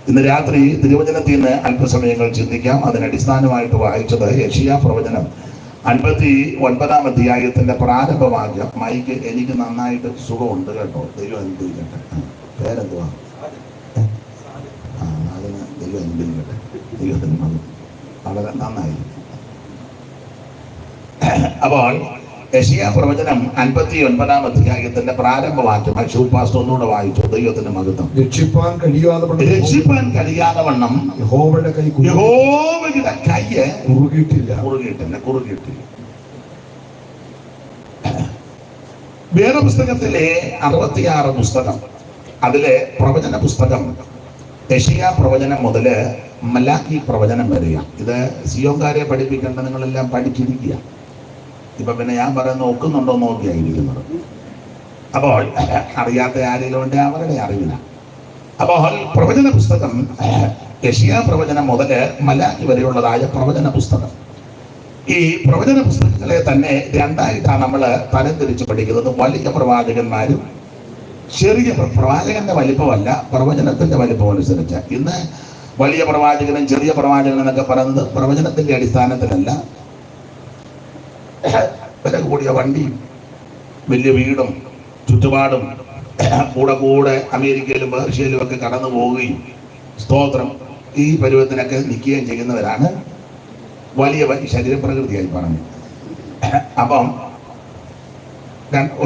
ഇന്ന് രാത്രി തിരുവചനത്തിൽ നിന്ന് അല്പസമയങ്ങൾ ചിന്തിക്കാം. അതിനടിസ്ഥാനമായിട്ട് വായിച്ചത് യെശയ്യാ പ്രവചനം 59 അധ്യായത്തിന്റെ പ്രാരംഭവാക്യം. മൈക്ക് എനിക്ക് നന്നായിട്ട് സുഖമുണ്ട് കേട്ടോ, ദൈവം അനുഗ്രഹിക്കട്ടെ. പേരെന്തുവാ? അതിന് ദൈവം അനുഗ്രഹിക്കട്ടെ. ദൈവത്തിന് വളരെ നന്നായി. അപ്പോൾ യെശയ്യാ പ്രവചനം 59 അധ്യായത്തിന്റെ പ്രാരംഭവാക്യം ശിവപാസ്റ്റർ ഒന്നുകൂടെ വായിച്ചു. ദൈവത്തിന്റെ മഹത്വം. രക്ഷിപ്പാൻ കഴിയാതെ വണ്ണം യഹോവയുടെ കൈ കുറുകിയിട്ടില്ല. വേദപുസ്തകത്തിലെ 66 പുസ്തകം, അതിലെ പ്രവചന പുസ്തകം യെശയ്യാ പ്രവചനം മുതല് മലാക്കി പ്രവചനം വരിക. ഇത് സിയോൻകാരെ പഠിപ്പിക്കേണ്ട നിങ്ങളെല്ലാം പഠിച്ചിരിക്കുക. ഇപ്പൊ പിന്നെ ഞാൻ പറയുന്നത് നോക്കുന്നുണ്ടോ നോക്കിയായിരിക്കുന്നത്. അപ്പോൾ അറിയാത്ത ആരെങ്കിലും ഉണ്ട്, അവരുടെ അറിവില്ല. അപ്പോൾ പ്രവചന പുസ്തകം യെശയ്യാ പ്രവചനം മുതല് മലാക്കി വരെയുള്ളതായ പ്രവചന പുസ്തകം. ഈ പ്രവചന പുസ്തകങ്ങളെ തന്നെ രണ്ടായിട്ടാണ് നമ്മൾ തരംതിരിച്ച് പഠിക്കുന്നത്. വലിയ പ്രവാചകന്മാരും ചെറിയ പ്രവാചകന്റെ വലിപ്പമല്ല, പ്രവചനത്തിന്റെ വലിപ്പം അനുസരിച്ച്. ഇന്ന് വലിയ പ്രവാചകനും ചെറിയ പ്രവാചകനും എന്നൊക്കെ പറയുന്നത് പ്രവചനത്തിന്റെ അടിസ്ഥാനത്തിലല്ല. വില കൂടിയ വണ്ടിയും വലിയ വീടും ചുറ്റുപാടും കൂടെ അമേരിക്കയിലും പേർഷ്യയിലും ഒക്കെ കടന്നു പോവുകയും സ്തോത്രം ഈ പരുവത്തിനൊക്കെ നിൽക്കുകയും ചെയ്യുന്നവരാണ് വലിയ ശരീരപ്രകൃതിയായി പറഞ്ഞു. അപ്പം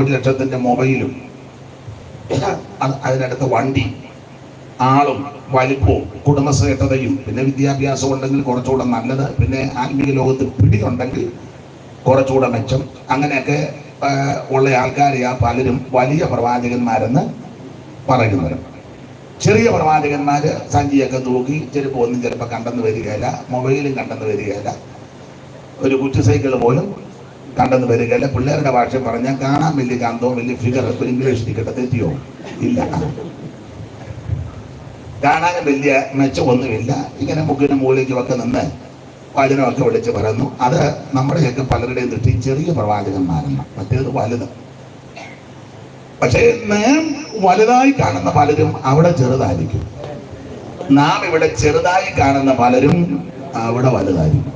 1 ലക്ഷത്തിന്റെ മൊബൈലും അതിനടുത്ത വണ്ടി, ആളും വലിപ്പവും കുടുംബശ്രേഷ്ഠതയും പിന്നെ വിദ്യാഭ്യാസം ഉണ്ടെങ്കിൽ കുറച്ചുകൂടെ നല്ലത്, പിന്നെ ആത്മീയ ലോകത്ത് പിടിയുണ്ടെങ്കിൽ കുറച്ചുകൂടെ മെച്ചം, അങ്ങനെയൊക്കെ ഉള്ള ആൾക്കാരെയാ പലരും വലിയ പ്രവാചകന്മാരെന്ന് പറയുന്നത്. ചെറിയ പ്രവാചകന്മാര് സഞ്ചിയൊക്കെ തൂക്കി ചെരുപ്പ് ഒന്നും ചിലപ്പോൾ കണ്ടെന്ന് വരികയില്ല, മൊബൈലും കണ്ടെന്ന് വരികയില്ല, ഒരു കുറ്റി സൈക്കിൾ പോലും കണ്ടെന്ന് വരികയില്ല. പിള്ളേരുടെ ഭാഷ പറഞ്ഞാൽ കാണാൻ വലിയ കാന്തവും വലിയ ഫിഗർ, ഒരു ഇംഗ്ലീഷ് ടിക്കറ്റ് തെറ്റിയോ ഇല്ല, കാണാനും വലിയ മെച്ചമൊന്നുമില്ല. ഇങ്ങനെ മുക്കിനും മൂലയ്ക്കും ഒക്കെ നിന്ന് വചനമൊക്കെ വിളിച്ച് പറയുന്നു. അത് നമ്മുടെയൊക്കെ പലരുടെയും ദൃഷ്ടി ചെറിയ പ്രവാചകന്മാരെന്ന്, മറ്റേത് വലുത്. പക്ഷേ നാം വലുതായി കാണുന്ന പലരും അവിടെ ചെറുതായിരിക്കും, നാം ഇവിടെ ചെറുതായി കാണുന്ന പലരും അവിടെ വലുതായിരിക്കും.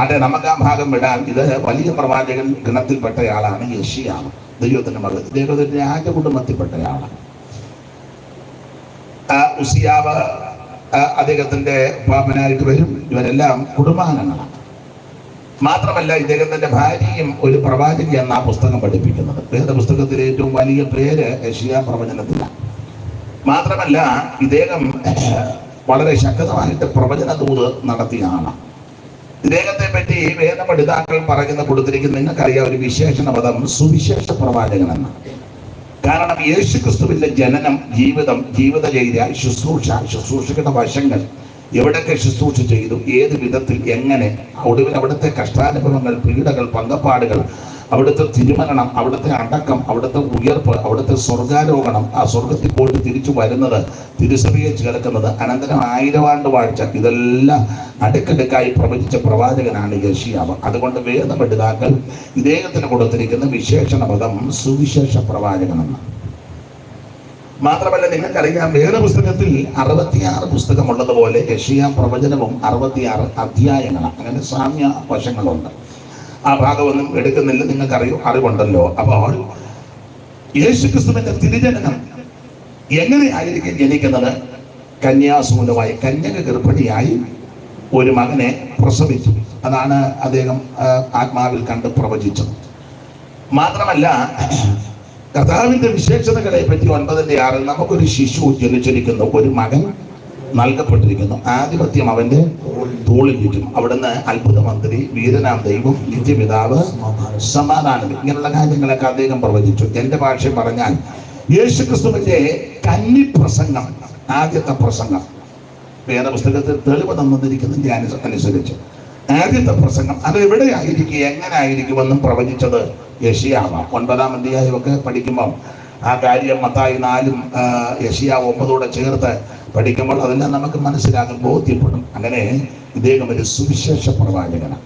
അതെ, നമുക്ക് ആ ഭാഗം വിടാൻ. ഇത് വലിയ പ്രവാചകൻ ഗണത്തിൽപ്പെട്ടയാളാണ് യെശയ്യാ, ദൈവത്തിന്റെ മകൾ, ദൈവത്തിന്റെ രാജകുടുംബത്തിൽപ്പെട്ടയാളാണ്. ഉസിയാവ് അദ്ദേഹത്തിന്റെ പാപ്പനായിട്ട് വരും. ഇവരെല്ലാം കുടുംബാംഗങ്ങളാണ്. മാത്രമല്ല ഇദ്ദേഹത്തിന്റെ ഭാര്യയും ഒരു പ്രവാചകി എന്ന പുസ്തകം പഠിപ്പിക്കുന്നത്. വേദപുസ്തകത്തിലെ ഏറ്റവും വലിയ പേര് യെശയ്യാ പ്രവചനത്തിലാണ്. മാത്രമല്ല ഇദ്ദേഹം വളരെ ശക്തമായിട്ട് പ്രവചന ദൂത് നടത്തിയാണ്. ഇദ്ദേഹത്തെ പറ്റി വേദപഠിതാക്കൾ കൊടുത്തിരിക്കുന്ന നിങ്ങൾക്കറിയാം ഒരു വിശേഷണ പദം സുവിശേഷ പ്രവാചകൻ എന്നാണ്. കാരണം യേശു ക്രിസ്തുവിന്റെ ജനനം, ജീവിതം, ജീവിതചര്യ, ശുശ്രൂഷയുടെ വശങ്ങൾ, എവിടൊക്കെ ശുശ്രൂഷ ചെയ്തു, ഏത് വിധത്തിൽ, എങ്ങനെ, ഒടുവിൽ അവിടുത്തെ കഷ്ടാനുഭവങ്ങൾ, പീഡകൾ, പങ്കപ്പാടുകൾ, അവിടുത്തെ തിരുമരണം, അവിടുത്തെ അടക്കം, അവിടുത്തെ ഉയർപ്പ്, അവിടുത്തെ സ്വർഗാരോഹണം, ആ സ്വർഗത്തിൽ പോയിട്ട് തിരിച്ചു വരുന്നത്, തിരുസഭയെ ചേർക്കുന്നത്, അനന്തരം 1000 ആണ്ട് വാഴ്ച, ഇതെല്ലാം അടുക്കടുക്കായി പ്രവചിച്ച പ്രവാചകനാണ് യെശയ്യാ. അതുകൊണ്ട് വേദപഠിതാക്കൾ ഇദ്ദേഹത്തിന് കൊടുത്തിരിക്കുന്ന വിശേഷണ പദം സുവിശേഷ പ്രവാചകനെന്ന്. മാത്രമല്ല നിങ്ങൾക്കറിയാം വേദപുസ്തകത്തിൽ 66 പുസ്തകമുള്ളതുപോലെ യെശയ്യാ പ്രവചനവും 66 അധ്യായങ്ങളാണ്. അങ്ങനെ സാമ്യ വശങ്ങളുണ്ട്. ആ ഭാഗമൊന്നും എടുക്കുന്നില്ല, അറിവുണ്ടല്ലോ. അപ്പോൾ യേശുക്രിസ്തുവിന്റെ തിരുജനനം എങ്ങനെയായിരിക്കും ജനിക്കുന്നത്? കന്യാസൂനമായി, കന്യക ഗർഭിണിയായി ഒരു മകനെ പ്രസവിച്ചു. അതാണ് അദ്ദേഹം ആത്മാവിൽ കണ്ട് പ്രവചിച്ചത്. മാത്രമല്ല കർത്താവിന്റെ വിശേഷതകളെ പറ്റി 9:6 നമുക്കൊരു ശിശു ജനിച്ചിരിക്കുന്നു, ഒരു മകൻ നൽകപ്പെട്ടിരിക്കുന്നു, ആധിപത്യം അവന്റെ തോളിലിരിക്കും, അവിടുന്ന് അത്ഭുത മന്ത്രി, വീരനാം ദൈവം, നിത്യപിതാവ്, സമാധാനം, ഇങ്ങനെയുള്ള കാര്യങ്ങളൊക്കെ അദ്ദേഹം പ്രവചിച്ചു. എന്റെ ഭാഷ പറഞ്ഞാൽ യേശുക്രിസ്തുവിന്റെ കന്നി പ്രസംഗം, ആദ്യത്തെ പ്രസംഗം, വേദപുസ്തകത്തിൽ തെളിവ് തന്നിരിക്കുന്നതിന്റെ അനുസരിച്ച് ആദ്യത്തെ പ്രസംഗം അത് എവിടെയായിരിക്കും, എങ്ങനെ ആയിരിക്കുമെന്നും പ്രവചിച്ചത് യെശയ്യാ. 9-ാം അധ്യായമൊക്കെ പഠിക്കുമ്പോൾ ആ കാര്യം മത്തായി 4-ഉം യെശയ്യാ 9-ഓടെ ചേർത്ത് പഠിക്കുമ്പോൾ അതെല്ലാം നമുക്ക് മനസ്സിലാകും, ബോധ്യപ്പെടും. അങ്ങനെ ഇദ്ദേഹം ഒരു സുവിശേഷ പ്രവാചകനാണ്.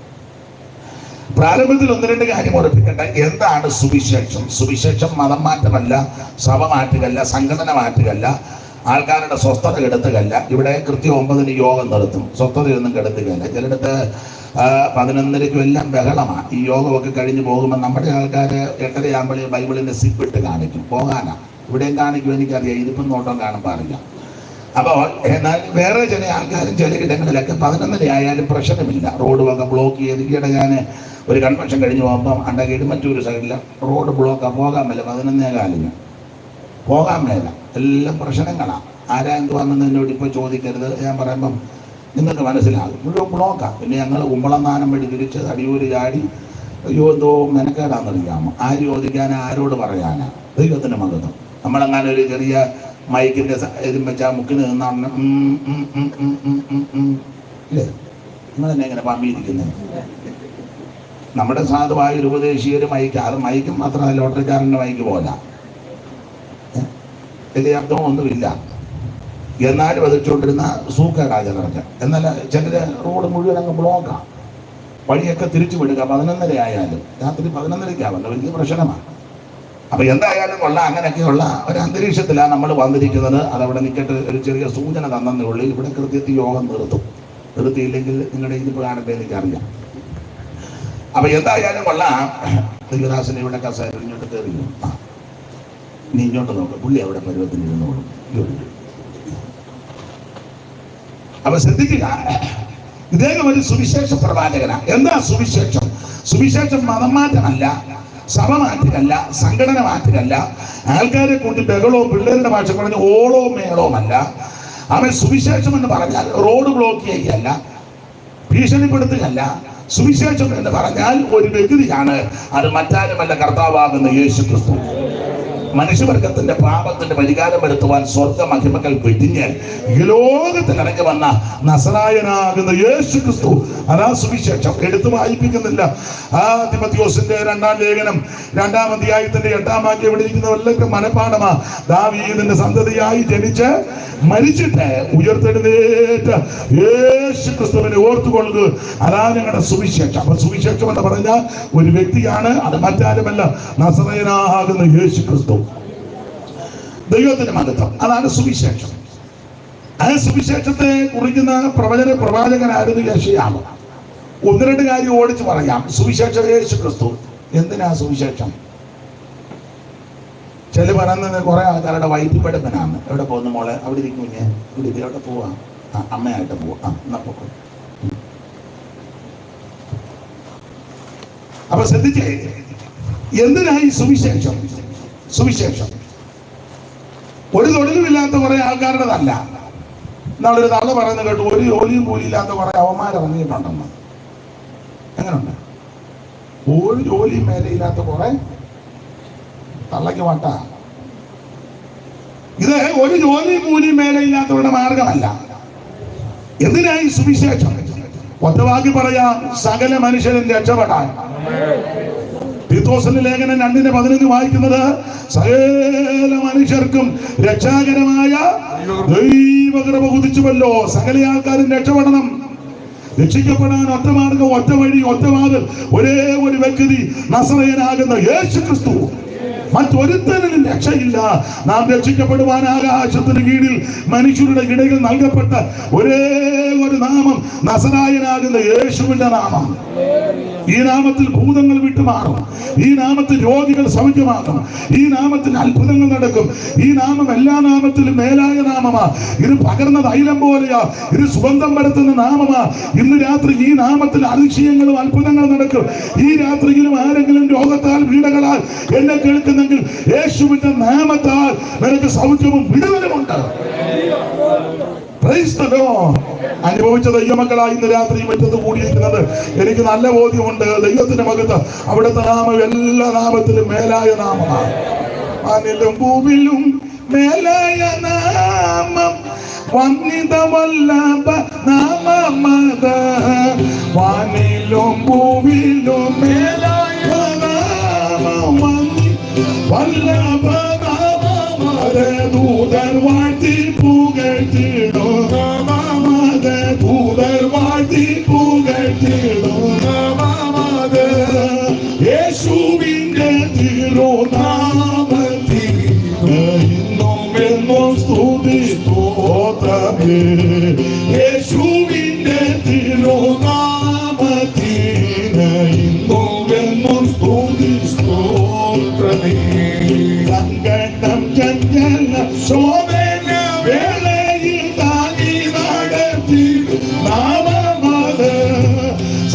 പ്രാരംഭത്തിൽ 1-2 കാര്യം ഓർപ്പിക്കട്ടെ. എന്താണ് സുവിശേഷം? സുവിശേഷം മതം മാറ്റമല്ല, സഭ മാറ്റുകയല്ല, സംഘടന മാറ്റുകയല്ല, ആൾക്കാരുടെ സ്വസ്ഥത കെടുത്തുകയല്ല. ഇവിടെ കൃത്യം 9-ന് യോഗം നിർത്തും, സ്വസ്ഥതയൊന്നും കെടുത്തുകയല്ല. ചിലയിടത്ത് 11:30 എല്ലാം ബഹളമാണ്. ഈ യോഗമൊക്കെ കഴിഞ്ഞ് പോകുമ്പോൾ നമ്മുടെ ആൾക്കാർ 8:30 ബൈബിളിൻ്റെ സിപ്പിട്ട് കാണിക്കും, പോകാനാ. ഇവിടെയും കാണിക്കും, എനിക്കറിയാം. ഇതിപ്പം നോട്ടം കാണുമ്പോൾ അറിയാം. അപ്പോൾ എന്നാൽ വേറെ ചില ആൾക്കാരും ചില ഇടങ്ങളിലൊക്കെ 11:30 ആയാലും പ്രശ്നമില്ല, റോഡ് വക ബ്ലോക്ക് ചെയ്ത്. ഈയിടെ ഞാൻ ഒരു കൺവെൻഷൻ കഴിഞ്ഞ് പോകുമ്പം അണ്ടകേട് മറ്റൊരു സൈഡിൽ റോഡ് ബ്ലോക്കാണ്, പോകാൻ മേല. 11:15 പോകാൻ മേല. എല്ലാം പ്രശ്നങ്ങളാണ്. ആരാ എന്തുവാണെന്ന് എന്നോട് ഇപ്പോൾ ചോദിക്കരുത്. ഞാൻ പറയുമ്പം നിങ്ങൾക്ക് മനസ്സിലാകും, മുഴുവൻ ബ്ലോക്കാണ്. പിന്നെ ഞങ്ങൾ കുമ്പളന്നാനം വഴി തിരിച്ച് അടിയൂര് ചാടി. അയ്യോ എന്തോ മെനക്കേടാണെന്നറിയാമോ? ആര് ചോദിക്കാനാ, ആരോട് പറയാനാ? ദൈവത്തിൻ്റെ മകത്വം. നമ്മളെങ്ങാനും ഒരു ചെറിയ മൈക്കിൻ്റെ ഇതും വെച്ചാൽ മുക്കിന് നിന്നാണ് ഇല്ലേ? നിങ്ങളെന്നെ എങ്ങനെ പമ്പിയിരിക്കുന്നത്? നമ്മുടെ സാധുവായ ഒരു ഉപദേശീയൊരു മൈക്ക്, അത് മൈക്കും മാത്രമല്ല, ലോട്ടറിക്കാരൻ്റെ മൈക്ക് പോലെ വലിയ അർത്ഥമൊന്നുമില്ല. എന്നാലും വധിച്ചുകൊണ്ടിരുന്ന സൂക്കേടാ ചിലർക്ക്. എന്നാൽ ചിലർ റോഡ് മുഴുവൻ അങ്ങ് ബ്ലോക്കാണ്, വഴിയൊക്കെ തിരിച്ചു വിടുക. 11:30 ആയാലും രാത്രി 11:30 വലിയ പ്രശ്നമാണ്. അപ്പൊ എന്തായാലും കൊള്ളാം, അങ്ങനെയൊക്കെയുള്ള ഒരു അന്തരീക്ഷത്തിലാണ് നമ്മൾ വന്നിരിക്കുന്നത്. അതവിടെ നിൽക്കട്ട് ഒരു ചെറിയ സൂചന തന്നേ ഉള്ളൂ. ഇവിടെ കൃത്യത്തിൽ യോഗം നിർത്തിയില്ലെങ്കിൽ നിങ്ങളുടെ ഇതിപ്പോൾ കാണട്ടെ, എനിക്കറിയാം. അപ്പൊ എന്തായാലും കൊള്ളാം. ദൈവദാസനെ ഇവിടെ കസേര ഇങ്ങോട്ട് കയറിയോ? നീ ഇങ്ങോട്ട് നോക്കാം, പുള്ളി അവിടെ പരുവത്തിന് ഇരുന്നോളും. അപ്പൊ ശ്രദ്ധിക്കുക, ഇദ്ദേഹം ഒരു സുവിശേഷ പ്രവാചകനാണ്. എന്താ സുവിശേഷം? സുവിശേഷം മതം മാറ്റമല്ല, സഭ മാറ്റുകയല്ല, സംഘടന മാറ്റുകയല്ല, ആൾക്കാരെ കൂട്ടി ബഹളവും പിള്ളേരുടെ ഭാഷ പറഞ്ഞ് ഓളവും മേളവുമല്ല. അവൻ സുവിശേഷം എന്ന് പറഞ്ഞാൽ റോഡ് ബ്ലോക്ക് ചെയ്യുകയല്ല, ഭീഷണിപ്പെടുത്തുകയല്ല. സുവിശേഷം എന്ന് പറഞ്ഞാൽ ഒരു വ്യക്തിയാണ്, അത് മറ്റാരുമല്ല, കർത്താവാകുന്ന യേശു ക്രിസ്തു. മനുഷ്യവർഗത്തിന്റെ പാപത്തിന്റെ പരിഹാരം വരുത്തുവാൻ സ്വർഗ മഹിമകൾ വെടിഞ്ഞ് ഈ ലോകത്തിൽ ഇറങ്ങി വന്ന നസറായനാകുന്ന യേശു ക്രിസ്തു. അതാ സുവിശേഷം. എടുത്തു വായിപ്പിക്കുന്നില്ല. തിമോഥെയോസിന്റെ 2-ാം ലേഖനം 2-ാം അധ്യായത്തിന്റെ 8-ാം വാക്യം ഇവിടെ ഇരിക്കുന്നവരെല്ലാം മനഃപാഠമാ. ദാവീദിന്റെ സന്തതിയായി ജനിച്ച് മരിച്ചിട്ട് ഉയർത്തെഴുന്നേറ്റ യേശു ക്രിസ്തുവിനെ ഓർത്തുകൊള്ളുക. അതാ ഞങ്ങളുടെ സുവിശേഷം. അപ്പൊ സുവിശേഷം എന്ന് പറഞ്ഞാൽ ഒരു വ്യക്തിയാണ്, അത് മറ്റാരുമല്ല, നസറേയനാകുന്ന യേശു ക്രിസ്തു. ദൈവത്തിന്റെ മഹത്വം. അതാണ് സുവിശേഷം. ആ സുവിശേഷത്തെ കുറിക്കുന്ന പ്രവാചകനായിരുന്നു യെശയ്യാവ്. 1-2 കാര്യം ഓടിച്ചു പറയാം. സുവിശേഷം യേശു ക്രിസ്തു. എന്തിനാ സുവിശേഷം? ചില പറയുന്നത് കുറെ ആൾക്കാരുടെ വൈദ്യുപെടുപ്പനാണ്. എവിടെ പോകുന്നു മോളെ? അവിടെ ഇരിക്കും കുഞ്ഞെ, ഇവിടെ ഇത് എവിടെ പോവാ? അമ്മയായിട്ട് പോവാ. എന്നാ പോക്കോ. അപ്പൊ ശ്രദ്ധിച്ചേ, എന്തിനായി സുവിശേഷം? സുവിശേഷം ഒരു തൊഴിലുമില്ലാത്ത കുറെ ആൾക്കാരുടേതല്ല. എന്നാളൊരു തള്ള പറയുന്നത് കേട്ടു, ഒരു ജോലിയും കൂലിയില്ലാത്ത കുറെ അവന്മാരിറങ്ങിയിട്ടുണ്ടെന്ന്. എങ്ങനെയുണ്ട്? ഒരു ജോലിയും മേലയില്ലാത്ത കുറെ തള്ളയ്ക്ക് വട്ട. ഇത് ഒരു ജോലിയും കൂലിയും മേലയില്ലാത്തവരുടെ മാർഗമല്ല. എന്തിനായി സുവിശേഷം? ഒറ്റവാക്കി പറയാം, സകല മനുഷ്യരും രക്ഷപ്പെടാൻ. തീത്തോസിന്റെ ലേഖനം 2:15 വായിക്കുന്നത്, സകല മനുഷ്യർക്കും രക്ഷാകരമായ ദൈവകൃപ ഉദിച്ചുവല്ലോ. സകല ആൾക്കാരും രക്ഷപ്പെടണം. രക്ഷിക്കപ്പെടാൻ ഒറ്റ മാർഗം, ഒറ്റ വഴി, ഒറ്റ വാതിൽ, ഒരേ ഒരു വ്യക്തി, നസറേയനാകുന്ന യേശു ക്രിസ്തു. മറ്റൊരുത്തനും രക്ഷയില്ല. നാം രക്ഷിക്കപ്പെടുവാൻ ആകാശത്തിന് കീഴിൽ മനുഷ്യരുടെ ഇടയിൽ നൽകപ്പെട്ട ഒരേ ഒരു നാമം നസറായനാകുന്ന യേശുവിന്റെ നാമം. ഈ നാമത്തിൽ ഭൂതങ്ങൾ വിട്ടുമാറും. ഈ നാമത്തിൽ രോഗികൾ സൗഖ്യമാകും. ഈ നാമത്തിൽ അത്ഭുതങ്ങൾ നടക്കും. ഈ നാമം എല്ലാ നാമത്തിലും മേലായ നാമമാ. ഇത് പകർന്ന തൈലം പോലെയാ. ഇത് സുഗന്ധം പരത്തുന്ന നാമമാ. ഇന്ന് രാത്രി ഈ നാമത്തിൽ അതിശയങ്ങളും അത്ഭുതങ്ങളും നടക്കും. ഈ രാത്രിയിലും ആരെങ്കിലും രോഗത്താൽ പീഡകളാൽ എന്നെ കേൾക്കുന്നെങ്കിൽ യേശുവിന്റെ നാമത്താൽ നിനക്ക് സൗഖ്യവും വിടുതലുമുണ്ട്. അനുഭവിച്ച ദൈവമക്കളായി ഇന്ന് രാത്രി മറ്റത്ത് കൂടിയിരിക്കുന്നത് എനിക്ക് നല്ല ബോധ്യമുണ്ട്. ദൈവത്തിന്റെ മകത്ത് അവിടുത്തെ നാമം എല്ലാ നാമത്തിലും മേലായ നാമമാണ്. വാനിലും ഭൂമിയിലും മേലായ നാമം വന്നിതവല്ലഭ നാമമത. വാനിലും ഭൂമിയിലും മേലായ നാമം വല്ലഭ നാമമത. ദൂതർ വാഴ്ത്തി പുകഴ്ത്തിടും നാമമത. ദൂതർ വാഴ്ത്തി പുകഴ്ത്തിടും നാമമത. യേശുവിന്റെ തിരുനാമത്തിൽ ഇന്നും എന്നും സ്തുതി യേശുവിന്റെ തിരുനാമത്തിന് ഇന്നുമെന്നും സ്തുതി സ്തോത്രമേ. സങ്കടം ചഞ്ചല ശോഭന വേളയിൽ താങ്ങി നടത്തി നാമമത്.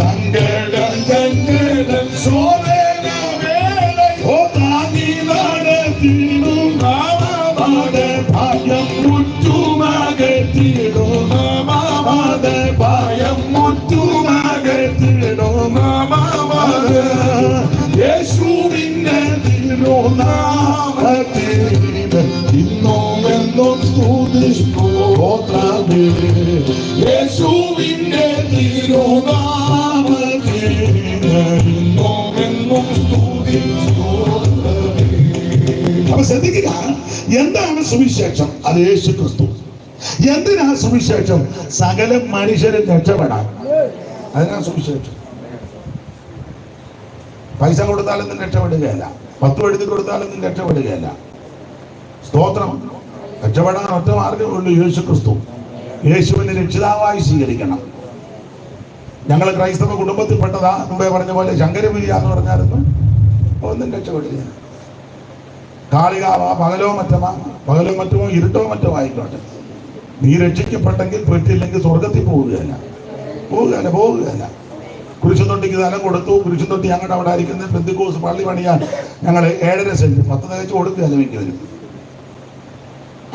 സങ്കടം ചഞ്ചല ശോഭന വേളയോ താങ്ങി നടത്തിയിടും നാമമത്. ഭയം മുറ്റുമകറ്റിടും നാമമത്. ഭയം മുറ്റുമകറ്റിടും നാമമത്. യേശുവിന്റെ തിരുനാമത്തിന് ഇന്നുമെന്നും സ്തുതി സ്തോത്രമേ. യേശുവിന്റെ തിരുനാമത്തിന് ഇന്നുമെന്നും സ്തുതി സ്തോത്രമേ. അപ്പൊ ശ്രദ്ധിക്കുക, എന്താണ് സുവിശേഷം? അത് യേശു ക്രിസ്തു. എന്തിനാ സുവിശേഷം? സകല മനുഷ്യരും രക്ഷപ്പെടാൻ. അതിനാ സുവിശേഷം. പൈസ കൊടുത്താലൊന്നും രക്ഷപ്പെടുകയല്ല, 10 എഴുതി കൊടുത്താലൊന്നും രക്ഷപ്പെടുകയല്ല. സ്തോത്രം. രക്ഷപ്പെടാൻ ഒറ്റ മാർഗ്ഗമേ ഉള്ളൂ, യേശു ക്രിസ്തു. യേശുവിനെ രക്ഷിതാവായി സ്വീകരിക്കണം. ഞങ്ങൾ ക്രൈസ്തവ കുടുംബത്തിൽപ്പെട്ടതാ. മുമ്പേ പറഞ്ഞ പോലെ ശങ്കരപിരിയ എന്ന് പറഞ്ഞായിരുന്നു, ഒന്നും രക്ഷപ്പെടുക. കാളികാവാ, പകലോ മറ്റുമോ ഇരുട്ടോ മറ്റോ ആയിക്കോട്ടെ, നീ രക്ഷിക്കപ്പെട്ടെങ്കിൽ പെട്ടില്ലെങ്കിൽ സ്വർഗത്തിൽ പോവുകയല്ല. കുരിശുതൊട്ടിക്ക് സ്ഥലം കൊടുത്തു. കുരിശുതൊട്ടി ഞങ്ങളുടെ അവിടെ ആയിരിക്കുന്ന പെന്തിക്കോസ് പള്ളി പണിയാൻ ഞങ്ങൾ 7.5 സെന്റ് 10 തികച്ച് കൊടുക്കുകയല്ല മിക്കവരും.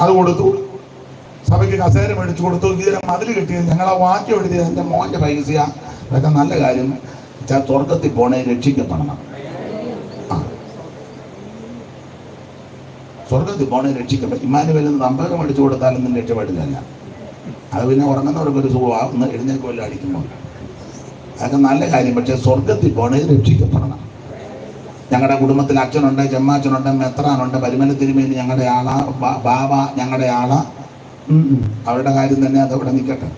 അത് കൊടുത്തു. സഭയ്ക്ക് കസേര മേടിച്ചു കൊടുത്തു. ഇതിനെ മതിൽ കെട്ടിയത് ഞങ്ങളെ വാക്യം എഴുതിയത് എൻ്റെ മോൻ്റെ പൈസയാ. അതൊക്കെ നല്ല കാര്യം. സ്വർഗത്തിൽ പോണേ രക്ഷിക്കപ്പെടണം. സ്വർഗത്തിൽ പോണേ രക്ഷിക്കപ്പെടും. ഇമ്മാനുവേലിൽ നിന്ന് നമ്പരം മേടിച്ചു കൊടുത്താലൊന്നും രക്ഷപ്പെടില്ല. അത് പിന്നെ ഉറങ്ങുന്നവർക്കൊരു സുഖമാണ്, ഒന്ന് എഴുന്നേൽക്കുമല്ലോ അടിക്കുമ്പോൾ. അതൊക്കെ നല്ല കാര്യം. പക്ഷെ സ്വർഗത്തിൽ പോണേ രക്ഷിക്കപ്പെടണം. ഞങ്ങളുടെ കുടുംബത്തിൽ അച്ഛനുണ്ട്, ചെമ്മാച്ചനുണ്ട്, മെത്രാനുണ്ട്, പരിമല തിരുമേനി ഞങ്ങളുടെ ആളാ, ബാബ ഞങ്ങളുടെ ആളാ. അവരുടെ കാര്യം തന്നെ അതവിടെ നിൽക്കട്ടെ.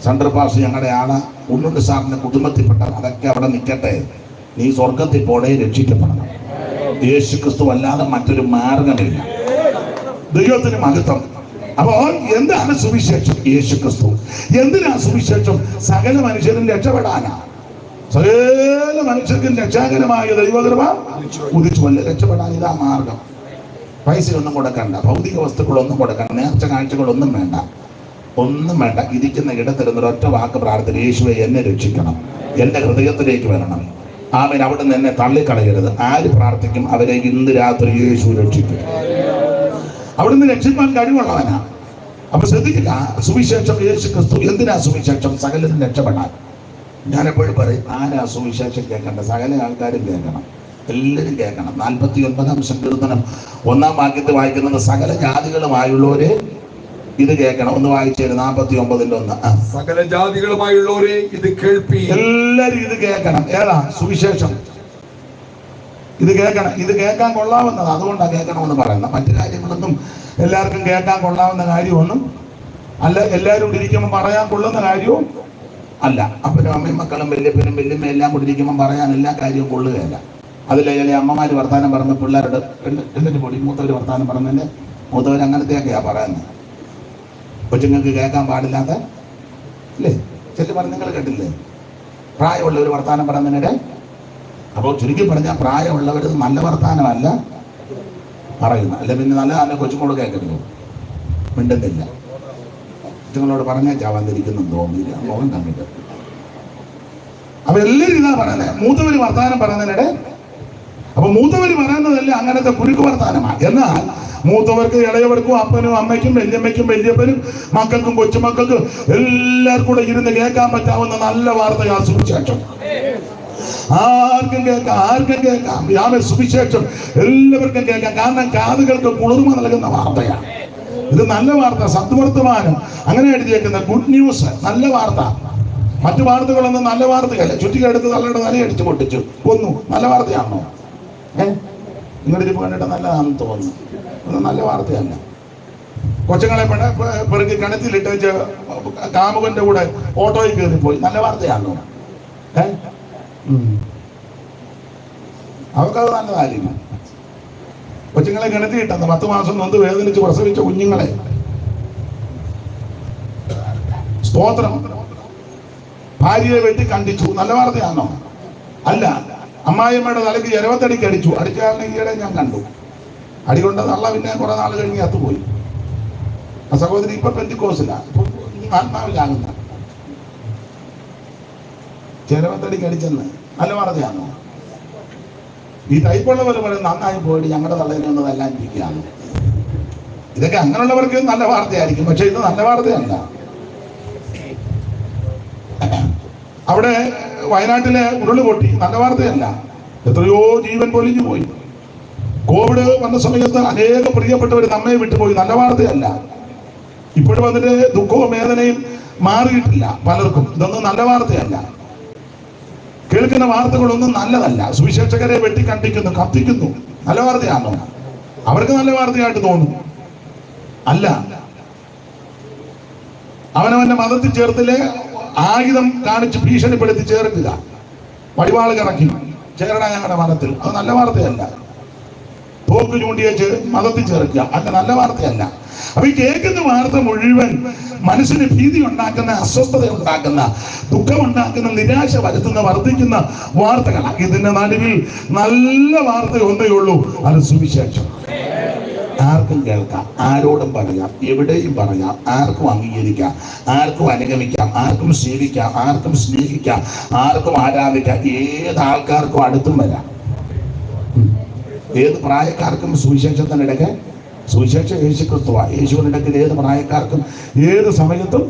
സെൻട്രൽ പാസ് ഞങ്ങളുടെ ആളാ, ഉണ്ണുണ്ട് സാറിന്റെ കുടുംബത്തിൽപ്പെട്ട അതൊക്കെ അവിടെ നിൽക്കട്ടെ. നീ സ്വർഗത്തിൽ പോണേ രക്ഷിക്കപ്പെടണം. യേശു ക്രിസ്തു അല്ലാതെ മറ്റൊരു മാർഗമില്ല. ദൈവത്തിന് മഹത്വം. അപ്പോൾ എന്താണ് സുവിശേഷം? യേശു ക്രിസ്തു. എന്തിനാ സുവിശേഷം? സകല മനുഷ്യരും രക്ഷപ്പെടാനാ. സകല മനുഷ്യർക്കും രക്ഷാകരമായ ദൈവകൃപ ഉദിച്ചു വല്ല രക്ഷപ്പെടാൻ ഇതാ മാർഗം. പൈസയൊന്നും കൊടുക്കണ്ട, ഭൗതിക വസ്തുക്കളൊന്നും കൊടുക്കണ്ട, നേർച്ച കാഴ്ചകളൊന്നും വേണ്ട, ഒന്നും വേണ്ട. ഇരിക്കുന്ന ഇടത്തിരുന്നൊരു ഒറ്റ വാക്ക് പ്രാർത്ഥന, യേശുവെ എന്നെ രക്ഷിക്കണം, എൻ്റെ ഹൃദയത്തിലേക്ക് വരണം. ആമേൻ. അവിടെ നിന്ന് എന്നെ തള്ളിക്കളയരുത്. ആര് പ്രാർത്ഥിക്കും അവരെ ഇന്ന് രാത്രി യേശു രക്ഷിക്കും. അവിടെ നിന്ന് രക്ഷിക്കാൻ കഴിവുള്ളവനാ. അപ്പൊ ശ്രദ്ധിക്കുക, സുവിശേഷം യേശു ക്രിസ്തു. എന്തിനാ സുവിശേഷം? സകലരും രക്ഷപ്പെടാൻ. ഞാൻ എപ്പോഴും പറയും, ആരാ സുവിശേഷം കേൾക്കേണ്ട? സകല ആൾക്കാരും കേൾക്കണം, എല്ലാവരും കേൾക്കണം. 49-ാം സങ്കീർത്തനം 1-ാം വാക്യത്തിൽ വായിക്കുന്നത് സകല ജാതികളുമായുള്ളവരെ ഇത് കേൾക്കണം. ഒന്ന് വായിച്ചേര് 49-ന്റെ 1. സകല ജാതികളുമായുള്ളവരെ ഇത് കേൾപ്പി. എല്ലാരും ഇത് കേൾക്കണം. ഏതാ? സുവിശേഷം. ഇത് കേൾക്കണം. ഇത് കേൾക്കാൻ കൊള്ളാവുന്നത്, അതുകൊണ്ടാണ് കേൾക്കണമെന്ന് പറയുന്നത്. മറ്റു കാര്യങ്ങളൊന്നും എല്ലാവർക്കും കേൾക്കാൻ കൊള്ളാവുന്ന കാര്യമൊന്നും അല്ല. എല്ലാവരും കൂടി ഇരിക്കുമ്പോൾ പറയാൻ കൊള്ളുന്ന കാര്യവും അല്ല. അപ്പനും അമ്മയും മക്കളും വല്യപ്പനും വല്യമ്മ എല്ലാം കൂടി ഇരിക്കുമ്പോൾ പറയാൻ എല്ലാ കാര്യവും കൊള്ളുകയല്ല. അതിലെ ചില അമ്മമാര് വർത്താനം പറഞ്ഞ പിള്ളേരുടെ എന്നിട്ട് പൊടി മൂത്തവർ വർത്താനം പറഞ്ഞതിന്റെ മൂത്തവർ അങ്ങനത്തെയൊക്കെയാ പറയുന്നത്. കൊച്ചുങ്ങൾക്ക് കേൾക്കാൻ പാടില്ലാത്ത അല്ലേ? ചെല്ലു പറഞ്ഞ് നിങ്ങൾ കേട്ടില്ലേ? പ്രായമുള്ളവർ വർത്താനം പറയുന്നതിനിടെ. അപ്പോൾ ചുരുക്കി പറഞ്ഞാൽ പ്രായമുള്ളവർ നല്ല വർത്താനമല്ല പറയുന്നത്. അല്ല പിന്നെ നല്ല കൊച്ചുങ്ങളോട് കേൾക്കരുത്, മിണ്ടുന്നില്ല. കൊച്ചുങ്ങളോട് പറഞ്ഞാൽ ചാവാതിരിക്കുന്നു തോന്നിയില്ല, മുഖം കണ്ടിട്ട്. അപ്പൊ എല്ലാവരും ഇതാ പറയുന്നത്, മൂത്തവര് വർത്താനം പറയുന്നതിനിടെ. അപ്പൊ മൂത്തവര് പറയുന്നതല്ലേ അങ്ങനത്തെ കുരുക്ക് വർത്താനമാണ്. എന്നാൽ മൂത്തവർക്ക് ഇളയവർക്കും അപ്പനും അമ്മയ്ക്കും വല്യമ്മയ്ക്കും വല്യപ്പനും മക്കൾക്കും കൊച്ചുമക്കൾക്കും എല്ലാവർക്കും കൂടെ ഇരുന്ന് കേൾക്കാൻ പറ്റാവുന്ന നല്ല വാർത്തയാ സുവിശേഷം. ആർക്കും കേൾക്കാം. യാമേ സുവിശേഷം എല്ലാവർക്കും കേൾക്കാം. കാരണം കാതുകൾക്ക് കുളിർമ നൽകുന്ന വാർത്തയാണ് ഇത്. നല്ല വാർത്ത, സദ്വർത്തമാനം അങ്ങനെ എഴുതിയേക്കുന്ന ഗുഡ് ന്യൂസ്, നല്ല വാർത്ത. മറ്റു വാർത്തകളൊന്നും നല്ല വാർത്തയല്ല. ചുറ്റിക്കെടുത്ത് തലയുടെ തലയടിച്ച് പൊട്ടിച്ചു കൊന്നു, നല്ല വാർത്തയാണോ? നിങ്ങളിരിപ്പ് കണ്ടിട്ട് നല്ലതാണെന്ന് തോന്നുന്നു. ഒന്നും നല്ല വാർത്തയല്ല. കൊച്ചുങ്ങളെ പെറുക്കി കിണറ്റിലിട്ട് കാമുകന്റെ കൂടെ ഓട്ടോയിൽ കയറിപ്പോയി, നല്ല വാർത്തയാണോ? അവർക്കത് നല്ലതായിരിക്കും. കൊച്ചുങ്ങളെ കിണറ്റിലിട്ടെന്ന് 10 മാസം നൊന്ത് വേദനിച്ച് പ്രസവിച്ച കുഞ്ഞുങ്ങളെ സ്തോത്രം. ഭാര്യയെ വെട്ടി കണ്ടിച്ചു, നല്ല വാർത്തയാണോ? അല്ല. അമ്മായിയമ്മയുടെ തലയ്ക്ക് ജരവത്തടിക്ക് അടിച്ചു. അടിച്ചാളിനെ ഈയിടെ ഞാൻ കണ്ടു. അടികൊണ്ട തള്ള പിന്നെ കുറെ നാൾ കഴിഞ്ഞ് അത്തുപോയി. ആ സഹോദരി ഇപ്പൊ പെന്തിക്കോസില്ല, ആത്മാവിലാകുന്ന ജരവത്തടിക്ക് അടിച്ചെന്ന് നല്ല വാർത്തയാണോ? ഈ ടൈപ്പുള്ളവർ പറയും നന്നായി പോയിട്ട് ഞങ്ങളുടെ തള്ളയിൽ ഒന്ന് തല്ലാനിരിക്കുകയാണ്. ഇതൊക്കെ അങ്ങനെയുള്ളവർക്ക് നല്ല വാർത്തയായിരിക്കും, പക്ഷെ ഇത് നല്ല വാർത്തയല്ല. അവിടെ വയനാട്ടിലെ ഉരുളുപൊട്ടി, നല്ല വാർത്തയല്ല. എത്രയോ ജീവൻ പൊലിഞ്ഞു പോയി. കോവിഡ് വന്ന സമയത്ത് അനേക പ്രിയപ്പെട്ടവർ നമ്മെ വിട്ടുപോയി, നല്ല വാർത്തയല്ല. ഇപ്പോഴും അതിന്റെ ദുഃഖവും വേദനയും മാറിയിട്ടില്ല പലർക്കും, ഇതൊന്നും നല്ല വാർത്തയല്ല. കേൾക്കുന്ന വാർത്തകളൊന്നും നല്ലതല്ല. സുവിശേഷകരെ വെട്ടിക്കണ്ടിക്കുന്നു, കത്തിക്കുന്നു, നല്ല വാർത്തയാണോ? അവർക്ക് നല്ല വാർത്തയായിട്ട് തോന്നും. അല്ല. അവനവന്റെ മതത്തിൽ ചേർത്തിലെ ആയുധം കാണിച്ച് ഭീഷണിപ്പെടുത്തി ചേർക്കുക, വടിവാള് കറക്കി ചേരണ ഞങ്ങളുടെ മതത്തിൽ, അത് നല്ല വാർത്തയല്ല. തോക്ക് ചൂണ്ടിയേച്ച് മതത്തിൽ ചേർക്കുക, അല്ല, നല്ല വാർത്തയല്ല. അപ്പൊ ഈ കേൾക്കുന്ന വാർത്ത മുഴുവൻ മനസ്സിന് ഭീതി ഉണ്ടാക്കുന്ന, അസ്വസ്ഥത ഉണ്ടാക്കുന്ന, ദുഃഖമുണ്ടാക്കുന്ന, നിരാശ വരുത്തുന്ന, വർദ്ധിക്കുന്ന വാർത്തകളാണ്. ഇതിന്റെ നടുവിൽ നല്ല വാർത്ത ഒന്നേ ഉള്ളൂ, അത് സുവിശേഷം. ആർക്കും കേൾക്കാം, ആരോടും പറയാം, എവിടെയും പറയാം, ആർക്കും അംഗീകരിക്കാം, ആർക്കും അനുഗമിക്കാം, ആർക്കും സേവിക്കാം, ആർക്കും സ്നേഹിക്കാം, ആർക്കും ആരാധിക്കാം, ഏത് ആൾക്കാർക്കും അടുത്തും വരാം. ഏത് പ്രായക്കാർക്കും സുവിശേഷത്തിനിടയ്ക്ക്, സുവിശേഷം യേശു ക്രിസ്തുവാ, യേശുവിനിടയ്ക്ക് ഏത് പ്രായക്കാർക്കും ഏത് സമയത്തും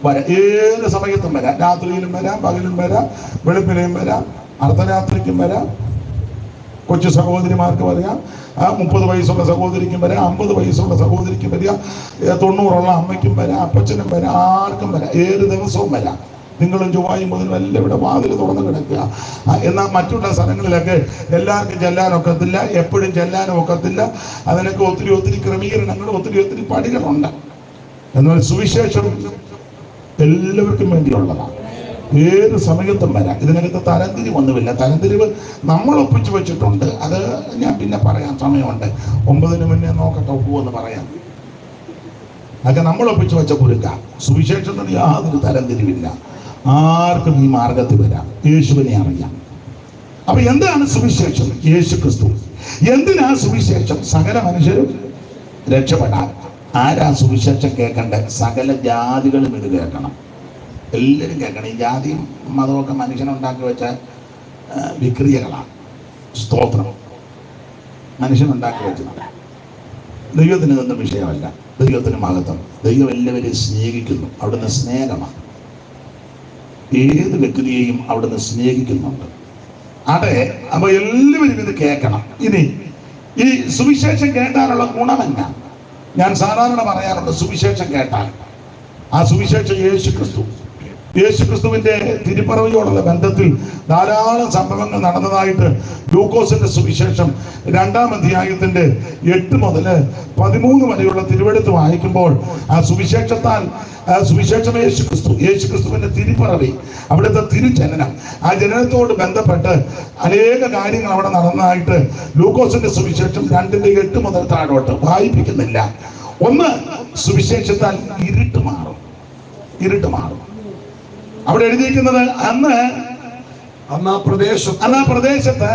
വരാം, ഏത് സമയത്തും വരാം. രാത്രിയിലും വരാം, പകലും വരാം, വെളുപ്പിനെയും വരാം, അർദ്ധരാത്രിക്കും വരാം. കൊച്ചു സഹോദരിമാർക്ക് പറയാം, 30 വയസ്സുള്ള സഹോദരിക്കും വരാം, 50 വയസ്സുള്ള സഹോദരിക്കും വരിക, 90 അമ്മയ്ക്കും വരാം, അപ്പച്ചനും വരാം, ആർക്കും വരാം, ഏത് ദിവസവും വരാം. നിങ്ങളും ചൊവ്വായും മുതലും എല്ലാം ഇവിടെ വാതിൽ തുറന്നു കിടക്കുക. എന്നാൽ മറ്റുള്ള സ്ഥലങ്ങളിലൊക്കെ എല്ലാവർക്കും ചെല്ലാനൊക്കത്തില്ല, എപ്പോഴും ചെല്ലാനും ഒക്കത്തില്ല. അതിനൊക്കെ ഒത്തിരി ക്രമീകരണങ്ങൾ, ഒത്തിരി പടികളുണ്ട്. എന്നാൽ സുവിശേഷം എല്ലാവർക്കും വേണ്ടിയുള്ളതാണ്, ഏത് സമയത്തും വരാം. ഇതിനകത്ത് തരംതിരിവൊന്നുമില്ല. തരംതിരിവ് നമ്മൾ ഒപ്പിച്ചു വെച്ചിട്ടുണ്ട്, അത് ഞാൻ പിന്നെ പറയാം, സമയമുണ്ട്. 9-ന് മുന്നേ നോക്കട്ടെ ഒപ്പുവെന്ന് പറയാം. അതൊക്കെ നമ്മൾ ഒപ്പിച്ചു വെച്ച കുരുക്ക. സുവിശേഷത്തിന് യാതൊരു തരംതിരിവില്ല, ആർക്കും ഈ മാർഗത്തിൽ വരാം, യേശുവിനെ അറിയാം. അപ്പൊ എന്താണ് സുവിശേഷം? യേശു ക്രിസ്തു. എന്തിനാ സുവിശേഷം? സകല മനുഷ്യരും രക്ഷപ്പെടാൻ. ആരാ സുവിശേഷം കേൾക്കണ്ടേ? സകല ജാതികളും ഇത് കേൾക്കണം, എല്ലാവരും കേൾക്കണം. ഈ ജാതിയും മതമൊക്കെ മനുഷ്യനുണ്ടാക്കി വെച്ച വിക്രിയകളാണ്. സ്തോത്രം. മനുഷ്യനുണ്ടാക്കി വെച്ചത്. ദൈവത്തിന് ഇതൊന്നും വിഷയമല്ല. ദൈവത്തിന് മഹത്വം. ദൈവം എല്ലാവരെയും സ്നേഹിക്കുന്നു. അവിടുന്ന് സ്നേഹമാണ്. ഏത് വ്യക്തിയെയും അവിടുന്ന് സ്നേഹിക്കുന്നുണ്ട്. അതെ. അപ്പൊ എല്ലാവരും ഇത് കേൾക്കണം. ഇനി ഈ സുവിശേഷം കേട്ടാലുള്ള ഗുണമെന്നാ ഞാൻ സാധാരണ പറയാറുണ്ട്. സുവിശേഷം കേട്ടാൽ ആ സുവിശേഷം യേശു ക്രിസ്തു, യേശു ക്രിസ്തുവിന്റെ തിരുപ്പിറവിയോടുള്ള ബന്ധത്തിൽ ധാരാളം സംഭവങ്ങൾ നടന്നതായിട്ട് ലൂക്കോസിന്റെ സുവിശേഷം 2-ാം അധ്യായത്തിന്റെ 8 മുതൽ 13 വരെയുള്ള തിരുവെടുത്ത് വായിക്കുമ്പോൾ ആ സുവിശേഷത്താൽ, സുവിശേഷം യേശു ക്രിസ്തുവിന്റെ തിരുപ്പിറവി, അവിടുത്തെ തിരുജനനം, ആ ജനനത്തോട് ബന്ധപ്പെട്ട് അനേക കാര്യങ്ങൾ അവിടെ നടന്നതായിട്ട് ലൂക്കോസിന്റെ സുവിശേഷം 2-ന്റെ 8 മുതൽ താഴോട്ട് വായിപ്പിക്കുന്നില്ല. ഒന്ന്, സുവിശേഷത്താൽ ഇരുട്ട് മാറും. അവിടെ എഴുതിയിരിക്കുന്നത് അന്ന് ആ പ്രദേശത്ത്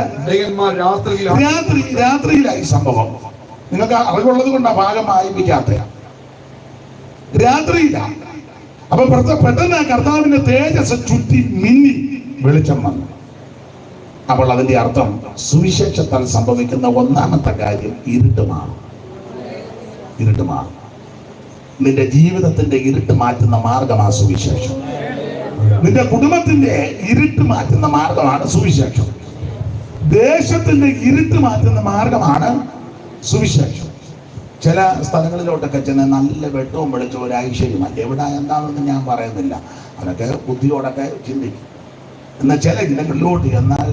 രാത്രിയിലായി സംഭവം. നിങ്ങൾക്ക് അറിവുള്ളത് കൊണ്ട് ആ ഭാഗം വായിപ്പിക്കാത്ത രാത്രിയിലാണ്. അപ്പൊ പെട്ടെന്ന് കർത്താവിന്റെ തേജസ് ചുറ്റി മിന്നി വെളിച്ചം വന്നു. അപ്പോൾ അതിന്റെ അർത്ഥം സുവിശേഷത്താൽ സംഭവിക്കുന്ന ഒന്നാമത്തെ കാര്യം ഇരുട്ട് മാറും. നിന്റെ ജീവിതത്തിന്റെ ഇരുട്ട് മാറ്റുന്ന മാർഗമാണ് സുവിശേഷം. നിന്റെ കുടുംബത്തിന്റെ ഇരുട്ട് മാറ്റുന്ന മാർഗമാണ് സുവിശേഷം. ദേശത്തിന്റെ ഇരുട്ട് മാറ്റുന്ന മാർഗമാണ് സുവിശേഷം. ചില സ്ഥലങ്ങളിലോട്ടൊക്കെ ചെന്ന് നല്ല വെട്ടവും വെളിച്ചവും ഒരു ഐശ്വര്യമാണ്. എവിടെ എന്താണെന്ന് ഞാൻ പറയുന്നില്ല, അതൊക്കെ ബുദ്ധിയോടൊക്കെ ചിന്തിക്കും. എന്നാൽ ചില ഇടങ്ങളിലോട്ട് എന്നാൽ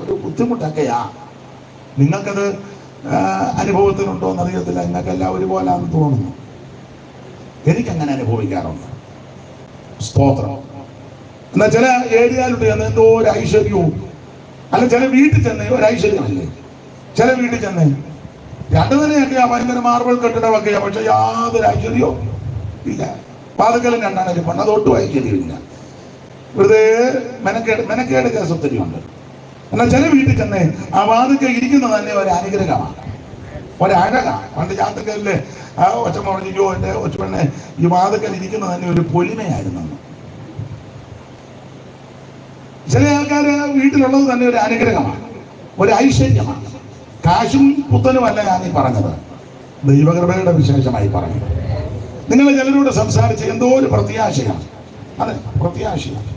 ഒരു ബുദ്ധിമുട്ടൊക്കെയാ. നിങ്ങൾക്കത് അനുഭവത്തിനുണ്ടോ എന്നറിയത്തില്ല. നിങ്ങൾക്കെല്ലാം ഒരുപോലാണെന്ന് തോന്നുന്നു. എനിക്കങ്ങനെ അനുഭവിക്കാറുണ്ട്. സ്തോത്രം. എന്നാൽ ചില ഏരിയയിലോട്ട് ചെന്ന് എന്തോ ഒരു ഐശ്വര്യവും, അല്ല ചില വീട്ടിൽ ചെന്ന് ഒരു ഐശ്വര്യമല്ലേ, ചില വീട്ടിൽ ചെന്ന് 2 നിലയൊക്കെയാ, ഭയങ്കര മാർബിൾ കെട്ടിടമൊക്കെയാ, പക്ഷെ യാതൊരു ഐശ്വര്യവും ഇല്ല. വാതുക്കലും രണ്ടാണ് ഇരിപ്പുണ്ട്. അത് ഒട്ടുമായി ശരിയില്ല. വെറുതെ മെനക്കേട് കേസ് ഒത്തിരി ഉണ്ട്. എന്നാൽ ചില വീട്ടിൽ തന്നെ ആ വാതുക്ക ഇരിക്കുന്നത് തന്നെ ഒരു അനുഗ്രഹമാണ്, ഒരഴകാണ്. പണ്ട് ജാതകല്ലേ ആ ഒച്ചമ്മ പറഞ്ഞോ എൻ്റെ ഒച്ചപ്പെണ്ണെ ഈ വാതുക്കൽ ഇരിക്കുന്നത് തന്നെ ഒരു പൊലിമയായിരുന്നു. ചില ആൾക്കാർ വീട്ടിലുള്ളത് തന്നെ ഒരു അനുഗ്രഹമാണ്, ഒരു ഐശ്വര്യമാണ്. കാശും പുത്തനുമല്ല ഞാനീ പറഞ്ഞത്, ദൈവകൃപയുടെ വിശേഷമായി പറഞ്ഞു. നിങ്ങൾ ചിലരോട് സംസാരിച്ച് എന്തോ ഒരു പ്രത്യാശയാണ്, അതെ പ്രത്യാശയാണ്.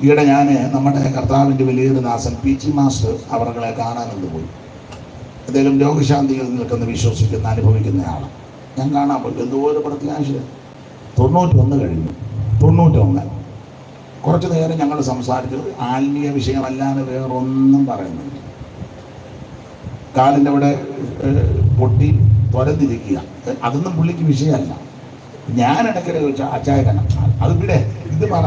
ഈയിടെ ഞാൻ നമ്മുടെ കർത്താവിൻ്റെ വലിയൊരു ദാസൻ PG മാസ്റ്റർ അവരെ കാണാനെന്ന് പോയി. എന്തെങ്കിലും രോഗശാന്തിയിൽ നിൽക്കുന്ന വിശ്വസിക്കുന്ന അനുഭവിക്കുന്നയാളാണ്. ഞാൻ കാണാൻ പോയി. എന്തോ ഒരു പ്രത്യാശ. 91 കഴിഞ്ഞു. 91 കുറച്ചു നേരം ഞങ്ങൾ സംസാരിച്ചത് ആത്മീയ വിഷയമല്ലാതെ വേറൊന്നും പറയുന്നില്ല. കാലിൻ്റെ അവിടെ പൊട്ടി തുരന്നിരിക്കുക, അതൊന്നും പുള്ളിക്ക് വിഷയമല്ല. ഞാൻ ഇടയ്ക്കിടെ ചോദിച്ചാൽ അച്ചായകനം അത് ഇവിടെ ഇത് പറ.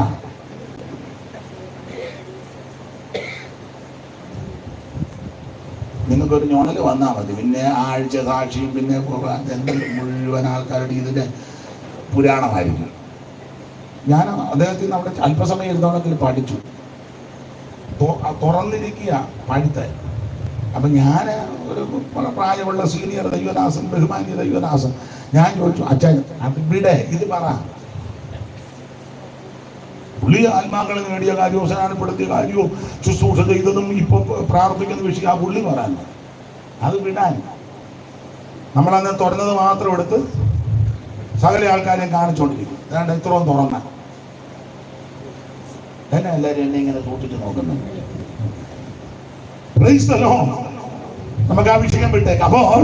നിങ്ങൾക്കൊരു ഞൊണൽ വന്നാൽ മതി, പിന്നെ ആഴ്ച സാക്ഷിയും പിന്നെ എന്തെങ്കിലും മുഴുവൻ ആൾക്കാരുടെ ഇതിൻ്റെ പുരാണമായിരിക്കും. ഞാൻ അദ്ദേഹത്തിന് അവിടെ അല്പസമയം ഇരുന്നോണെങ്കിൽ പഠിച്ചു. തുറന്നിരിക്കുക പഠിത്ത. അപ്പം ഞാൻ ഒരു പ്രായമുള്ള സീനിയർ ദൈവദാസൻ, ബഹുമാന്യ ദൈവദാസൻ, ഞാൻ ചോദിച്ചു അച്ചായൻ ഇവിടെ ഇത് പറ. പുള്ളി ആത്മാക്കളെ നേടിയ കാര്യവും സ്നാനപ്പെടുത്തിയ കാര്യവും ശുശ്രൂഷ ചെയ്തതും ഇപ്പോൾ പ്രാർത്ഥിക്കുന്ന വിഷയം ആ പുള്ളി പറയാൻ, അത് വിടാൻ. നമ്മളന്ന് തുറന്നത് മാത്രം എടുത്ത് സകല ആൾക്കാരെയും കാണിച്ചുകൊണ്ടിരിക്കും. അതാണ്ട് ഇത്രയും തുറന്ന എന്നെ എല്ലാവരും എന്നെ ഇങ്ങനെ സൂക്ഷിച്ച് നോക്കുന്നത്. നമുക്ക് ആ വിഷയം വിട്ടേക്ക്. അപ്പോൾ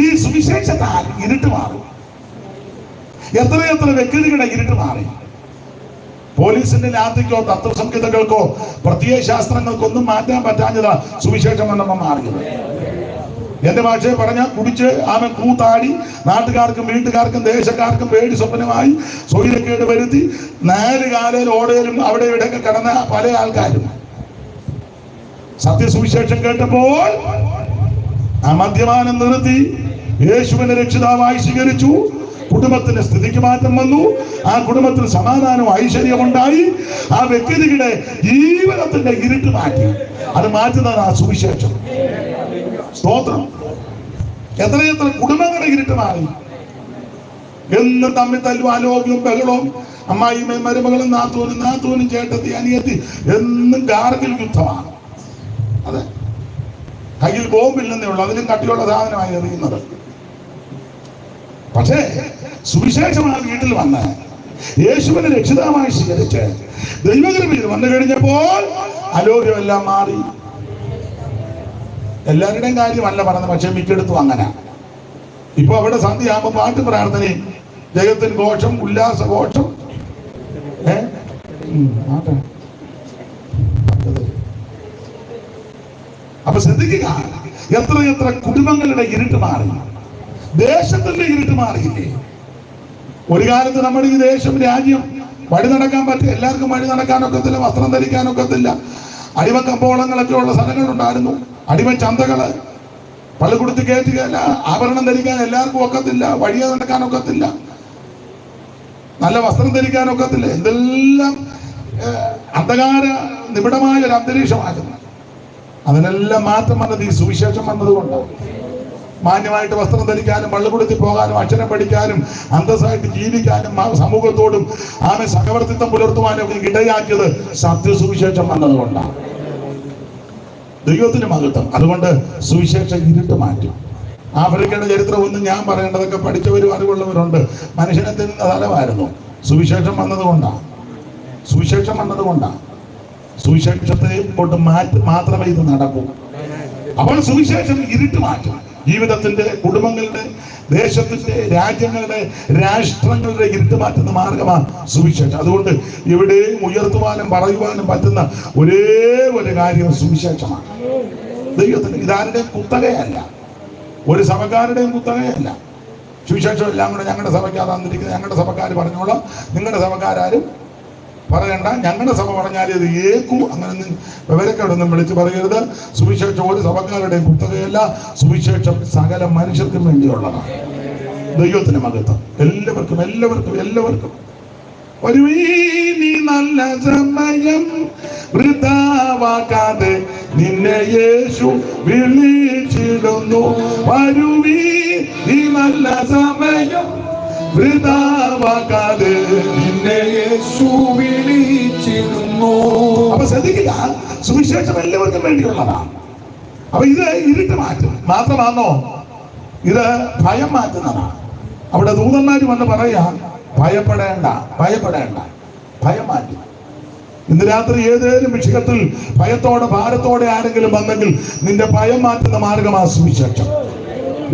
ഈ സുവിശേഷത്താൽ ഇരുട്ട് മാറും. എത്രയെത്ര വ്യക്തികളുടെ ഇരുട്ട് മാറി. പോലീസിന്റെ ലാത്തിക്കോ തത്വസംഹിതകൾക്കോ പ്രത്യയശാസ്ത്രങ്ങൾക്കൊന്നും മാറ്റാൻ പറ്റാഞ്ഞതാ സുവിശേഷം വന്നപ്പോൾ മാറിയത്. എന്റെ ഭാഷയെ പറഞ്ഞാൽ കുടിച്ച് അവൻ കൂത്താടി നാട്ടുകാർക്കും വീട്ടുകാർക്കും ദേശക്കാർക്കും പേടി സ്വപ്നമായി സ്വൈരക്കേട് വരുത്തി 4 കാലയിൽ ഓടയിലും അവിടെ ഇവിടെയൊക്കെ കിടന്ന പല ആൾക്കാരും സത്യസുവിശേഷം കേട്ടപ്പോൾ ആ മദ്യപാനം നിർത്തി യേശുവിനെ രക്ഷിതാവായി സ്വീകരിച്ചു. കുടുംബത്തിന്റെ സ്ഥിതിക്ക് മാറ്റം വന്നു. ആ കുടുംബത്തിൽ സമാധാനവും ഐശ്വര്യമുണ്ടായി. ആ വ്യക്തിയുടെ ജീവിതത്തിന്റെ ഇരുട്ട് മാറ്റി. അത് മാറ്റുന്നതാണ് ആ സുവിശേഷം. സ്തോത്രം. എത്രയെത്ര കുടുംബങ്ങളുടെ ഇരുട്ട് മാറി. എന്നും തമ്മിൽ തല്ലും ആലോക്യവും ബഹളവും, അമ്മായിമ്മയും മരുമകളും നാത്തൂനും ചേട്ടത്തി അനിയത്തി, എന്നും ഗാർഗിൽ യുദ്ധമാണ്. അതെ, കയ്യിൽ ബോംബില്ലെന്നേ ഉള്ളൂ, അതിലും കട്ടിയുള്ള സാധനമായി എറിയുന്നത്. പക്ഷേ സുവിശേഷം ആ വീട്ടിൽ വന്ന് യേശുവിനെ രക്ഷിതാവായി സ്വീകരിച്ച് ദൈവകൃപയിൽ വന്നു കഴിഞ്ഞപ്പോൾ ആരോഗ്യമെല്ലാം മാറി. എല്ലാവരുടെയും കാര്യമല്ല പറഞ്ഞത്, പക്ഷെ മിക്കടുത്തും അങ്ങനെ. ഇപ്പൊ അവിടെ സന്ധ്യയാകുമ്പോൾ പാട്ട് പ്രാർത്ഥനയും ജഗത്തിന് ഘോഷം, ഉല്ലാസ ഘോഷം. അപ്പൊ ശ്രദ്ധിക്കുക, എത്രയെത്ര കുടുംബങ്ങളുടെ ഇരുട്ട് മാറി, ദേശത്തിന്റെ ഇരുട്ട് മാറിയില്ലേ. ഒരു കാലത്ത് നമ്മുടെ ഈ ദേശം, രാജ്യം വഴി നടക്കാൻ പറ്റും. എല്ലാവർക്കും വഴി നടക്കാനൊക്കത്തില്ല, വസ്ത്രം ധരിക്കാനൊക്കത്തില്ല. അടിമക്കമ്പോളങ്ങളൊക്കെ ഉള്ള സ്ഥലങ്ങളുണ്ടായിരുന്നു, അടിമ ചന്തകള്. പള്ളിക്കൂടത്തിൽ കയറ്റുകയല്ല, ആഭരണം ധരിക്കാൻ എല്ലാവർക്കും ഒക്കത്തില്ല, വഴിയെ നടക്കാനൊക്കത്തില്ല, നല്ല വസ്ത്രം ധരിക്കാനൊക്കത്തില്ല. എന്തെല്ലാം അന്ധകാര നിബിഡമായ ഒരു അന്തരീക്ഷമായിരുന്നു. അതിനെല്ലാം മാറ്റം വന്നത് ഈ സുവിശേഷം വന്നതുകൊണ്ടാണ്. മാന്യമായിട്ട് വസ്ത്രം ധരിക്കാനും പള്ളിക്കൂടത്തിൽ പോകാനും അക്ഷരം പഠിക്കാനും അന്തസ്സായിട്ട് ജീവിക്കാനും സമൂഹത്തോടും ആമെ സഹവർത്തിത്വം പുലർത്തുവാനും ഒക്കെ ഇടയാക്കിയത് സത്യസുവിശേഷം വന്നതുകൊണ്ടാണ്. ദൈവത്തിന് മഹത്വം. അതുകൊണ്ട് സുവിശേഷം ഇരുട്ട് മാറ്റും. ആഫ്രിക്കയുടെ ചരിത്രം ഒന്നും ഞാൻ പറയേണ്ടതൊക്കെ പഠിച്ചവരും അറിവുള്ളവരുണ്ട്. മനുഷ്യനെ തിന്നുന്ന സ്ഥലമായിരുന്നു. സുവിശേഷം വന്നതുകൊണ്ടാണ്. സുവിശേഷം വന്നതുകൊണ്ടാണ്. സുവിശേഷത്തെ കൊണ്ട് മാത്രമേ ഇത് നടക്കൂ. അപ്പോൾ സുവിശേഷം ഇരുട്ട് മാറ്റും. ജീവിതത്തിന്റെ, കുടുംബങ്ങളുടെ, ദേശത്തിന്റെ, രാജ്യങ്ങളുടെ, രാഷ്ട്രങ്ങളുടെ ഇരുട്ട് മാറ്റുന്ന മാർഗമാണ് സുവിശേഷം. അതുകൊണ്ട് എവിടെയും ഉയർത്തുവാനും പറയുവാനും പറ്റുന്ന ഒരേ ഒരു കാര്യം സുവിശേഷമാണ്. ദൈവത്തിന് ഇതാരുടെയും കുത്തകയല്ല, ഒരു സഭക്കാരുടെയും കുത്തകയല്ല. സുവിശേഷം എല്ലാം കൂടെ ഞങ്ങളുടെ സഭയ്ക്ക് തന്നിരിക്കുന്നത്. ഞങ്ങളുടെ സഭക്കാർ പറഞ്ഞോളാം, നിങ്ങളുടെ സഭക്കാരും പറയണ്ട, ഞങ്ങളുടെ സഭ പറഞ്ഞാൽ ഇത് ഏക്കൂ. അങ്ങനെ വിവരക്കേടൊന്നും വിളിച്ച് പറയരുത്. സുവിശേഷം ഒരു സഭക്കാരുടെയും കുത്തകയല്ല. സുവിശേഷം സകല മനുഷ്യർക്കും വേണ്ടിയുള്ളതാണ്. ദൈവത്തിന് മഹത്വം. എല്ലാവർക്കും എല്ലാവർക്കും എല്ലാവർക്കും വരുവീ നീ നല്ല സമയം വൃഥാവാക്കാതെ നിന്നെ യേശു വിളിച്ചിടുന്നു. വരുവീ നീ നല്ല സമയം വൃഥാവാക്കാതെ നിന്നെ യേശു വിളിച്ചിടുന്നു. അപ്പൊ ശ്രദ്ധിക്കുക, സുവിശേഷം എല്ലാവർക്കും വേണ്ടിയുള്ളതാണ്. അപ്പൊ ഇത് ഇരുട്ട് മാറ്റും മാത്രമാണോ? ഇത് ഭയം മാറ്റുന്നതാണ്. അവിടെ ദൂതന്മാര് വന്ന് പറയാ, ഭയപ്പെടേണ്ട ഭയപ്പെടേണ്ട, ഭയം മാറ്റി. ഇന്ന് രാത്രി ഏതേലും വിഷയത്തിൽ ഭയത്തോടെ ഭാരത്തോടെ ആരെങ്കിലും വന്നെങ്കിൽ നിന്റെ ഭയം മാറ്റുന്ന മാർഗമാ സുവിശേഷം.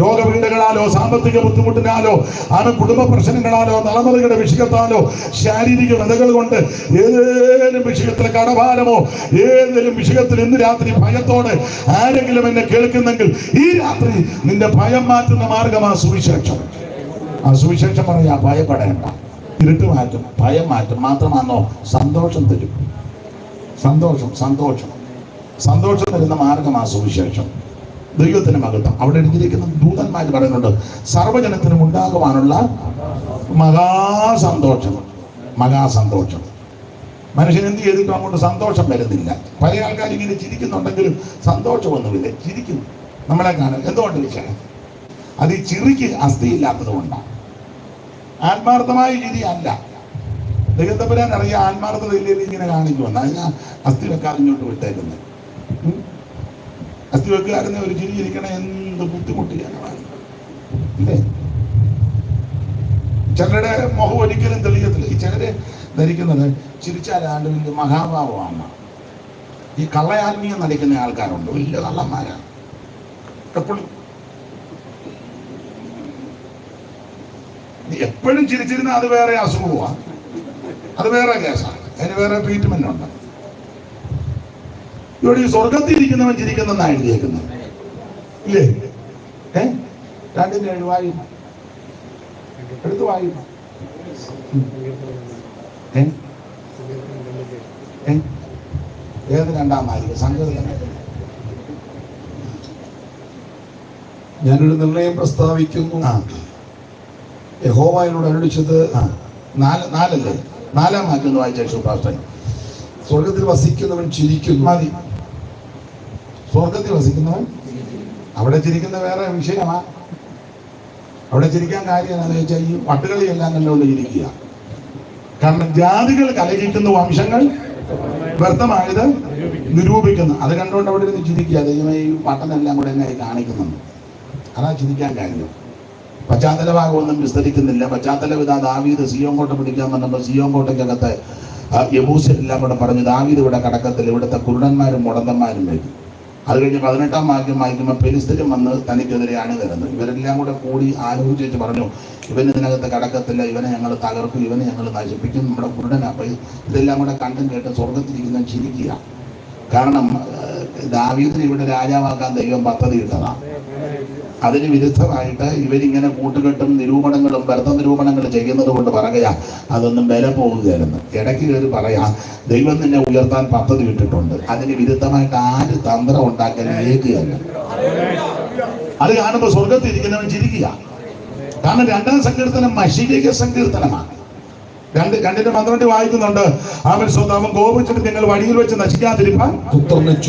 രോഗപീഠകളാലോ സാമ്പത്തിക ബുദ്ധിമുട്ടിനാലോ ആണ് കുടുംബ പ്രശ്നങ്ങളാലോ തലമുറയുടെ വിഷയത്താലോ ശാരീരിക വ്യതകൾ കൊണ്ട് ഏതേലും വിഷയത്തിൽ കടഭാരമോ ഏതെങ്കിലും വിഷയത്തിൽ ഇന്ന് രാത്രി ഭയത്തോടെ ആരെങ്കിലും എന്നെ കേൾക്കുന്നെങ്കിൽ ഈ രാത്രി നിന്റെ ഭയം മാറ്റുന്ന മാർഗമാ സുവിശേഷം. ആ സുവിശേഷം പറയാ, ഭയപ്പെടേണ്ട. ഇരുട്ട് മാറ്റും, ഭയം മാറ്റും മാത്രമാണോ? സന്തോഷം തരും. സന്തോഷം സന്തോഷം സന്തോഷം തരുന്ന മാർഗമാ സുവിശേഷം. ദൈവത്തിന് മഹത്വം. അവിടെ എഴുതിയിരിക്കുന്ന ദൂതന്മാർ പറയുന്നുണ്ട്, സർവ്വജനത്തിനും ഉണ്ടാകുവാനുള്ള മഹാസന്തോഷം. മഹാസന്തോഷം. മനുഷ്യൻ എന്ത് ചെയ്തിട്ടും അങ്ങോട്ട് സന്തോഷം വരുന്നില്ല. പല ആൾക്കാർ ഇങ്ങനെ ചിരിക്കുന്നുണ്ടെങ്കിലും സന്തോഷമൊന്നുമില്ല. ചിരിക്കുന്നു നമ്മളെ കാണാൻ. എന്തുകൊണ്ട് വിഷയം? അത് ഈ ചിറിക്ക് അസ്ഥിയില്ലാത്തത് കൊണ്ടാണ്. ആത്മാർത്ഥമായ ചിരി അല്ല. ദൈവത്തമ്പുരാൻ അറിയാം ആത്മാർത്ഥത ഇല്ലെങ്കിൽ ഇങ്ങനെ കാണിക്കുമെന്ന്. അതിനാ അസ്ഥി വെക്കാതെ ഇങ്ങോട്ട് വിട്ടേക്കുന്നത്. അസ്ഥി വെക്കാരുന്ന ഒരു ചിരി ഇരിക്കണ എന്ത് ബുദ്ധിമുട്ടിയാണ് ഇല്ലേ? ചിലരുടെ മുഖം ഒരിക്കലും തെളിയത്തില്ല. ഈ ചിലര് ധരിക്കുന്നത് ചിരിച്ചാലാണ്ട് വലിയ മഹാഭാവമാണ്. ഈ കള്ളയാത്മീയം നടിക്കുന്ന ആൾക്കാരുണ്ട്, വലിയ കള്ളന്മാരാണ്. എപ്പോഴും എപ്പോഴും ചിരിച്ചിരുന്ന അത് വേറെ അസുഖമാണ്, അത് വേറെ കേസാണ്, അതിന് വേറെ ട്രീറ്റ്മെന്റ് ഉണ്ട്. ഇവിടെ ഈ സ്വർഗത്തിൽ ഇരിക്കുന്നവൻ ചിരിക്കുന്നെന്നാണ് എഴുതിയേക്കുന്നത് ഇല്ലേ? 2:7 വായിക്കും, എടുത്ത് വായിക്കും. ഏത് 2-ാം സംഗതി? ഞാനൊരു നിർണയം പ്രസ്താവിക്കുന്നു. യഹോവ എന്നോട് അരുളിച്ചത് 4 4-ാം വാക്യം വായിച്ച ശുഭാഷ്ടൻ. സ്വർഗത്തിൽ വസിക്കുന്നവൻ ചിരിക്കുന്നു. മതി. സ്വർഗത്തിൽ വസിക്കുന്നവൻ. അവിടെ ചിരിക്കുന്ന വേറെ വിഷയമാ. അവിടെ ചിരിക്കാൻ കാര്യം എന്താണെന്ന് വെച്ചാൽ ഈ വട്ടുകളിയെല്ലാം കണ്ടുകൊണ്ട് ചിരിക്കുക. കാരണം ജാതികൾ കലഹിക്കുന്ന വംശങ്ങൾ വ്യർത്ഥമായത് നിരൂപിക്കുന്നു. അത് കണ്ടുകൊണ്ട് അവിടെ ഇരുന്ന് ചിരിക്കുക. ദൈവമേ ഈ പട്ടനെല്ലാം കൂടെ എന്നെ കാണിക്കുന്നുണ്ട്. അതാ ചിരിക്കാൻ കാര്യം. പശ്ചാത്തല ഭാഗമൊന്നും വിസ്തരിക്കുന്നില്ല. പശ്ചാത്തല വിധ ദാവീദ് സിയോൻ കോട്ട പിടിക്കാൻ വന്നപ്പോൾ സിയോൻ കോട്ടയ്ക്കകത്ത് യബൂസ്യരെല്ലാം കൂടെ പറഞ്ഞു, ദാവീദ് ഇവിടെ കടക്കത്തില്ല, ഇവിടുത്തെ കുരുടന്മാരും മുടന്തന്മാരും വരും. അത് കഴിഞ്ഞ് 18-ാം വാക്യം വായിക്കുമ്പോൾ ഫെലിസ്ത്യരും വന്ന് തനിക്കെതിരെ അണിനിരന്നു. ഇവരെല്ലാം കൂടെ കൂടി ആലോചിച്ച് പറഞ്ഞു, ഇവന് ഇതിനകത്ത് കടക്കത്തില്ല, ഇവനെ ഞങ്ങൾ തകർക്കും, ഇവനെ ഞങ്ങൾ നശിപ്പിക്കും, നമ്മുടെ കുരുടനാ. അപ്പോൾ ഇതെല്ലാം കൂടെ കണ്ടും കേട്ട് സ്വർഗത്തിരിക്കുന്ന ചിരിക്കുക. കാരണം ദാവീദിനെ ഇവിടെ രാജാവാക്കാൻ ദൈവം പദ്ധതി ഇട്ടതാണ്. അതിന് വിരുദ്ധമായിട്ട് ഇവരിങ്ങനെ കൂട്ടുകെട്ടും നിരൂപണങ്ങളും വ്യർത്ഥ നിരൂപണങ്ങളും ചെയ്യുന്നത് കൊണ്ട് പറയാ അതൊന്നും വില പോകുകയായിരുന്നു. ഇടയ്ക്ക് കയറി പറയാ ദൈവം നിന്നെ ഉയർത്താൻ പദ്ധതി ഇട്ടിട്ടുണ്ട്. അതിന് വിരുദ്ധമായിട്ട് ആര് തന്ത്രം ഉണ്ടാക്കാൻ ഏകുകയല്ല. അത് കാണുമ്പോൾ സ്വർഗത്തിൽ ഇരിക്കുന്നവൻ ചിരിക്കുക. കാരണം 2-ാം സങ്കീർത്തനം മശീക സങ്കീർത്തനമാണ്. 2:12 വായിക്കുന്നുണ്ട്, അവൻ സ്വന്തം കോപിച്ചിട്ട് നിങ്ങൾ വഴിയിൽ വെച്ച് നശിക്കാതിരിക്കാൻ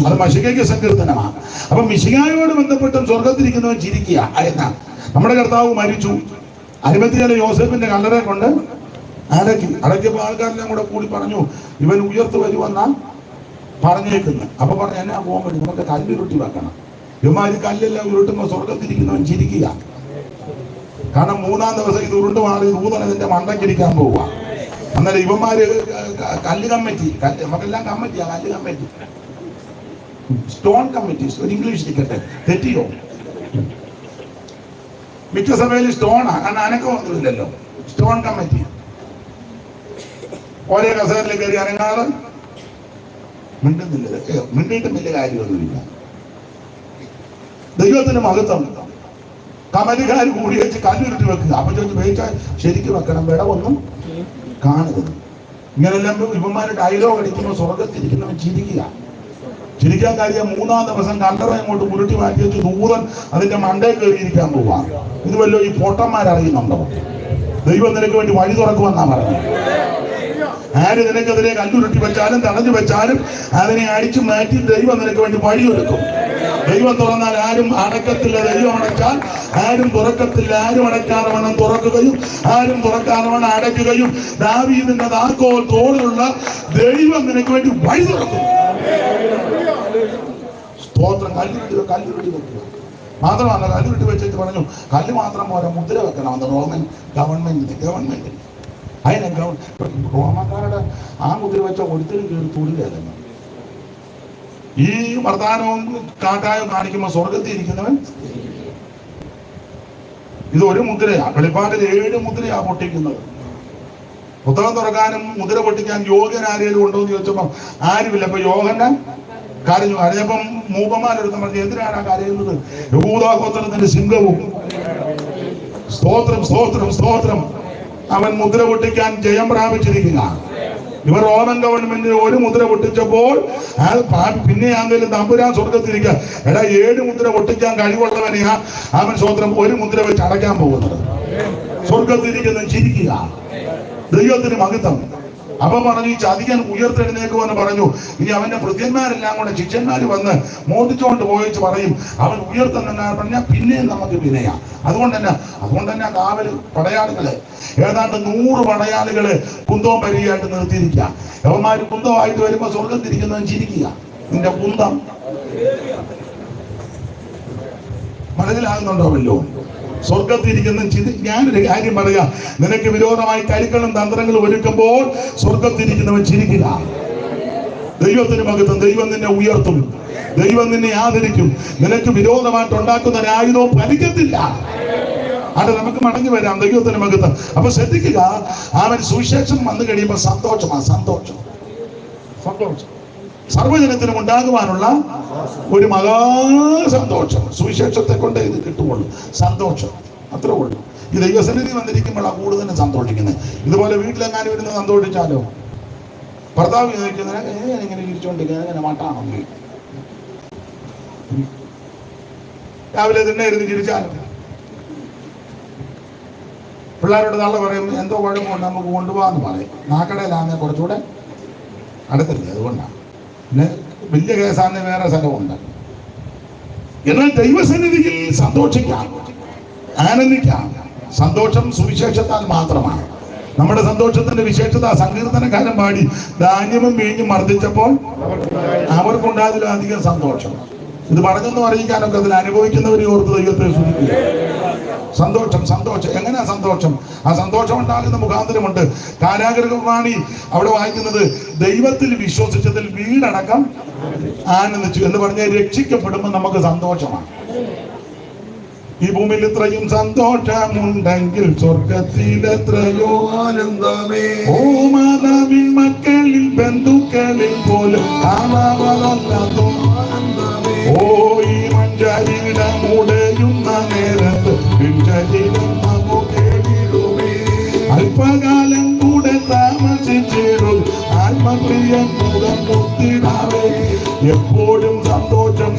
അത് മശീക സങ്കീർത്തനമാണ്. അപ്പൊ മിശിഹായോട് ബന്ധപ്പെട്ടും സ്വർഗത്തിരിക്കുന്നവൻ ചിരിക്കുക. എന്നാ നമ്മുടെ കർത്താവ് മരിച്ചു, അരിമത്തിയിലെ യോസേഫിന്റെ കല്ലറെ കൊണ്ട് അടക്കിയപ്പോൾ ആൾക്കാരെല്ലാം കൂടെ കൂടി പറഞ്ഞു ഇവൻ ഉയർത്ത് വരുമെന്നാ പറഞ്ഞേക്കുന്നു. അപ്പൊ പറഞ്ഞു എന്നാ പോകാൻ പറ്റും, നമുക്ക് കല്ലുരുട്ടി വെക്കണം. ഇവന്മാര് കല്ലെല്ലാം ഉരുട്ടുമ്പോൾ സ്വർഗത്തിരിക്കുന്നവൻ ചിരിക്കുക. കാരണം 3-ാം ദിവസം ഇത് ഉരുണ്ട് മാറി ദൂതൻ ഇതിന്റെ മണ്ടക്കിരിക്കാൻ പോവുക. അന്നേരം ഇവന്മാര് കല്ല് കമ്മിറ്റി, നമുക്കെല്ലാം കമ്മിറ്റിയാ, കല്ല് കമ്മിറ്റി, സ്റ്റോൺ കമ്മിറ്റി. ഒരു ഇംഗ്ലീഷ് ഇരിക്കട്ടെ, തെറ്റിയോ? മിക്ക സഭയിൽ സ്റ്റോണാ, കാരണം അനക്കമൊന്നുമില്ലല്ലോ. സ്റ്റോൺ കമ്മിറ്റി ഒരേ കസേരയിൽ കയറി അനങ്ങാറ് മിണ്ടുന്നില്ല. മിണ്ടിയിട്ടും വലിയ കാര്യമൊന്നുമില്ല. ദൈവത്തിന് മഹത്വം. കമലുകാർ കൂടി വെച്ച് കല്ലുരുട്ടി വെക്കുക. അപ്പൊ ചോദിച്ചു വേവിച്ചാൽ ശരിക്കും വെക്കണം, വിടവൊന്നും കാണരുത്. ഇങ്ങനെല്ലാം ഇവന്മാര് ഡയലോഗ് അടിക്കുമ്പോൾ സ്വർഗത്തിരിക്കുന്നവൻ ചിരിക്കുക. ചിരിക്കാൻ കാര്യം 3-ാം ദിവസം കല്ലറ അങ്ങോട്ട് ഉരുട്ടി മാറ്റി വെച്ച് ദൂതൻ അതിന്റെ മണ്ടേ കയറിയിരിക്കാൻ പോവാ. ഇത് വല്ലോ ഈ പൊട്ടന്മാരറിയുന്നുണ്ടോ? ദൈവം നിനക്ക് വേണ്ടി വഴി തുറക്കുമെന്നാ പറഞ്ഞു. ആര് നിനക്കെതിരെ കല്ലുരുട്ടി വെച്ചാലും തടഞ്ഞു വെച്ചാലും അതിനെ അടിച്ചു മാറ്റി ദൈവം നിനക്ക് വേണ്ടി വഴിയൊരുക്കും. ദൈവം തുറന്നാൽ ആരും അടക്കത്തില്ല, ദൈവം അടച്ചാൽ ആരും തുറക്കത്തില്ല. ആരും അടയ്ക്കാതെ വേണം തുറക്കുകയും ആരും തുറക്കാതെ വേണം അടയ്ക്കുകയും. ദാവീദിന്റെ താക്കോൽ തോളിലുള്ള ദൈവം നിനക്ക് വേണ്ടി വഴി തുറക്കും. സ്തോത്രം. കല്ലുരുട്ടി വെക്കുക മാത്രമല്ല, കല്ലുരുട്ടി വെച്ചിട്ട് പറഞ്ഞു കല്ല് മാത്രം പോരാ, മുദ്ര വെക്കണം. അത് റോമൻ ഗവൺമെന്റിന് അതിനെ റോമക്കാരുടെ ആ മുദ്ര വെച്ച ഒരുത്തരും കയറി തൊഴിലല്ല. ഈ വർത്താനവും കാട്ടായും കാണിക്കുമ്പോൾ സ്വർഗത്തിൽ ഇരിക്കുന്നവൻ ഇത് ഒരു മുദ്രയാ. വെളിപ്പാടിൽ 7 മുദ്രയാ പൊട്ടിക്കുന്നത്. പുസ്തകം തുറക്കാനും മുദ്ര പൊട്ടിക്കാൻ യോഗ്യൻ ആരെങ്കിലും ഉണ്ടോ എന്ന് ചോദിച്ചപ്പോ ആരുമില്ല. അപ്പൊ യോഹന്നാൻ കരഞ്ഞപ്പം മൂപ്പന്മാരെടുത്ത് പറഞ്ഞു, എന്തിനാണ് കരയുന്നത്? യഹൂദാ ഗോത്രത്തിന്റെ സിംഹവും. സ്തോത്രം സ്തോത്രം സ്തോത്രം. അവൻ മുദ്ര പൊട്ടിക്കാൻ ജയം പ്രാപിച്ചിരിക്കുക. ഇവർ റോമൻ ഗവൺമെന്റിന് ഒരു മുദ്ര പൊട്ടിച്ചപ്പോൾ പിന്നെ ആണെങ്കിലും തമ്പുരാൻ സ്വർഗത്തിരിക്കുക. എടാ 7 മുദ്ര പൊട്ടിക്കാൻ കഴിവുള്ളവനെയാ അവൻ സ്തോത്രം ഒരു മുദ്ര വെച്ച് അടയ്ക്കാൻ പോകുന്നത്. സ്വർഗത്തിരിക്കുന്ന ചിരിക്കുക. ദൈവത്തിന് മഹത്വം. അപ്പൊ പറഞ്ഞു, ഈ ചതികൻ ഉയർത്തെഴുന്നേക്കുമെന്ന് പറഞ്ഞു. ഇനി അവന്റെ ഭൃത്യന്മാരെല്ലാം കൂടെ ശിഷ്യന്മാര് വന്ന് മോദിച്ചുകൊണ്ട് പോയിച്ച് പറയും അവൻ ഉയർത്തെന്നാ പറഞ്ഞാൽ പിന്നെയും നമുക്ക് പിന്നെയാ. അതുകൊണ്ട് തന്നെ കാവൽ പടയാളികള് ഏതാണ്ട് 100 പടയാളികള് കുന്തവും പരിയായിട്ട് നിർത്തിയിരിക്കുക. യവന്മാര് കുന്തമായിട്ട് വരുമ്പോ സ്വർഗത്തിരിക്കുന്നവൻ ചിരിക്കുക. നിന്റെ കുന്തം മനസ്സിലാകുന്നുണ്ടോ? വല്ലോ സ്വർഗത്തിരിക്കുന്ന ഞാനൊരു കാര്യം പറയാ, നിനക്ക് വിരോധമായി കരുക്കളും തന്ത്രങ്ങളും ഒരുക്കുമ്പോൾ സ്വർഗത്തിരിക്കുന്നവൻ ചിരിക്കുക. ദൈവത്തിന് മഹത്വം. ദൈവം നിന്നെ ഉയർത്തും, ദൈവം നിന്നെ ആദരിക്കും. നിനക്ക് വിരോധമായിട്ട് ഉണ്ടാക്കുന്ന ആയുധവും ഫലിക്കത്തില്ല. അത് നമുക്ക് മടങ്ങി വരാം. ദൈവത്തിന് മഹത്വം. അപ്പൊ ശ്രദ്ധിക്കുക, അവൻ സുവിശേഷം വന്നു കഴിയുമ്പോൾ സന്തോഷമാണ്. സന്തോഷം സർവജനത്തിനും ഉണ്ടാകുവാനുള്ള ഒരു മഹാസന്തോഷം സുവിശേഷത്തെ കൊണ്ട് ഇത് കിട്ടുള്ളൂ. സന്തോഷം അത്രേ ഉള്ളൂ. ഈ ദൈവസന്നിധി വന്നിരിക്കുമ്പോഴാണ് കൂടുതലും സന്തോഷിക്കുന്നത്. ഇതുപോലെ വീട്ടിലെങ്ങാനും ഇരുന്ന് സന്തോഷിച്ചാലോ, ഭർത്താവ് ഇങ്ങനെ ഇരിച്ചോണ്ടിരിക്കുന്നത് എങ്ങനെ മട്ടാണെങ്കിൽ രാവിലെ തന്നെ ഇരുന്ന് ചിരിച്ചാലോ, പിള്ളേരോട് നാളെ പറയും എന്തോ കുഴപ്പമുണ്ട് നമുക്ക് കൊണ്ടുപോകാന്ന് പറയും. നാക്കടയിലാണെങ്കിൽ കുറച്ചുകൂടെ അടുത്തല്ലേ, അതുകൊണ്ടാണ്. പിന്നെ വലിയ കേസാണ് വേറെ സ്ഥലമുണ്ട്. എന്നാൽ ദൈവസന്നിധിയിൽ സന്തോഷിക്കാം, ആനന്ദിക്കാം. സന്തോഷം സുവിശേഷത്താൽ മാത്രമാണ്. നമ്മുടെ സന്തോഷത്തിന്റെ വിശേഷത സങ്കീർത്തനക്കാരൻ പാടി, ധാന്യവും വീഞ്ഞും മർദ്ദിച്ചപ്പോൾ അവർക്കുണ്ടായതിലധികം സന്തോഷം. ഇത് പറഞ്ഞെന്ന് അറിയിക്കാനൊക്കെ അതിൽ അനുഭവിക്കുന്നവരെ ഓർത്ത് ദൈവത്തെ സ്തുതിക്കുക. സന്തോഷം. എങ്ങനെയാ സന്തോഷം? ആ സന്തോഷം ഉണ്ടാകുന്ന മുഖാന്തരമുണ്ട്. കാരാഗൃഹവാണി അവിടെ വായിക്കുന്നത് ദൈവത്തിൽ വിശ്വസിച്ചതിൽ വീടടക്കം ആനന്ദിച്ചു എന്ന് പറഞ്ഞാൽ രക്ഷിക്കപ്പെടുമ്പോൾ നമുക്ക് സന്തോഷമാണ്. ഈ ഭൂമിയിൽ ഇത്രയും സന്തോഷമുണ്ടെങ്കിൽ സ്വർഗത്തിൽ എത്രയോ ആനന്ദമേ. ഓ മാതാവിൻ മക്കളിൽ ബന്ധുക്കളിൽ പോലും കാണാവതല്ലാത്തോ ആനന്ദമേ. ഓ ഈ മഞ്ചരിയുടെ മുടയുന്ന നേരത്ത് അല്പകാലം കൂടെ താമസിച്ചിടും ആത്മപ്രിയൻ മുഖം മുത്തിടാവേ. എപ്പോഴും സന്തോഷം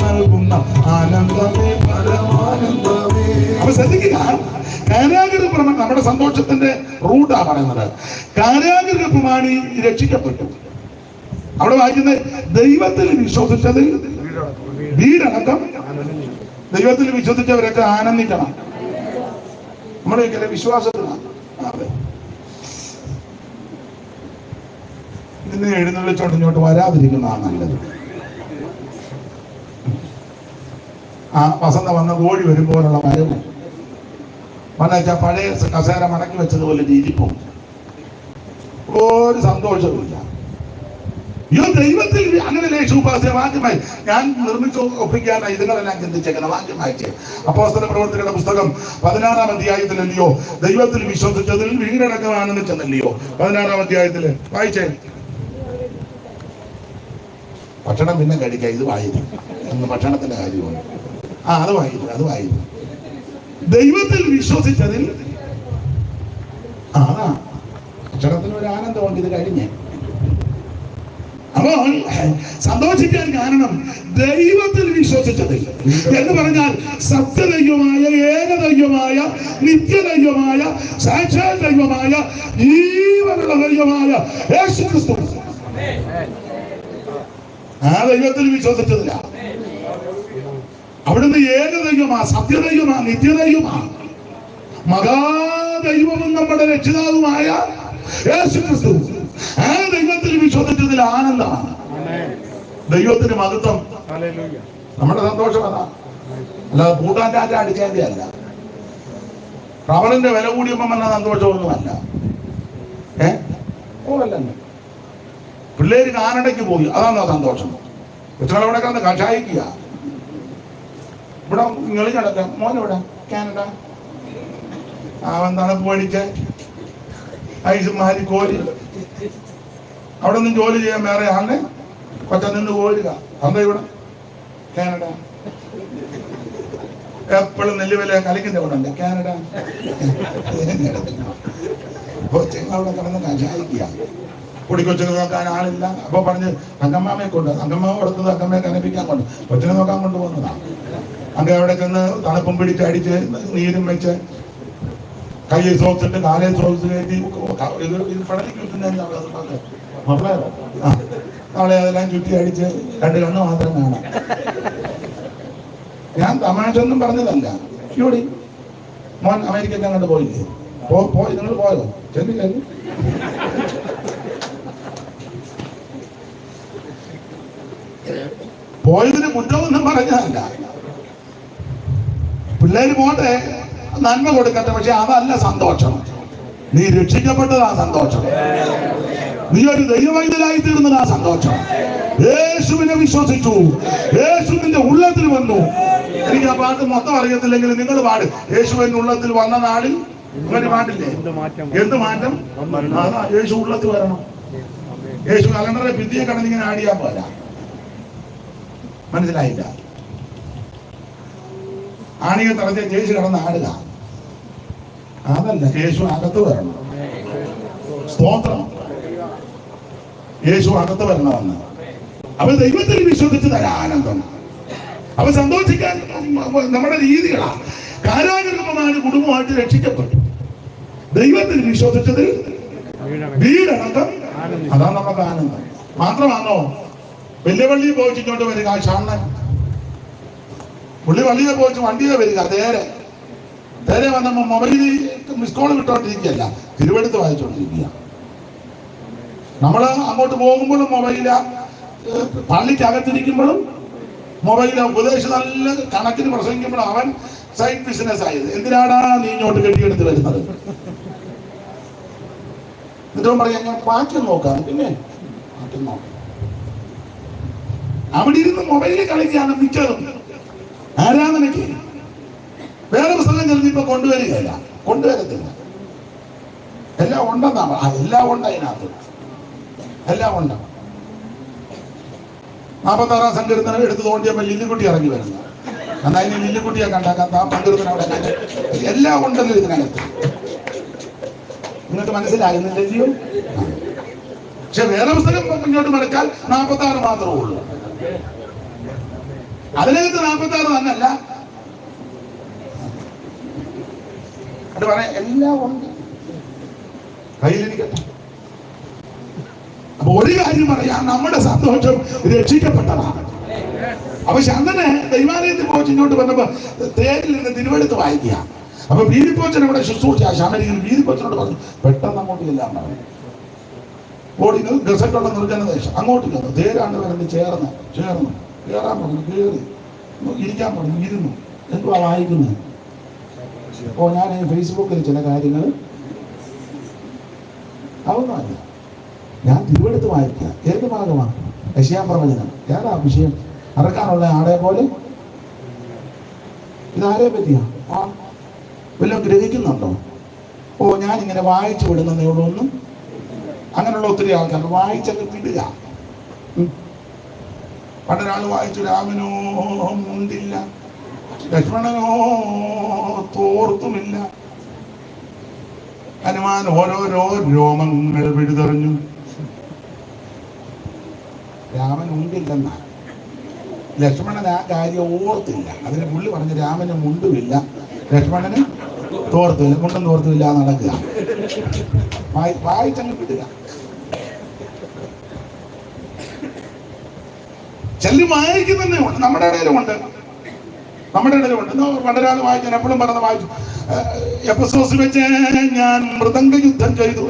നൽകുന്ന ആനന്ദമേ പരമാനന്ദമേ. അപ്പൊ ശ്രദ്ധിക്കുക, കാരാഗൃഹപ്രമാണി നമ്മുടെ സന്തോഷത്തിന്റെ റൂട്ടാ പറയുന്നത്. കാരാഗൃഹപ്രമാണി രക്ഷിക്കപ്പെട്ടു. അവിടെ വായിക്കുന്നത് ദൈവത്തിൽ വിശ്വസിച്ചതിൽ വീടടക്കം. ദൈവത്തിൽ വിശ്വസിച്ചവരൊക്കെ ആനന്ദിക്കണം. നമ്മുടെയൊക്കെ വിശ്വാസത്തിലാണ്. അതെ, നിന്നെ എഴുന്നള്ളിച്ചോണ്ട് ഇങ്ങോട്ട് വരാതിരിക്കുന്നതാണ് നല്ലത്. ആ വസന്ത വന്ന ഓടി വരുമ്പോലുള്ള മരവും വന്നേച്ചാ പഴയ കസേര മടക്കി വെച്ചതുപോലെ ഇരിപ്പും ഒരു സന്തോഷവുമില്ല. ഈ ദൈവത്തിൽ അങ്ങനെ ലേശുപാസ്യ വാക്യമായി ഞാൻ നിർമ്മിച്ചു ഒപ്പിക്കാനായി ഇതുങ്ങളെല്ലാം ചിന്തിച്ചേക്കണം. വാക്യം വായിച്ചേ. അപ്പോസ്തല പ്രവർത്തകരുടെ പുസ്തകം 16-ാം അധ്യായത്തിലല്ലയോ ദൈവത്തിൽ വിശ്വസിച്ചതിൽ വീടടക്കമാണെന്ന് ചെന്നല്ലയോ 16-ാം അധ്യായത്തില് വായിച്ചേ. ഭക്ഷണം പിന്നെ കഴിക്കാം, ഇത് വായിക്കും. ഭക്ഷണത്തിന്റെ കാര്യമാണ്. അത് വായിക്കും. ദൈവത്തിൽ വിശ്വസിച്ചതിൽ ഭക്ഷണത്തിന് ഒരു ആനന്ദമുണ്ട്. ഇത് കഴിഞ്ഞ് അപ്പോൾ സന്തോഷിക്കാൻ കാരണം ദൈവത്തിൽ വിശ്വസിച്ചതില്ല എന്ന് പറഞ്ഞാൽ സത്യദൈവമായ, ഏകദൈവമായ, നിത്യദൈവമായ, സാക്ഷാൽ ദൈവമായ, ജീവനുള്ള ദൈവമായ യേശുക്രിസ്തു, ആ ദൈവത്തിൽ വിശ്വസിച്ചതില്ല. അവിടുന്ന് ഏകദൈവമാ, സത്യദൈവമാ, നിത്യദൈവമാ, മഹാദൈവവും നമ്മുടെ രക്ഷിതാവുമായ യേശുക്രിസ്തു, ആ ദൈവത്തിൽ വിശ്വസിച്ചതിൽ ആനന്ദമാണ്. ദൈവത്തിന് മഹത്വം. നമ്മുടെ സന്തോഷം അതാ, അല്ലാതെ പൂട്ടാൻ ചാറ്റ അടിച്ചതിന്റെ അല്ല. റബ്ബറിന്റെ വില കൂടിയപ്പോ വന്ന സന്തോഷമൊന്നുമല്ല. അല്ലല്ലോ. പിള്ളേര് കാനഡയ്ക്ക് പോയി, അതാണോ സന്തോഷം? കൊച്ചുകളവിടെ കിടന്ന് കഷായിക്കുക. ഇവിടെ ഇങ്ങളി കിടക്കാം. മോനിവിടെ കാനഡ, അവൻ തണുപ്പ് പഠിച്ച് ഐസ് മാരി കോരി അവിടെ നിന്ന് ജോലി ചെയ്യാൻ വേറെ ആളിനെ കൊച്ച നിന്ന് കോരുക. എന്താ ഇവിടെ കാനഡ എപ്പോഴും നെല്ലുവില കളിക്കുന്ന ഇവിടെ ഉണ്ട് കാനഡ. കൊച്ചുങ്ങളവിടെ കിടന്ന് കഷായിക്കുക. പൊടിക്കൊച്ചിനെ നോക്കാൻ ആളില്ല. അപ്പൊ പറഞ്ഞ് തങ്കമ്മാമയെ കൊണ്ട്, തങ്കമ്മാമ കൊടുത്തത് തങ്കമ്മയെ കനപ്പിക്കാൻ കൊണ്ട്, കൊച്ചിനെ നോക്കാൻ കൊണ്ടുപോകുന്നതാണ്. അങ്ങ് അവിടെ ചെന്ന് തണുപ്പും പിടിച്ച് അടിച്ച് നീരും വെച്ച് കയ്യിൽ സോക്സ് ഇട്ട് കാലയിൽ സോക്സ് കയറ്റി അവളെ അതെല്ലാം ചുറ്റി അടിച്ച് 2 കണ്ണ് മാത്രം കാണാം. ഞാൻ തമാശ ഒന്നും പറഞ്ഞതല്ല. ഇവിടെ മോൻ അമേരിക്കയ്ക്ക് അങ്ങോട്ട് പോയില്ലേ? പോയി, നിങ്ങൾ പോയോ? ചെന്നില്ലേ? പോയതിന് കുറ്റമൊന്നും പറഞ്ഞതല്ല. പിള്ളേര് പോട്ടെ, നന്മ കൊടുക്കട്ടെ. പക്ഷെ അതല്ല സന്തോഷം. നീ രക്ഷിക്കപ്പെട്ടതാ സന്തോഷം. നീ ഒരു ദൈവവൈദ്യനായി തീർന്നതാ സന്തോഷം. യേശുവിനെ വിശ്വസിച്ചു, യേശുവിന്റെ ഉള്ളത്തിൽ വന്നു. എനിക്ക് ആ പാട്ട് മൊത്തം അറിയത്തില്ലെങ്കിൽ നിങ്ങൾ പാട്. യേശുവിന്റെ ഉള്ളത്തിൽ വന്ന നാളിൽ അങ്ങനെ പാട്ടില്ലേ? എന്ത് മാറ്റം? അതാ, യേശു ഉള്ളത്തിൽ വരണം. യേശു കലണ്ടറെ ഭിത്തിയെ കടന്നിങ്ങനെ ആടിയാ പോരാ. മനസ്സിലായില്ല? ആണിയെ തളച്ച യേശു കിടന്ന് ആടുക അതല്ല. യേശു അകത്ത് വരണം. സ്തോത്രം. യേശു അകത്ത് വരണമെന്ന്. അവ ദൈവത്തിൽ വിശ്വസിച്ച് തരാൻ ആനന്ദം. അവ സന്തോഷിക്കാൻ നമ്മുടെ രീതികളാ. കാരാഗ്രഹമാണ് കുടുംബമായിട്ട് രക്ഷിക്കപ്പെട്ടു. ദൈവത്തിൽ വിശ്വസിച്ചതിൽ വീടടക്കം, അതാ നമുക്ക് ആനന്ദം. മാത്രമാണോ വലിയ പള്ളിയിൽ പോയിച്ചിങ്ങോട്ട് വരിക ഷാണ്ണൻ? പുള്ളി പള്ളിയെ പോയിട്ട് വണ്ടിയെ വരിക. നേരെ വന്നപ്പോ മൊബൈലിൽ മിസ് കോൾ വിട്ടോണ്ടിരിക്കുകയല്ല, തിരുവെടുത്ത് വായിച്ചോണ്ടിരിക്കുക. നമ്മള് അങ്ങോട്ട് പോകുമ്പോഴും മൊബൈല, പള്ളിക്കകത്തിരിക്കുമ്പോഴും മൊബൈല. ഉപദേശം നല്ല കണക്കിന് പ്രസംഗിക്കുമ്പോഴും അവൻ സൈഡ് ബിസിനസ് ആയത്. എന്തിനാടാ നീ ഇങ്ങോട്ട് കെട്ടിയെടുത്ത് വരുന്നത്? എന്നിട്ട് പറയാം ഞാൻ പാറ്റം നോക്കാം. പിന്നെ പാറ്റം നോക്കാം. അവിടെ ഇരുന്ന് മൊബൈലിൽ കളിക്കുകയാണ് മിക്കതും. ആരാധനയ്ക്ക് വേറെ പുസ്തകം ചെറുതിപ്പോ കൊണ്ടുവരികയല്ല, കൊണ്ടുവരത്തില്ല. എല്ലാം ഉണ്ടെന്നാണ്. എല്ലാം ഉണ്ട് അതിനകത്ത്, എല്ലാം ഉണ്ട്. 46-ാം സങ്കീർത്തനം എടുത്ത് തോണ്ടിയപ്പോ ലില്ലിക്കുട്ടി ഇറങ്ങി വരുന്നു. എന്നാൽ അതിന് ലില്ലിക്കുട്ടിയെ കണ്ടാക്കാൻ സങ്കീർത്തനം അവിടെ എല്ലാം ഉണ്ടല്ലോ ഇതിനകത്ത്. നിങ്ങൾക്ക് മനസ്സിലാകുന്നില്ലല്ലോ? പക്ഷെ വേറെ പുസ്തകം ഇങ്ങോട്ട് മടക്കാൻ 46 മാത്രമേ ഉള്ളൂ. അതിനകത്ത് 46 തന്നെയല്ല. അത് പറയാം എല്ലാം ഉണ്ട് കയ്യിലിരിക്കട്ടെ. അപ്പൊ ഒരു കാര്യം പറയാം, നമ്മുടെ സന്തോഷം രക്ഷിക്കപ്പെട്ടതാണ്. അപ്പൊ ശന്തനെ ദൈവാലയത്തിൽ പോയി ഇങ്ങോട്ട് വന്നപ്പോ തേരിൽ നിന്ന് തിരുവെടുത്ത് വായിക്കുക. അപ്പൊ വീതിപ്പോച്ചൻ ഇവിടെ ശുശ്രൂഷ ശമരിയിൽ വീതിപ്പോച്ചനോട് പറഞ്ഞു പെട്ടെന്ന് അങ്ങോട്ട് ചെല്ലാൻ പറഞ്ഞു. ഓടി ഗസറ്റുള്ള നിർജ്ജനദേശം അങ്ങോട്ട് ചെന്നു. തേരാണ്ട് വരുന്നത് ചേർന്ന് കയറാൻ പറഞ്ഞു. കയറി ഇരിക്കാൻ പറഞ്ഞു. ഇരുന്നു. എന്തുവാ വായിക്കുന്നത്? ഞാൻ ഫേസ്ബുക്കിൽ ചില കാര്യങ്ങൾ അതൊന്നുമല്ല, ഞാൻ തിരുവെടുത്ത് വായിക്കുക. ഏത് ഭാഗമാണ്? യെശയ്യാ പ്രവചനം. ഏതാ വിഷയം? അറക്കാനുള്ള ആളെ പോലെ. ഇതാരെ പറ്റിയാ? വല്ലതും ഗ്രഹിക്കുന്നുണ്ടോ? ഞാനിങ്ങനെ വായിച്ചു വിടുന്നതേ ഉള്ളൂ. ഒന്നും അങ്ങനെയുള്ള ഒത്തിരി ആൾക്കാർ വായിച്ചൊക്കെ വിടുക. പണ്ടൊരാൾ വായിച്ചു, രാമനോ മുണ്ടില്ല, ലക്ഷ്മണനോ തോർത്തുമില്ല, ഹനുമാൻ ഓരോരോ രോമങ്ങൾ വിടുതെറിഞ്ഞു. രാമൻ ഉണ്ടില്ലെന്നാ. ലക്ഷ്മണൻ ആ കാര്യം ഓർത്തില്ല. അതിന് പുള്ളി പറഞ്ഞ് രാമന് മുണ്ടുമില്ല, ലക്ഷ്മണന് തോർത്തില്ല, മുണ്ടും തോർത്തുമില്ല നടക്കുക. വായിച്ചങ്ങ് വിടുക. ചെല്ലി വായിക്കുന്നതന്നെ ഉണ്ട്, നമ്മുടെ ഇടയിലുമുണ്ട്. പണ്ടൊരാൾ വായിക്കാൻ എപ്പോഴും പറഞ്ഞ വായിച്ചു, എപ്പസോസ് വെച്ച് ഞാൻ മൃദംഗ യുദ്ധം ചെയ്തു.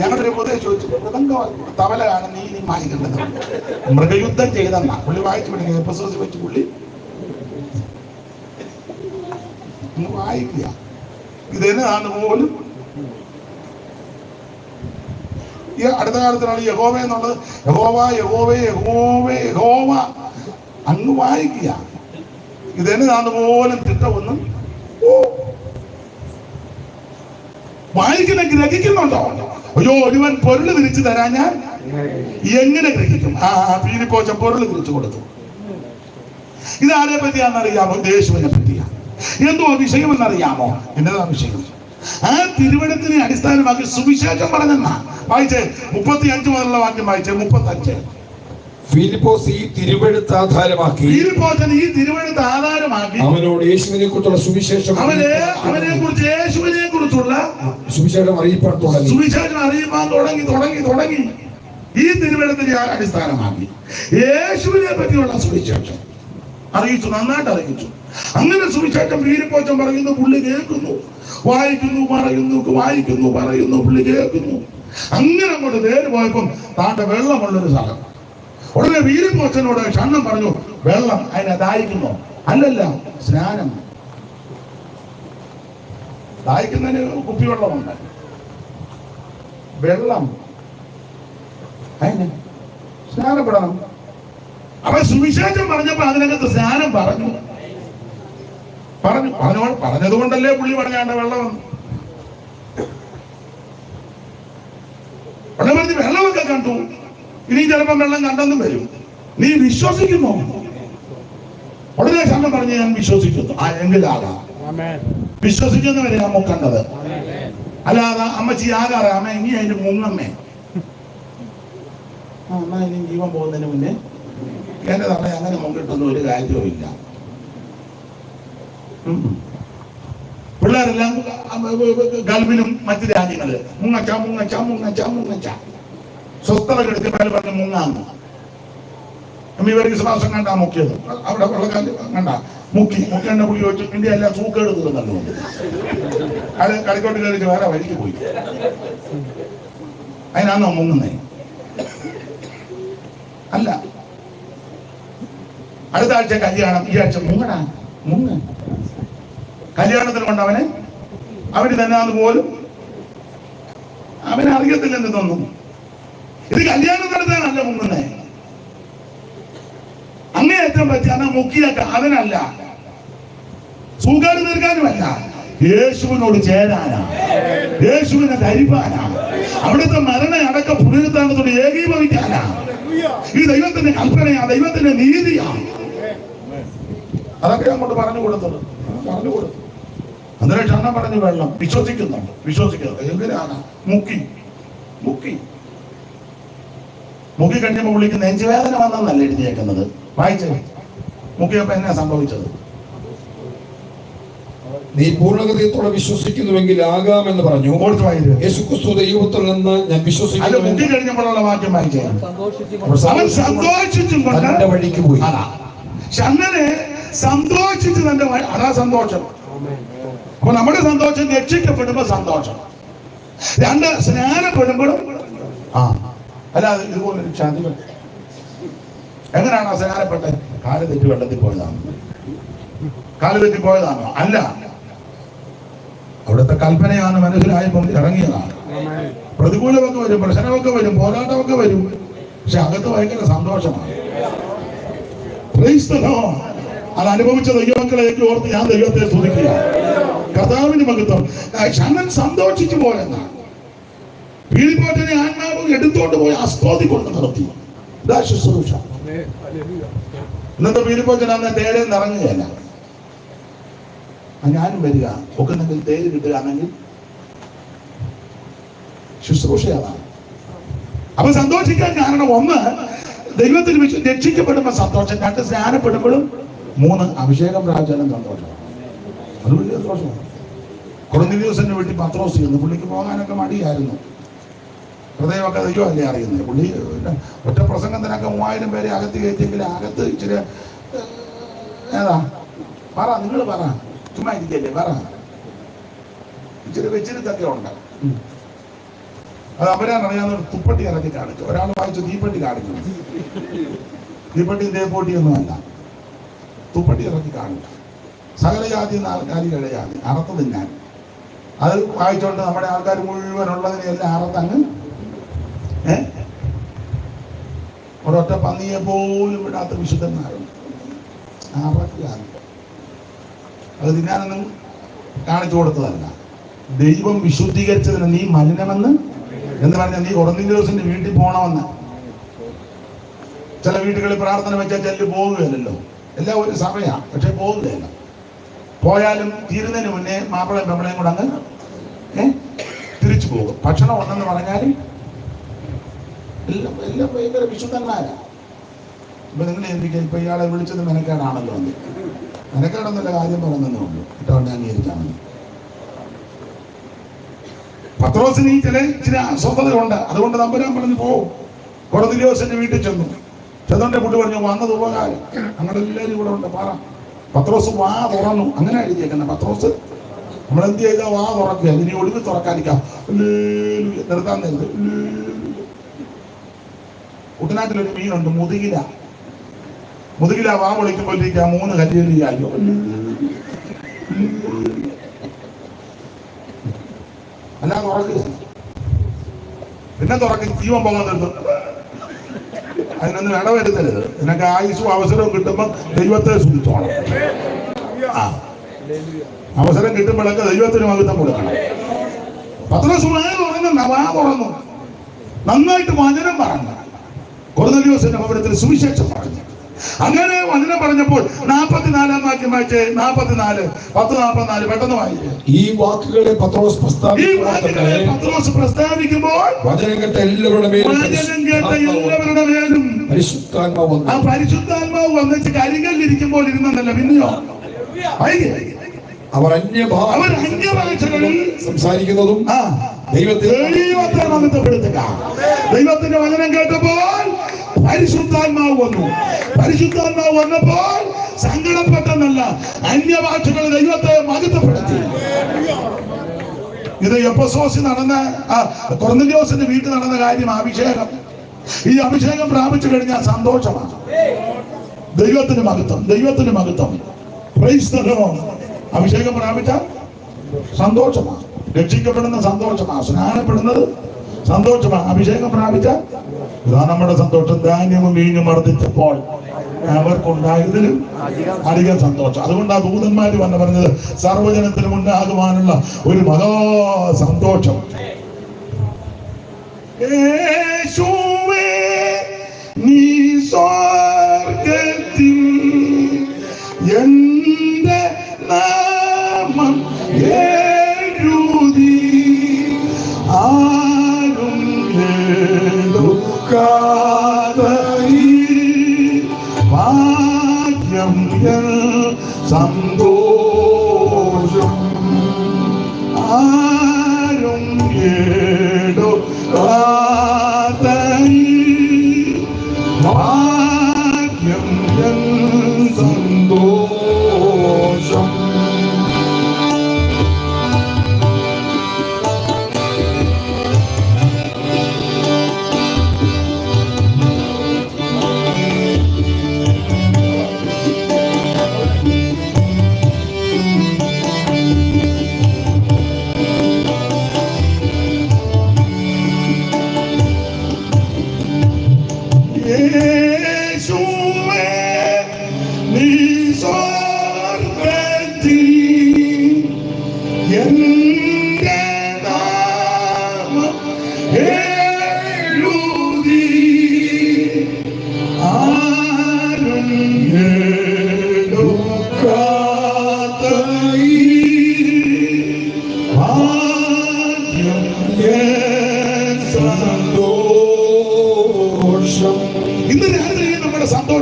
ഞങ്ങളൊരു പൊതുവെ ചോദിച്ചു, മൃദംഗ തവലയാണ് നീ വായിക്കേണ്ടത്, മൃഗയുദ്ധം ചെയ്തെന്നാ പുള്ളി വായിച്ചു പഠിക്കുക. എപ്പസോസ് വെച്ച് പുള്ളി വായിക്കുക. ഇതെന്നാണ് പോലും ഈ അടുത്ത കാലത്തിലാണ് യഹോവ എന്നുള്ളത്. യഹോവ അങ്ങ് വായിക്കുക. ഇതെന്നാണ് പോലും തിട്ടമൊന്നും വായിക്കുന്ന ഗ്രഹിക്കുന്നുണ്ടോ? അയ്യോ, ഒരുവൻ പൊരുള് തിരിച്ചു തരാൻ ഞാൻ എങ്ങനെ ഗ്രഹിക്കും? പീലിപ്പോച്ചൻ പൊരുള് തിരിച്ചു കൊടുത്തു. ഇതാരെ പറ്റിയാണെന്നറിയാമോ? യേശുവിനെ പറ്റിയാ. എന്തോ വിഷയമെന്നറിയാമോ? എന്നതാ വിഷയം? ആ തിരുവഴുത്തിനെ അടിസ്ഥാനമാക്കി സുവിശേഷം പറഞ്ഞെന്നാ. വായിച്ചേ 35 മുതലുള്ള വാക്യം വായിച്ചേ. 35. ഫിലിപ്പോസ് ഈ തിരുവെഴുത്ത് ആധാരമാക്കി അവനോട് യേശുവിനെ കുറിച്ചുള്ള സുവിശേഷം യേശുവിനെ കുറിച്ചുള്ള സുവിശേഷം അറിയിപ്പാൻ തുടങ്ങി. ഈ തിരുവെഴുത്തിനെ അടിസ്ഥാനമാക്കി യേശുവിനെ പറ്റിയുള്ള സുവിശേഷം അറിയിച്ചു, നന്നായിട്ട് അറിയിച്ചു. അങ്ങനെ സുവിശേഷം ഫിലിപ്പോച്ചൻ പറയുന്നു, പുള്ളി കേൾക്കുന്നു, വായിക്കുന്നു, പറയുന്നു, പുള്ളി കേൾക്കുന്നു. അങ്ങനെ അങ്ങോട്ട് നേര് പോയപ്പം താണ്ടെ വെള്ളമുള്ളൊരു സ്ഥലം. ഉടനെ ഫിലിപ്പോച്ചനോട് ഷണ്ണം പറഞ്ഞു, വെള്ളം അതിനെ ദാഹിക്കുന്നു? അല്ലല്ല, സ്നാനം. ദാഹിക്കുന്നതിന് കുപ്പിവെള്ളമുണ്ട്, വെള്ളം അതിന് സ്നാനപ്പെടണം. അപ്പൊ സുവിശേഷം പറഞ്ഞപ്പോ അതിനകത്ത് സ്നാനം പറഞ്ഞതുകൊണ്ടല്ലേ പുള്ളി പറഞ്ഞാണ്ട് വെള്ളം പറഞ്ഞ് വെള്ളമൊക്കെ കണ്ടു. ഇനി ചിലപ്പം വെള്ളം കണ്ടെന്നും വരും. നീ വിശ്വസിക്കുന്നു? ഉടനെ ക്ഷമ പറഞ്ഞ് ഞാൻ വിശ്വസിക്കുന്നു. എങ്കിലാകാം. വിശ്വസിക്കുന്നവരെ നമ്മ കണ്ടത്. അല്ലാതെ അമ്മച്ചി ആകാറ അമ്മ ഇനി അതിന്റെ മുങ്ങമ്മേ അമ്മ ഇനി ജീവൻ പോകുന്നതിന് മുന്നേ എന്റെ തള്ള അങ്ങനെ മുങ്ങിട്ടൊന്നും ഒരു കാര്യവും ഇല്ല. പിള്ളേരെല്ലാം ഗൾഫിലും മറ്റു രാജ്യങ്ങള് മുങ്ങച്ച സ്വസ്ഥത കെടുത്തിയാൽ പറഞ്ഞ് മുങ്ങാന്ന്. ഇവർക്ക് ശ്വാസം കണ്ടാ മുക്കിയത്. അവിടെ വെള്ളക്കാല് കണ്ട മുക്കേണ്ട പുള്ളി ചോദിച്ചു, ഇന്ത്യ എല്ലാം സൂക്കേട് തീർന്നല്ലോ. അത് കളിക്കോട്ട് കയറിച്ച് വേറെ വഴിക്ക് പോയി. അതിനാണോ മുങ്ങുന്നേ? അല്ല. അടുത്ത ആഴ്ച കല്യാണം, ഈ ആഴ്ച മുങ്ങ കല്യാണത്തിന് കൊണ്ട് അവന് തന്നെ അതുപോലും അവനറിയത്തില്ലെന്ന് തോന്നുന്നു. ഇത് കല്യാണം നടത്താനല്ല മുങ്ങുന്നേ. അങ്ങേയറ്റം പറ്റിയാണ് മുക്കിയൊക്കെ. അതിനല്ല, സുഖം തീർക്കാനുമല്ല, യേശുവിനോട് ചേരാനാ, യേശുവിനെ ധരിപ്പാനാ, അവിടുത്തെ മരണ അടക്ക പുനരുത്ഥാനത്തോട് ഏകീഭവിക്കാനാ. ഈ ദൈവത്തിന്റെ കൽപ്പനയാ, ദൈവത്തിന്റെ നീതിയാ. അതൊക്കെ അങ്ങോട്ട് പറഞ്ഞു കൊടുത്തത്. അന്നേരം ക്ഷണം പറഞ്ഞു വെള്ളം. വിശ്വസിക്കുന്നുണ്ട്. എന്തിനാണ്? മുക്കി കഴിഞ്ഞപ്പോ പുള്ളിക്ക് നെഞ്ചുവേദന വന്നെന്നല്ല എഴുതിയേക്കുന്നത്. വായിച്ചേ. മുക്കിയപ്പോ എന്നാ സംഭവിച്ചത്? നീ പൂർണ്ണഹൃദയത്തോടെ വിശ്വസിക്കുന്നുവെങ്കിൽ ആകാമെന്ന് പറഞ്ഞു. യേശുക്രിസ്തു ദൈവത്തിൽ നിന്ന് ഞാൻ വിശ്വസിക്കുന്നു. മുക്കി കഴിഞ്ഞപ്പോഴുള്ള വാക്യം വായിച്ചേ. അവൻ സന്തോഷിച്ചും തന്റെ വഴിക്ക് പോയി. അങ്ങനെ സന്തോഷിച്ച് തന്റെ അതാ സന്തോഷം. അപ്പൊ നമ്മുടെ സന്തോഷം രക്ഷിക്കപ്പെടുമ്പോ സന്തോഷം. 2 സ്നാനപ്പെടുമ്പോഴും അല്ലാതെ ഇതുപോലൊരു ചതി. എങ്ങനെയാണോ സ്നാനപ്പെട്ടത്? കാല് തെറ്റി വെള്ളത്തിൽ പോയതാണോ? അല്ല, അവിടുത്തെ കൽപ്പനയാണ് മനസ്സിലായപ്പോൾ ഇറങ്ങിയതാണ്. പ്രതികൂലമൊക്കെ വരും, പ്രശ്നമൊക്കെ വരും, പോരാട്ടമൊക്കെ വരും, പക്ഷെ അകത്ത് ഭയങ്കര സന്തോഷമാണ്. അത് അനുഭവിച്ച ദൈവമക്കളേക്ക് ഓർത്ത് ഞാൻ ദൈവത്തെ സ്തുതിക്കുക. കർത്താവിന്റെ മഹത്വം. ക്ഷണൻ സന്തോഷിച്ചു പോയെന്നാണ്. ഫിലിപ്പോച്ചനെ ആത്മാവ് എടുത്തോണ്ട് പോയി അസ്തോതി കൊണ്ട് നിർത്തി. ഇതാ ശുശ്രൂഷ. ഇന്നത്തെ ഫിലിപ്പോച്ചൻ അന്ന് തേരെ നിറങ്ങുകയല്ല. ഞാനും വരിക, ഒക്കെന്നെങ്കിൽ തേര് കിട്ടുകയാണെങ്കിൽ ശുശ്രൂഷയാണ്. അപ്പൊ സന്തോഷിക്കാൻ കാരണം ഒന്ന്, ദൈവത്തിന് രക്ഷിക്കപ്പെടുമ്പോൾ സന്തോഷം, 2 സ്നാനപ്പെടുമ്പോഴും, 3 അഭിഷേകം പ്രാപിച്ചാലും സന്തോഷം. അത് വലിയ സന്തോഷമാണ്. കൊർന്നേലിയോസിന്റെ വീട്ടിൽ പത്രോസ് ചെന്നു. പുള്ളിക്ക് പോകാനൊക്കെ മടിയായിരുന്നു. ഹൃദയമൊക്കെ ദൈവമല്ലേ അറിയുന്നത്. പുള്ളി ഒറ്റ പ്രസംഗത്തിനൊക്കെ 3000 പേരെ അകത്ത് കയറ്റിയെങ്കിൽ അകത്ത് ഇച്ചിരി ഏതാ പറ, നിങ്ങൾ പറ, ചുമ്മാ ഇരിക്കല്ലേ, പറ, ഇച്ചിരി വെച്ചിരുത്തൊക്കെ ഉണ്ട്. അത് അവരാണറിയാവുന്ന തുപ്പട്ടി ഇറക്കി കാണിച്ചു. ഒരാൾ വായിച്ചു തീപ്പെട്ടി കാണിച്ചു. തീപ്പെട്ടി തേപ്പൊട്ടിയൊന്നും അല്ല, തുപ്പട്ടി ഇറക്കി കാണിച്ചു. സകല ജാതി ആൾക്കാർ ഇഴജാതി അറുത്ത് തിന്നാൻ. അത് വായിച്ചോണ്ട് നമ്മുടെ ആൾക്കാർ മുഴുവൻ ഉള്ളതിനെ എല്ലാം അറുത്തങ്ങ് ഒരൊറ്റ പന്നിയെ പോലും വിടാത്ത വിശുദ്ധന്മാരുണ്ട്. അറക്കുകയാണ്. അത് തിന്നാനൊന്നും കാണിച്ചു കൊടുത്തതല്ല. ദൈവം വിശുദ്ധീകരിച്ചതിന് നീ മലിനമെന്ന് എന്ന് പറഞ്ഞാൽ നീ കൊർന്നേലിയോസിന്റെ വീട്ടിൽ പോകണമെന്ന്. ചില വീടുകളിൽ പ്രാർത്ഥന വെച്ചാൽ ചെല്ലു പോകുകയല്ലോ. എല്ലാം ഒരു സഭയാണ്, പക്ഷെ പോകുകയല്ല. പോയാലും തീരുന്നതിന് മുന്നേ മാപ്പിളയും പെമ്മളയും കൂടെ അങ്ങ് തിരിച്ചു പോകും. ഭക്ഷണം ഉണ്ടെന്ന് പറഞ്ഞാലും എല്ലാം എല്ലാം ഭയങ്കര വിശുദ്ധന്മാരാ. ഇപ്പൊ നിങ്ങൾ ചിന്തിക്കുക, ഇപ്പൊ ഇയാളെ വിളിച്ചത് മെനക്കേടാണല്ലോ എന്ന്. മെനക്കേടൊന്നുമില്ല, കാര്യം പറയുന്നതേ ഉള്ളൂ. ഇട്ടോണ്ട് അംഗീകരിച്ചാൽ മതി. പത്രോസിന് ഈ ചില അസ്വസ്ഥതയുണ്ട്. അതുകൊണ്ട് തമ്പുരാൻ പറഞ്ഞു പോകും. കൊർന്നേലിയോസിന്റെ വീട്ടിൽ ചെന്നു. ചെന്നോന്റെ കുട്ടി പറഞ്ഞു, വന്നത് ഉപകാരം, ഞങ്ങളെല്ലാവരും ഇവിടെ ഉണ്ട്, പറ. പത്രോസ് വാ തുറന്നു. അങ്ങനെ എഴുതിയേക്കുന്ന പത്രോസ് നമ്മളെന്ത് ചെയ്താൽ വാ തുറക്കുക, ഇനി ഒടുവിൽ തുറക്കാതിരിക്കാം. നിർത്താൻ നേരത്ത് കുട്ടനാട്ടിലൊരു മീനുണ്ട്, മുതുകില. മുതുകില വാ പൊളിക്കുമ്പോഴത്തേക്ക് 3 കല്ലേലിയായോ. അല്ലാതെ തുറക്കുക, പിന്നെ തുറക്കും, ജീവൻ പോകാൻ നിർത്തും. അതിനൊന്നും ഇടവരുത്തരുത്. നിനക്ക് ആയുസ്സും അവസരവും കിട്ടുമ്പോൾ ദൈവത്തെ സ്തുതിച്ചോണം. അവസരം കിട്ടുമ്പോഴൊക്കെ ദൈവത്തിന് മഹത്വം കൊടുക്കണം. പത്രോസ് വാ തുറന്നു, നന്നായിട്ട് വചനം പറഞ്ഞു. കൊർന്നേലിയോസിന്റെ ഭവനത്തിൽ സുവിശേഷം പറഞ്ഞു. അങ്ങനെ വചനം പറഞ്ഞപ്പോൾ 44-ാം വാക്യം വായിച്ച് 44, 10-44 പെട്ടെന്ന് വായിച്ചു. ഈ വാക്കുകളെ പത്രോസ് പ്രസ്താവിക്കുമ്പോൾ വചനം കേട്ട എല്ലാവരുടെ മേലും പരിശുദ്ധാത്മാവ് വന്നിട്ട് കരികല്ലിരിക്കുമ്പോൾ ഇരുന്നല്ല, പിന്നെയോ അവർ അന്യഭാഷകളിൽ സംസാരിക്കുന്നതും ദൈവത്തെ മഹത്വപ്പെടുത്തുക. ദൈവത്തിന്റെ വചനം കേട്ടപ്പോൾ പരിശുദ്ധാത്മാവ് വന്നു. പരിശുദ്ധാത്മാവ് വന്നപ്പോൾ സങ്കടപ്പെട്ടെന്നല്ല, അന്യഭാഷകൾ ദൈവത്തെ മഹത്വപ്പെടുത്തി. ഇത് എഫെസോസിൽ നടന്ന കൊർന്നേലിയോസിന്റെ വീട്ടിൽ നടന്ന കാര്യം. അഭിഷേകം, ഈ അഭിഷേകം പ്രാപിച്ചു കഴിഞ്ഞാൽ സന്തോഷമാണ്. ദൈവത്തിന് മഹത്വം, ദൈവത്തിന് മഹത്വം. Praise the Lord. അഭിഷേകം പ്രാപിച്ചാൽ സന്തോഷമാണ്. രക്ഷിക്കപ്പെടുന്ന സന്തോഷമാണ്. സ്നാനപ്പെടുന്നത് സന്തോഷമാണ്. അഭിഷേകം പ്രാപിച്ചാൽ ഇതാ നമ്മുടെ സന്തോഷം. ധാന്യവും വീഞ്ഞും വർദ്ധിച്ചപ്പോൾ അവർക്കുണ്ടായതിലും അധികം സന്തോഷം. അതുകൊണ്ട് ആ ദൂതന്മാര് വന്ന് പറഞ്ഞത് സർവ്വജനത്തിനും ഉണ്ടാകുവാനുള്ള ഒരു മഹാ സന്തോഷം. യേശുവേ നീ സ്വർഗ്ഗത്തിൽ എന്റെ നാമം എഴുതി ആരും ഭാഗ്യം സന്തോഷം ആരും ഭാഗ്യം സന്തോഷം.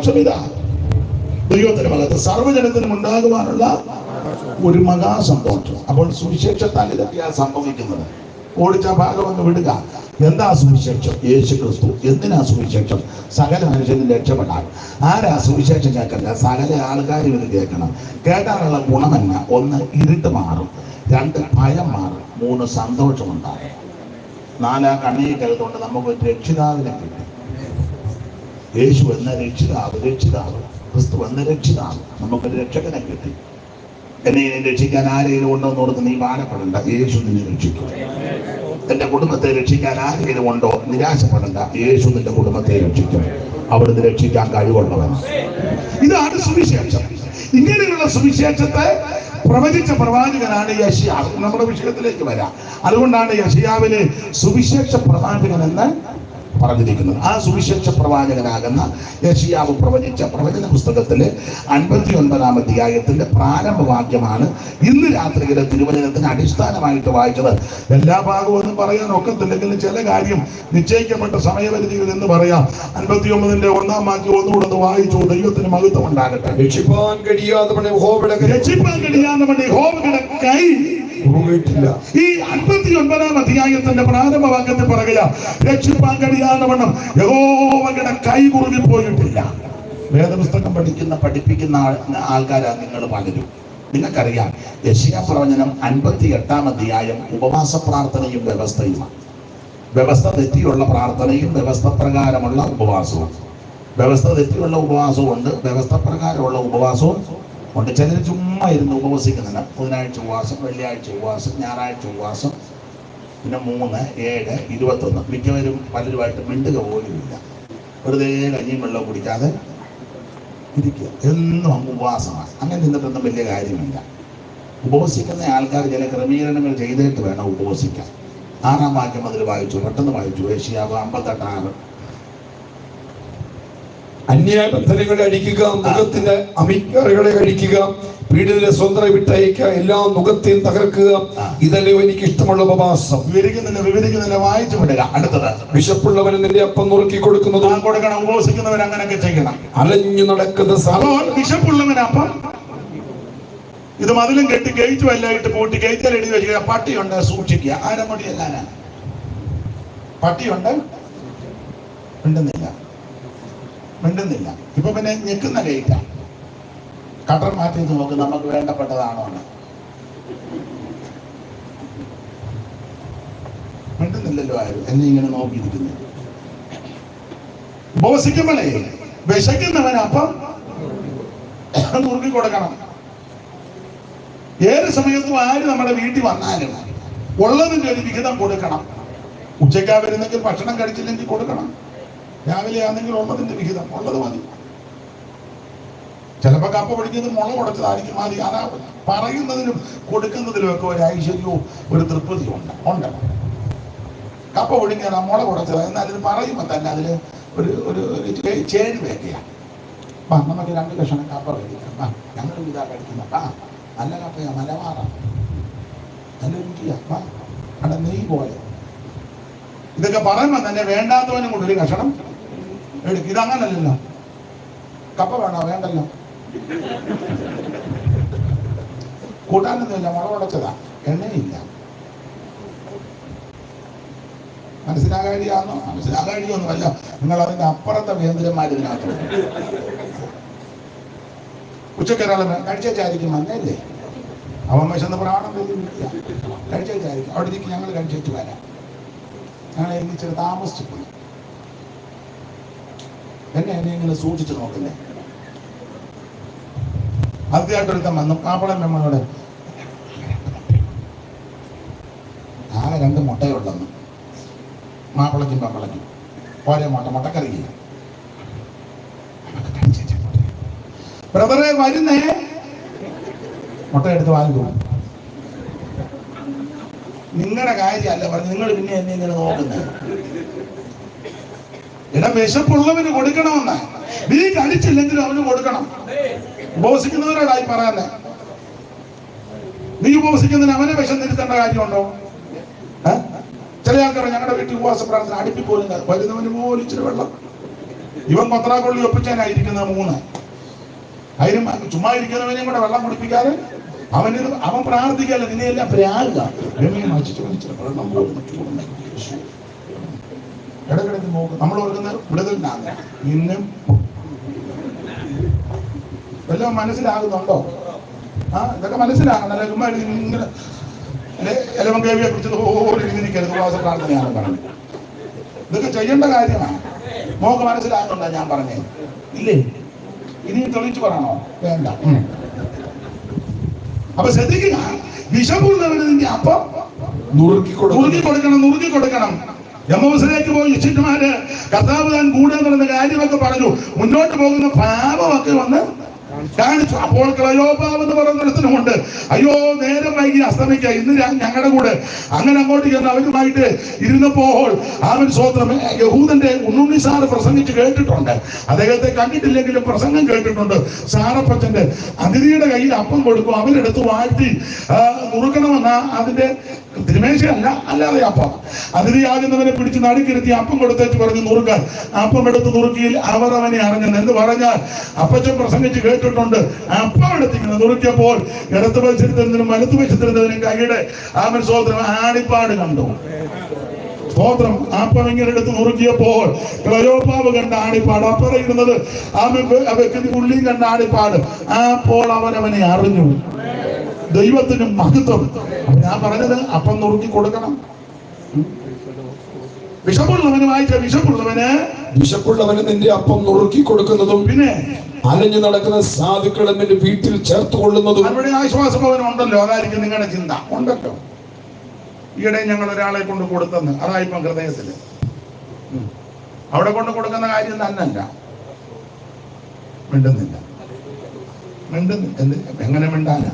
സന്തോഷം ഇതാ. ദൈവത്തിന് മകത്ത് സർവ്വജനത്തിനും ഉണ്ടാകുവാനുള്ള ഒരു മഹാസന്തോഷം. അപ്പോൾ സുവിശേഷത്താൽ ഇതൊക്കെയാണ് സംഭവിക്കുന്നത്. ഓടിച്ച ഭാഗം ഒന്ന് വിടുക. എന്താ സുവിശേഷം? യേശു ക്രിസ്തു. എന്തിനാ സുവിശേഷം? സകല മനുഷ്യനും രക്ഷപ്പെടാൻ. ആരാ സുവിശേഷം കേൾക്കണ്ട? സകല ആൾക്കാരും ഇത് കേൾക്കണം. കേട്ടാനുള്ള ഗുണമെന്ന: ഒന്ന്, ഇരുട്ട് മാറും; രണ്ട്, ഭയം മാറും; മൂന്ന്, സന്തോഷമുണ്ടാകും; നാലാ, കണ്ണീർ കരുതുകൊണ്ട് നമുക്ക് രക്ഷിതാവിനെ കിട്ടും. യേശു എന്ന രക്ഷിതാവ് ക്രിസ്തു എന്ന രക്ഷിതാവ് നമുക്കൊരു രക്ഷകനെ കിട്ടി. എന്നെ രക്ഷിക്കാൻ ആരെങ്കിലും ഉണ്ടോ എന്ന് ഓർത്ത് നീ ഭാരപ്പെടണ്ട. യേശു നിന്നെ രക്ഷിക്കും. എന്റെ കുടുംബത്തെ രക്ഷിക്കാൻ ആരെങ്കിലും ഉണ്ടോ? നിരാശപ്പെടണ്ട. യേശു നിന്റെ കുടുംബത്തെ രക്ഷിക്കും. അവിടുന്ന് രക്ഷിക്കാൻ കഴിവുള്ളവൻ. ഇതാണ് സുവിശേഷം. ഇങ്ങനെയുള്ള സുവിശേഷത്തെ പ്രവചിച്ച പ്രവാചകനാണ് യെശയ്യാവ്. നമ്മുടെ വിഷയത്തിലേക്ക് വരാം. അതുകൊണ്ടാണ് യെശയ്യാവിനെ സുവിശേഷ പ്രവാചകൻ എന്ന് പറഞ്ഞിരിക്കുന്നത്. ആ സുവിശേഷ പ്രവാചകനാകുന്ന യെശയ്യാവ് പ്രവചിച്ച പ്രവചന പുസ്തകത്തിലെ 59-ാം അധ്യായത്തിന്റെ പ്രാരംഭവാക്യമാണ് ഇന്ന് രാത്രിയിലെ തിരുവചനത്തിന് അടിസ്ഥാനമായിട്ട് വായിച്ചത്. എല്ലാ ഭാഗവും ഒന്നും പറയാൻ ഒക്കത്തില്ലെങ്കിലും ചില കാര്യം നിശ്ചയിക്കപ്പെട്ട സമയപരിധിയിൽ എന്ന് പറയാം. 59-ന്റെ 1-ാം വാക്യം ഒന്നുകൂടെ വായിച്ചു. ദൈവത്തിന് മഹത്വം ഉണ്ടാകട്ടെ. രക്ഷിപ്പാൻ കഴിയാതെ യഹോവയുടെ കൈ ഈ 59-ാം അധ്യായത്തിന്റെ പ്രാരംഭവാക്യത്തിൽ പറയുക, രക്ഷിപ്പാൻ കഴിയാതെ വണ്ണം യഹോവയുടെ കൈ കുറുകിപ്പോയിട്ടില്ല. വേദപുസ്തകം പഠിപ്പിക്കുന്ന ആൾക്കാരാ നിങ്ങൾ പലരും. നിങ്ങൾക്കറിയാം, യെശയ്യാ പ്രവചനം 58-ാം അധ്യായം ഉപവാസ പ്രാർത്ഥനയും വ്യവസ്ഥയുമാണ്. വ്യവസ്ഥ തെറ്റിയുള്ള പ്രാർത്ഥനയും വ്യവസ്ഥ പ്രകാരമുള്ള ഉപവാസവും. വ്യവസ്ഥ തെറ്റിയുള്ള ഉപവാസവും ഉണ്ട്, വ്യവസ്ഥ പ്രകാരമുള്ള ഉപവാസവും ഉണ്ട്. ചിലർ ചുമ്മാ ഇരുന്ന് ഉപവസിക്കുന്നില്ല. ബുധനാഴ്ച ഉപവാസം, വെള്ളിയാഴ്ച ഉപവാസം, ഞായറാഴ്ച ഉപവാസം, പിന്നെ 3, 7, 21. മിക്കവരും പലരുമായിട്ട് മിണ്ടുക പോലുമില്ല. വെറുതെ കഞ്ഞിയും വെള്ളം കുടിക്കാതെ ഇരിക്കുക. എന്നും അങ്ങ് ഉപവാസമാണ്. അങ്ങനെ നിന്നിട്ടൊന്നും വലിയ കാര്യമില്ല. ഉപവസിക്കുന്ന ആൾക്കാർ ചില ക്രമീകരണങ്ങൾ ചെയ്തിട്ട് വേണം ഉപവസിക്കാൻ. 6-ാം വാക്യം അതിൽ വായിച്ചു, പെട്ടെന്ന് വായിച്ചു. യെശയ്യാവ് 58:6. അന്യായബന്ധനങ്ങളെ അടിക്കുക, മുഖത്തിന്റെ അമിക്കറുകളെ അടിക്കുക, പീഡിതരെ സ്വന്തം വിട്ടയക്കുക, എല്ലാ മുഖത്തെയും തകർക്കുക. ഇതല്ലോ എനിക്ക് ഇഷ്ടമുള്ള ഉപവാസം. വിവരിക്കുന്നില്ല, വായിച്ചു വിടുക. അടുത്തത്, വിശപ്പുള്ളവന് നിന്റെ അപ്പം നുറുക്കി കൊടുക്കുന്നതും കൊടുക്കണം. ഉപവസിക്കുന്നവർ അങ്ങനെയൊക്കെ ചെയ്യണം. അലഞ്ഞു നടക്കുന്ന വിശപ്പുള്ളവൻ അപ്പം ഇത് മതിലും കെട്ടി ഗേറ്റ് വല്ലായിട്ട് പൂട്ടി ഗേറ്റിൽ എഴുതി വെക്കുക. പട്ടിയുണ്ട്, സൂക്ഷിക്കുക. ആരങ്ങോട്ടി എല്ലാനാ പട്ടിയുണ്ട്, മിണ്ടുന്നില്ല. ഇപ്പൊ പിന്നെ ഞെക്കുന്ന ഗേറ്റാ. കട്ടർ മാറ്റി നോക്ക്, നമുക്ക് വേണ്ടപ്പെട്ടതാണോ എന്ന്. മിണ്ടുന്നില്ലല്ലോ ആരും. എന്നെ ഇങ്ങനെ നോക്കിയിരിക്കുന്നു. ഉപവസിക്കുമ്പോഴേ വിശക്കുന്നവൻ അപ്പം മുറുക്കി കൊടുക്കണം. ഏത് സമയത്തും ആര് നമ്മുടെ വീട്ടിൽ വന്നാലും ഉള്ളതിന്റെ ഒരു വിഹിതം കൊടുക്കണം. ഉച്ചയ്ക്കാ വരുന്നെങ്കിൽ ഭക്ഷണം കഴിച്ചില്ലെങ്കിൽ കൊടുക്കണം. രാവിലെ ആണെങ്കിൽ ഉള്ളതിന്റെ വിഹിതം, ഉള്ളത് മതി. ചിലപ്പോ കപ്പ പിടിക്കുന്നത് മുള കൊടുത്തതായിരിക്കും മതി. അതാ പറയുന്നതിനും കൊടുക്കുന്നതിലും ഒക്കെ ഒരു ഐശ്വര്യവും ഒരു തൃപ്തിയും ഉണ്ട്. കപ്പ ഒഴുങ്ങിയാൽ ആ മുള കൊടുത്തത്. എന്നാൽ ഇത് പറയുമ്പോൾ തന്നെ അതിൽ ഒരു ചേഴ് വേക്കയ. നമുക്ക് 2 കഷണം കപ്പ കഴിക്കാം. ഞങ്ങൾ ഇതാ കഴിക്കുന്ന നല്ല കപ്പയാ, മലമാറാം, നല്ല രുചിയാ, അവിടെ നെയ്യ് പോലെ. ഇതൊക്കെ പറയുമ്പോൾ തന്നെ വേണ്ടാത്തവനും കൂടെ ഒരു കഷണം എടുക്കും. ഇതങ്ങനല്ലല്ലോ. കപ്പ വേണോ? വേണ്ടല്ലോ. കൂട്ടാനൊന്നുമില്ല, മുളകുടച്ചതാ, എണ്ണയില്ല. മനസ്സിലാകാഴിയൊന്നുമല്ല. നിങ്ങൾ അതിന്റെ അപ്പുറത്തെ വേന്ദ്രന്മാർ ഇതിനകത്ത്. ഉച്ചക്കൊരാൾ കഴിച്ചായിരിക്കും വന്നല്ലേ, അവൻ വിശന്ന് പ്രാണം കഴിച്ചായിരിക്കും. അവിടെ ഇരിക്കും, ഞങ്ങൾ കഴിച്ചിട്ട് വരാം. ഞങ്ങൾ എണ്ണിച്ചിട്ട് താമസിച്ചു പോയി. എന്നെ ഇങ്ങനെ സൂക്ഷിച്ചു നോക്കുന്നേ. ആദ്യമായിട്ടൊരുത്തം വന്നു. കാപ്പളൻ മെമ്മയോടെ ആകെ 2 മുട്ടയുള്ളെന്ന്. മാപ്പിളയ്ക്കും പപ്പളയ്ക്കും ഓരോ മുട്ടക്കറിയില്ല. ബ്രദറെ വരുന്നേ, മുട്ട എടുത്ത് വാങ്ങിക്കോ. നിങ്ങളുടെ കാര്യമല്ല പറഞ്ഞു. നിങ്ങൾ പിന്നെ എന്നെ ഇങ്ങനെ നോക്കുന്നത്. എടാ, വിശപ്പുള്ളവന് കൊടുക്കണമെന്ന്. നീ കഴിച്ചില്ലെങ്കിലും അവന് കൊടുക്കണം. ഉപവസിക്കുന്നവരോടായി പറയാന്നെ. നീ ഉപവസിക്കുന്നതിന് അവനെ വിശന്നിരുത്തേണ്ട കാര്യമുണ്ടോ? ചില ആൾക്കാർ ഞങ്ങളുടെ വീട്ടിൽ ഉപവാസ പ്രാർത്ഥന അടുപ്പിപ്പോലും വരുന്നവന് പോലും ഇച്ചിരി വെള്ളം ഇവൻ കൊത്രാക്കൊള്ളി ഒപ്പിച്ചാനായിരിക്കുന്നത് 3. അതിനും ചുമ്മാ ഇരിക്കുന്നവനെയും കൂടെ വെള്ളം കുടിപ്പിക്കാതെ അവൻ പ്രാർത്ഥിക്കാതെ നിന്നെയെല്ലാം പ്രാകുക. ഇടക്കിടക്ക് നോക്കും. നമ്മൾ ഓർക്കുന്ന വിടുതലിനാണ്. ഇന്നും വല്ലതും മനസ്സിലാകുന്നുണ്ടോ? ഇതൊക്കെ മനസ്സിലാകണം. ചുമ്മാ ഇങ്ങനെ എലവൻ കേവിയെ പിടിച്ചത് ഓടിയിരിക്കരുത്. ഉപവാസ പ്രാർത്ഥനയാണ് പറഞ്ഞത്. ഇതൊക്കെ ചെയ്യേണ്ട കാര്യമാണ്. മോക്ക് മനസ്സിലാകുന്നുണ്ടോ ഞാൻ പറഞ്ഞേ? ഇല്ലേ? ഇനിയും തെളിയിച്ചു പറയണോ? വേണ്ട. അപ്പൊ ശ്രദ്ധിക്കുക, വിഷമുള്ളവന് നിന്റെ അപ്പം നുറുക്കി കൊടുക്കണം. എമ്മോസിലേക്ക് പോയി ശിഷ്യന്മാര് കർത്താവ് താൻ കൂടെ നടന്ന കാര്യമൊക്കെ പറഞ്ഞു. മുന്നോട്ട് പോകുന്ന പാപമൊക്കെ വന്ന് കാണിച്ചു. അപ്പോൾ ക്ലയോപാവ് എന്ന് പറയുന്നിടത്തിനുമുണ്ട്. അയ്യോ, നേരം വൈകി അസ്തമിക്കുക, ഇന്ന് ഞങ്ങളുടെ കൂടെ. അങ്ങനെ അങ്ങോട്ട് ചെന്ന് അവരുമായിട്ട് ഇരുന്നപ്പോൾ അവൻ സ്വോത്രം യഹൂദന്റെ ഉണ്ണുണ്ണി സാറ് പ്രസംഗിച്ച് കേട്ടിട്ടുണ്ട്. അദ്ദേഹത്തെ കണ്ടിട്ടില്ലെങ്കിലും പ്രസംഗം കേട്ടിട്ടുണ്ട്. സാറപ്പച്ചന്റെ അതിഥിയുടെ കയ്യിൽ അപ്പം കൊടുക്കും. അവരെടുത്ത് വാഴ്ത്തി നുറുക്കണമെന്ന അതിന്റെ തിരുമേശയല്ല, അല്ലാതെ അപ്പം. അതിഥിയാകുന്നവനെ പിടിച്ച് നടുക്കിരുത്തി അപ്പം കൊടുത്തേച്ച് പറഞ്ഞു നുറുക്കാൻ. അപ്പം എടുത്ത് നുറുക്കിയിൽ അവർ അവനെ അറിഞ്ഞെന്ന് എന്ന് പറഞ്ഞാൽ അപ്പച്ചൻ പ്രസംഗിച്ച് കേട്ടിട്ടുണ്ട്. അപ്പം എടുത്തിരിക്കുന്നത് നുറുക്കിയപ്പോൾ ഇടത്ത് വശത്തിരുന്നതിനും വലത്ത് വശത്തിരുന്നതിനും കൈയുടെ അവൻ സ്വോത്രം ആണിപ്പാട് കണ്ടു. സ്തോത്രം. അപ്പം ഇങ്ങനെ എടുത്ത് നുറുക്കിയപ്പോൾ ക്ലയോപാവ് കണ്ട ആണിപ്പാട്, അപ്പറയുന്നത് ആ വ്യക്തി പുള്ളിയും കണ്ട ആണിപ്പാട്. അപ്പോൾ അവനെ അറിഞ്ഞു. ദൈവത്തിന് മഹത്വം. ഞാൻ പറഞ്ഞത് അപ്പം നുറുക്കി കൊടുക്കണം. വിഷമുള്ളവന് നിന്റെ അപ്പം നുറുക്കി കൊടുക്കുന്നതും പിന്നെ അലഞ്ഞു നടക്കുന്ന സാധുക്കളെ നിന്റെ വീട്ടിൽ ചേർത്ത് കൊള്ളുന്നതും. അവിടെ ആശ്വാസഭവനം ഉണ്ടല്ലോ, അതായിരിക്കും നിങ്ങളുടെ ചിന്ത. ഉണ്ടല്ലോ. ഈയിടെ ഞങ്ങൾ ഒരാളെ കൊണ്ട് കൊടുത്തെന്ന്, അതായിപ്പം ഹൃദയത്തില്. അവിടെ കൊണ്ട് കൊടുക്കുന്ന കാര്യം തന്നല്ല. മിണ്ടുന്നില്ല. എങ്ങനെ മിണ്ടാനാ?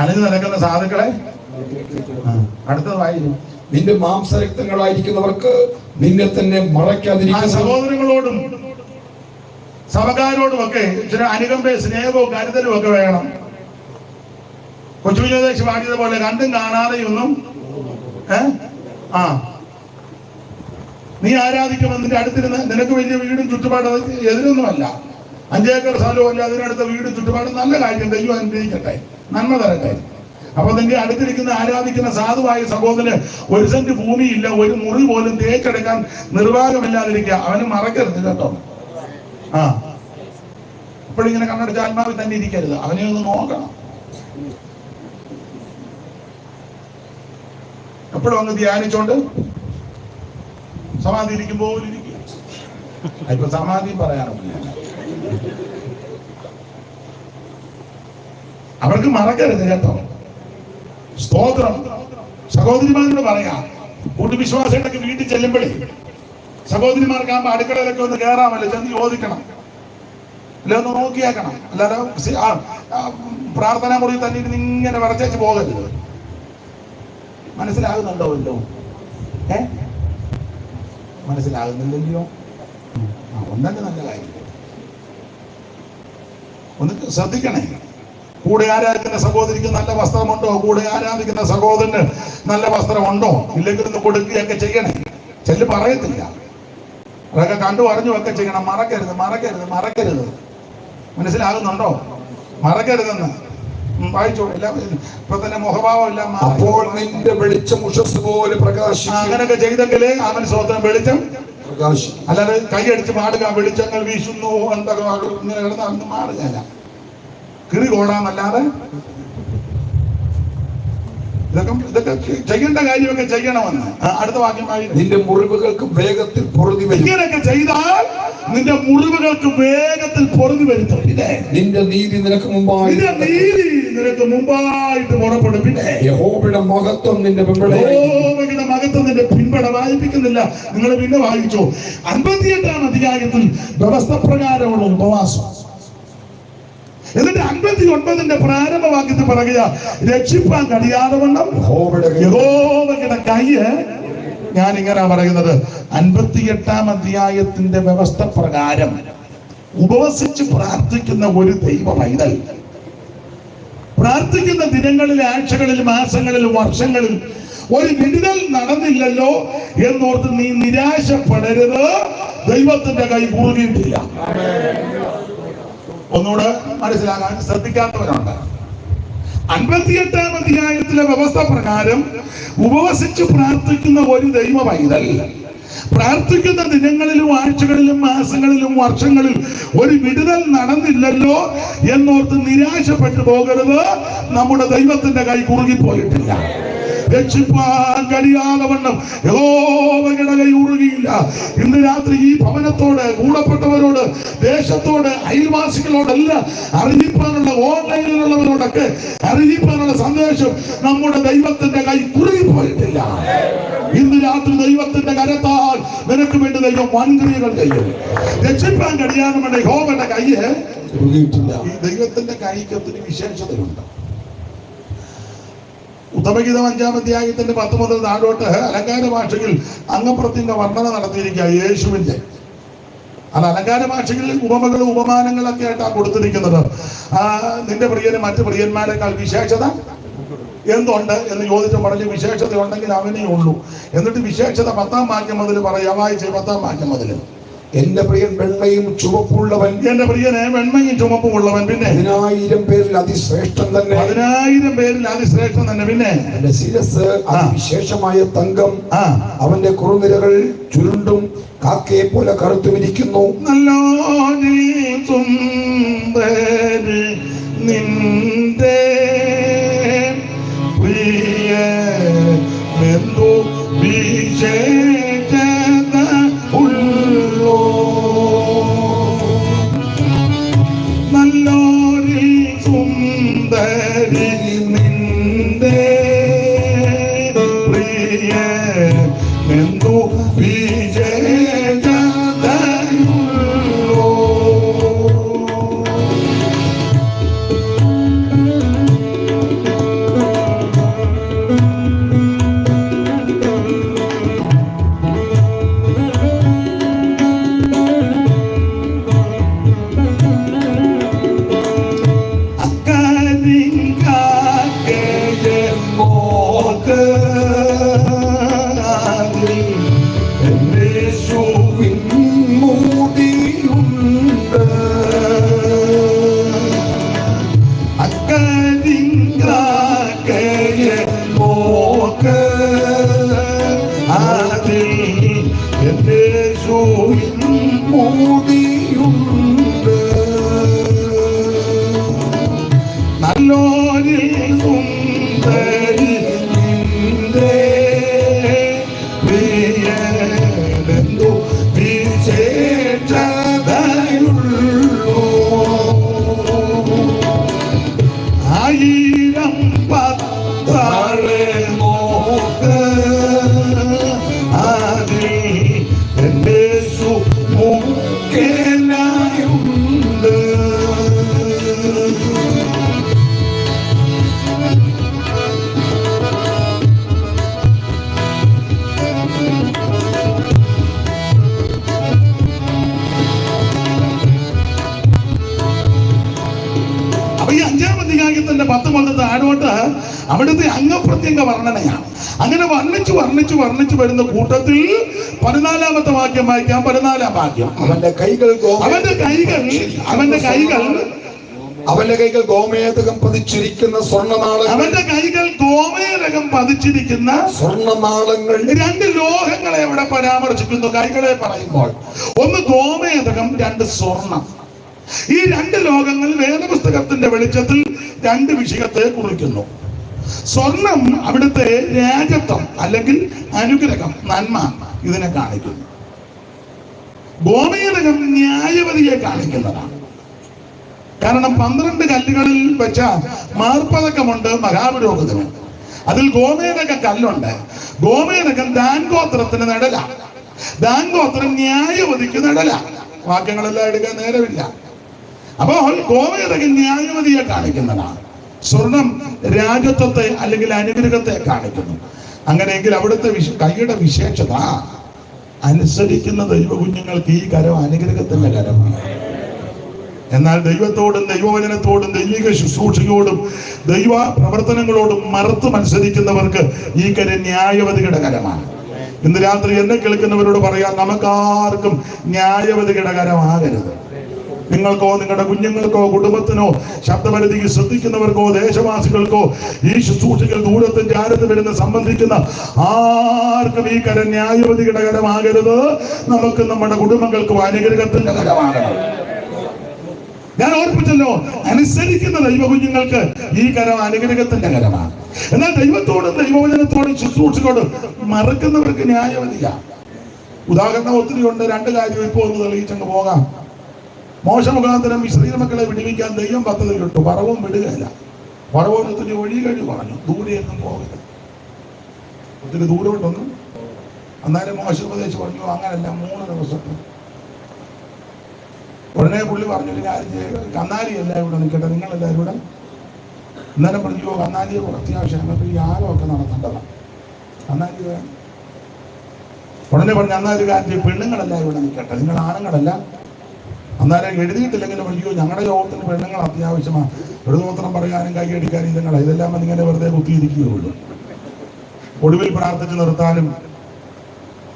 അലഞ്ഞു നടക്കുന്ന സാധുക്കളെ അടുത്തത് വായിക്കും. നിന്റെ മാംസരക്തങ്ങളായിരിക്കുന്നവർക്ക് നിന്നെ തന്നെ മറയ്ക്കാതിരിക്കുന്ന സഹോദരങ്ങളോടും സഭക്കാരോടും ഒക്കെ ചില അനുകമ്പയും സ്നേഹവും കരുതലും ഒക്കെ വേണം. കൊച്ചുദേശം പാടിയതുപോലെ കണ്ടും കാണാതെയൊന്നും നീ ആരാധിക്കുമ്പോൾ നിന്റെ അടുത്തിരുന്ന് നിനക്ക് വലിയ വീടും ചുറ്റുപാടും എതിരൊന്നുമല്ല. 5 ഏക്കർ സ്ഥലവും അല്ല അതിനടുത്ത വീടും ചുറ്റുപാടും. നല്ല കാര്യം, ദൈവം അനുഗ്രഹിക്കട്ടെ, നന്മ തരട്ടെ. അപ്പൊ നിന്റെ അടുത്തിരിക്കുന്ന ആരാധിക്കുന്ന സാധുവായ സഹോദരന് 1 സെന്റ് ഭൂമിയില്ല, ഒരു മുറി പോലും തേച്ചെടുക്കാൻ നിർവാഹമില്ലാതിരിക്കുക. അവന് മറക്കരുത് കേട്ടോ. ഇപ്പോഴിങ്ങനെ കണ്ണടച്ച ആത്മാവിൽ തന്നെ ഇരിക്കരുത്. അവനെ ഒന്ന് നോക്കണം. എപ്പോഴും അങ്ങ് ധ്യാനിച്ചോണ്ട് സമാധി ഇരിക്കുമ്പോൾ ഇരിക്കുക. ഇപ്പൊ സമാധി പറയാനൊന്നുമില്ല. അവർക്ക് മറക്കരുത് കേട്ടോ. സ്തോത്രം. സഹോദരിമാരോട് പറയാം, കൂട്ടുവിശ്വാസികളൊക്കെ വീട്ടിൽ ചെല്ലുമ്പോഴേ സഹോദരിമാർക്കാകുമ്പോ അടുക്കളയിലൊക്കെ ഒന്ന് കയറാമല്ലോ, ചെന്ന് ചോദിക്കണം, അല്ലെ ഒന്ന് നോക്കിയാക്കണം. അല്ലാതെ പ്രാർത്ഥനാ മുറി തന്നെ ഇരുന്ന് ഇങ്ങനെ വരച്ചേച്ച് പോകരുത്. മനസ്സിലാകുന്നുണ്ടോ? ഇല്ലോ? മനസ്സിലാകുന്നില്ലല്ലോ? ഒന്നല്ല, നല്ല കാര്യം. ഒന്ന് ശ്രദ്ധിക്കണേ. കൂടെ ആരാധിക്കുന്ന സഹോദരിക്ക് നല്ല വസ്ത്രമുണ്ടോ? കൂടെ ആരാധിക്കുന്ന സഹോദരന് നല്ല വസ്ത്രമുണ്ടോ? ഇല്ലെങ്കിൽ ഒന്ന് കൊടുക്കുകയൊക്കെ ചെയ്യണേ. ചെല്ല് പറയത്തില്ല, അതൊക്കെ കണ്ടു അറിഞ്ഞു ഒക്കെ ചെയ്യണം. മറക്കരുത്. മനസ്സിലാകുന്നുണ്ടോ? മറക്കരുതെന്ന് വായിച്ചോ. ഇപ്പൊ തന്നെ മുഖഭാവം ഇല്ല. അപ്പോൾ നിന്റെ വെളിച്ചം ഉഷസ് പോലെ പ്രകാശിക്കും. അങ്ങനെയൊക്കെ ചെയ്തെങ്കിലേ അവൻ സ്വന്തം വെളിച്ചം പ്രകാശിക്കും. അല്ലാതെ കൈയടിച്ച് പാടുക, വെളിച്ചങ്ങൾ വീശുന്നു എന്തൊക്കെ ഇങ്ങനെ കിടന്ന് അന്ന് മാറുകയല്ല, കിറി കോടാന്നല്ലാതെ. ഇതൊക്കെ ചെയ്യേണ്ട കാര്യമൊക്കെ ചെയ്യണമെന്ന്. അടുത്ത വാക്യമായി, നിന്റെ മുറിവുകൾക്ക് വേഗത്തിൽ പൊറുതി വരും. ഇങ്ങനെയൊക്കെ ചെയ്താൽ നിന്റെ മുറിവുകൾക്ക് വേഗത്തിൽ പൊറുതി വരുത്തും. നിന്റെ നീതി നിനക്ക് മുമ്പായിട്ട് പുറപ്പെടും. പിന്നെ യഹോവയുടെ മഹത്വം നിന്റെ പിൻപട വായിപ്പിക്കുന്നില്ല. നിങ്ങൾ പിന്നെ വായിച്ചോ. 58-ാം അധ്യായത്തിൽ വ്യവസ്ഥ പ്രകാരമുള്ള ഉപവാസം. എന്നിട്ട് 59-ന്റെ പ്രാരംഭവാക്യത്തിൽ പറയുക, രക്ഷിപ്പാൻ കഴിയാതെ വണ്ണം യഹോവയുടെ കയ്യ്. ഞാൻ ഇങ്ങനെ പറയുന്നത്, 58-ാം അധ്യായത്തിന്റെ വ്യവസ്ഥ പ്രകാരം ഉപവസിച്ച് പ്രാർത്ഥിക്കുന്ന ഒരു ദൈവ പൈതൽ പ്രാർത്ഥിക്കുന്ന ദിനങ്ങളിൽ, ആഴ്ചകളിൽ, മാസങ്ങളിൽ, വർഷങ്ങളിൽ ഒരു വിടുതൽ നടന്നില്ലല്ലോ എന്നോർത്ത് നീ നിരാശപ്പെടരുത്. ദൈവത്തിന്റെ കൈ കുറുകിയിട്ടില്ല. ഒന്നുകൂടെ മനസ്സിലാക്കാൻ ശ്രദ്ധിക്കാത്തവരുണ്ട്. 58-ാം അധ്യായത്തിലെ വ്യവസ്ഥ പ്രകാരം ഉപവസിച്ച് പ്രാർത്ഥിക്കുന്ന ഒരു ദൈവ പൈതൽ പ്രാർത്ഥിക്കുന്ന ദിനങ്ങളിലും ആഴ്ചകളിലും മാസങ്ങളിലും വർഷങ്ങളിൽ ഒരു വിടുതൽ നടന്നില്ലല്ലോ എന്നോർത്ത് നിരാശപ്പെട്ടു പോകരുത്. നമ്മുടെ ദൈവത്തിന്റെ കൈ കുറുകിപ്പോയിട്ടില്ല. രക്ഷിപ്പാൻ കഴിയാതെ വണ്ണം യഹോവയുടെ കൈ ഉറുകിയില്ല. ഇന്ന് രാത്രി ഈ ഭവനത്തോട്, കൂടപ്പെട്ടവരോട്, ദേശത്തോട്, അയൽവാസികളോടെല്ലാം അറിയിപ്പാനുള്ള, ഓൺലൈനിലുള്ളവരോടൊക്കെ അറിയിപ്പാനുള്ള സന്ദേശം നമ്മുടെ ദൈവത്തിന്റെ കൈ കുറുകിപ്പോയിട്ടില്ല. ഇന്ന് രാത്രി ദൈവത്തിന്റെ കരത്താൽ നിനക്ക് വേണ്ടി ദൈവം വൻക്രിയകൾ ചെയ്യും. രക്ഷിപ്പാൻ കഴിയാതെ വണ്ണം യഹോവയുടെ കൈ കുറുകിയിട്ടില്ല. ഈ ദൈവത്തിന്റെ കൈക്ക് ഒത്തിരി വിശേഷതയുണ്ട്. ഉത്തമഗീതം 5-ാം അധ്യായത്തിന്റെ 10 മുതൽ താഴോട്ട് അലങ്കാര ഭാഷയിൽ അംഗപ്രത്യംഗ വർണ്ണന നടത്തിയിരിക്കുക യേശുവിന്റെ. അത് അലങ്കാര ഭാഷയിൽ ഉപമകളും ഉപമാനങ്ങളൊക്കെ ആയിട്ടാണ് കൊടുത്തിരിക്കുന്നത്. നിന്റെ പ്രിയന് മറ്റു പ്രിയന്മാരെക്കാൾ വിശേഷത എന്തുണ്ട് എന്ന് ചോദിച്ചു പറഞ്ഞു. വിശേഷത ഉണ്ടെങ്കിൽ അവനേ ഉള്ളൂ. എന്നിട്ട് വിശേഷത 10-ാം വാക്യം മുതൽ പറയാം. വായിച്ച് 10-ാം വാക്യം മുതൽ. എന്റെ പ്രിയൻ വെണ്മയും ചുവപ്പുള്ളവൻ, എന്റെ പ്രിയനെ വെണ്മയും ചുമപ്പുമുള്ളവൻ, പിന്നെ 10,000 പേരിൽ അതിശ്രേഷ്ഠൻ തന്നെ, 10,000 പേരിൽ അതിശ്രേഷ്ഠൻ തന്നെ, പിന്നെ എന്റെ ശിരസ് അതിവിശേഷമായ തങ്കം, അവന്റെ കുറുനിരകൾ ചുരുണ്ടും കാക്കയെ പോലെ കറുത്തുമിരിക്കുന്നു. നിന്റെ പ്രിയ ബന്ധു വിശേഷത ഉള്ളോ, നല്ലോരിൽ സുന്ദരി നിന്റെ പ്രിയ ബന്ധു വിശേഷതയുള്ളോ. നല്ലോരിൽ സുന്ദരി നിന്റെ പ്രിയ ബന്ധു വിശേഷതയുള്ളോ. 1000 പത്താളെ നോക്ക്, അതിൽ എന്റെ മുഖേനായുണ്ട്. അപ്പൊ ഈ 5-ാം അധ്യായത്തിന്റെ 10 മുതൽ താഴോട്ട് അവിടുത്തെ അംഗപ്രത്യംഗ വർണ്ണനയാണ്. അങ്ങനെ വർണ്ണിച്ചു വർണ്ണിച്ചു വർണ്ണിച്ചു വരുന്ന കൂട്ടത്തിൽ 14-ാമത്തെ വാക്യം വായിക്കാം. 14-ാം വാക്യം. അവന്റെ കൈകൾ ഗോമേതകം പതിച്ചിരിക്കുന്ന സ്വർണ്ണനാളങ്ങൾ, അവന്റെ കൈകൾ ഗോമേതകം പതിച്ചിരിക്കുന്ന സ്വർണ്ണനാളങ്ങൾ. 2 ലോഹങ്ങളെ ഇവിടെ പരാമർശിക്കുന്നു. കൈകളെ പറയുമ്പോൾ ഒന്ന് ഗോമേതകം, 2 സ്വർണം. ഈ 2 ലോകങ്ങൾ വേദപുസ്തകത്തിന്റെ വെളിച്ചത്തിൽ 2 വിഷയത്തെ കുറിക്കുന്നു. സ്വർണം അവിടുത്തെ രാജത്വം അല്ലെങ്കിൽ അനുഗ്രഹം, നന്മ, ഇതിനെ കാണിക്കുന്നു. ഗോമേതകം ന്യായവതിയെ കാണിക്കുന്നതാണ്. കാരണം 12 കല്ലുകളിൽ വെച്ച മാർപ്പതക്കമുണ്ട് മഹാപുരോഹിതന്. അതിൽ ഗോമേതക കല്ലുണ്ട്. ഗോമേതകം ദാൻ ഗോത്രത്തിന് നിഴല. ദാൻ ഗോത്രം ന്യായവതിക്ക് നിഴല. വാക്യങ്ങളെല്ലാം എടുക്കാൻ നേരമില്ല. അപ്പോൾ ഗോമേതകം ന്യായവതിയെ കാണിക്കുന്നതാണ്. സ്വർണം രാജത്വത്തെ അല്ലെങ്കിൽ അനുഗ്രഹത്തെ കാണിക്കുന്നു. അങ്ങനെയെങ്കിൽ അവിടുത്തെ കൈയുടെ വിശേഷത അനുസരിക്കുന്ന ദൈവ കുഞ്ഞുങ്ങൾക്ക് ഈ കരം അനുഗ്രഹത്തിന്റെ കരമാണ്. എന്നാൽ ദൈവത്തോടും ദൈവവചനത്തോടും ദൈവിക ശുശ്രൂഷയോടും ദൈവ പ്രവർത്തനങ്ങളോടും മറുത്ത് മത്സരിക്കുന്നവർക്ക് ഈ കരം ന്യായവതിയുടെ കരമാണ്. ഇന്ന് രാത്രി എന്നെ കേൾക്കുന്നവരോട് പറയാം, നമുക്കാർക്കും ന്യായവതിയുടെ കരമാകരുത്. നിങ്ങൾക്കോ നിങ്ങളുടെ കുഞ്ഞുങ്ങൾക്കോ കുടുംബത്തിനോ ശബ്ദപരിധിക്ക് ശ്രദ്ധിക്കുന്നവർക്കോ ദേശവാസികൾക്കോ ഈ ശുശ്രൂഷകൾ ദൂരത്തും ചാരത്ത് വരുന്ന സംബന്ധിക്കുന്ന ആർക്കും ഈ കരം ന്യായവതിയുടെ കരമാകരുത്. നമുക്ക് നമ്മുടെ കുടുംബങ്ങൾക്കും അനുഗ്രഹത്തിന്റെ കരമാകണം. ഞാൻ ഓർപ്പിച്ചല്ലോ, അനുസരിക്കുന്ന ദൈവ കുഞ്ഞുങ്ങൾക്ക് ഈ കരം അനുഗ്രഹത്തിന്റെ കരമാണ്. എന്നാൽ ദൈവത്തോടും ദൈവവചനത്തോടും ശുശ്രൂഷയോടും മറക്കുന്നവർക്ക് ന്യായവതിയ. ഉദാഹരണം ഒത്തിരി ഉണ്ട്. രണ്ട് കാര്യം ഇപ്പോൾ ഒന്ന് തെളിയിച്ചങ്ങ് പോകാം. മോശ മുഖാന്തരം ഇസ്രായേൽ മക്കളെ വിടുവിക്കാൻ ദൈവം പദ്ധതി ഇട്ടു. പറവും വിടുകയില്ല. പറവോനത്തിന് ഒഴി കഴിവ് പറഞ്ഞു, ദൂരെയൊന്നും പോകരുത്, ഒത്തിരി ദൂരോട്ടൊന്നും. അന്നേരം മോശ ഉപദേശം പറഞ്ഞു, അങ്ങനല്ല, 3 ദിവസം. ഉടനെ പുള്ളി പറഞ്ഞു, കന്നാലിയല്ല ഇവിടെ നിൽക്കട്ടെ, നിങ്ങളെല്ലാവരും ഇവിടെ. അന്നേരം പറഞ്ഞു, കന്നാലിയെ അത്യാവശ്യം നമുക്ക് ഈ യാഗമൊക്കെ നടത്തേണ്ടതാണ്, കന്നാലി വേണം. ഉടനെ പറഞ്ഞു, അന്നൊരു കാര്യം, പെണ്ണുങ്ങളല്ല ഇവിടെ നിൽക്കട്ടെ, നിങ്ങൾ ആണുങ്ങളല്ല. അന്നേരം എഴുതിയിട്ടില്ലെങ്കിലും പറഞ്ഞു, ഞങ്ങളുടെ യോഗത്തിന് പെണ്ണുങ്ങൾ അത്യാവശ്യമാണ്, എഴുതോത്രം പറയാനും കൈയടിക്കാനും ഇതുങ്ങളെ ഇതെല്ലാം ഇങ്ങനെ വെറുതെ കുത്തിയിരിക്കുകയുള്ളൂ. ഒടുവിൽ പ്രാർത്ഥിച്ച് നിർത്താനും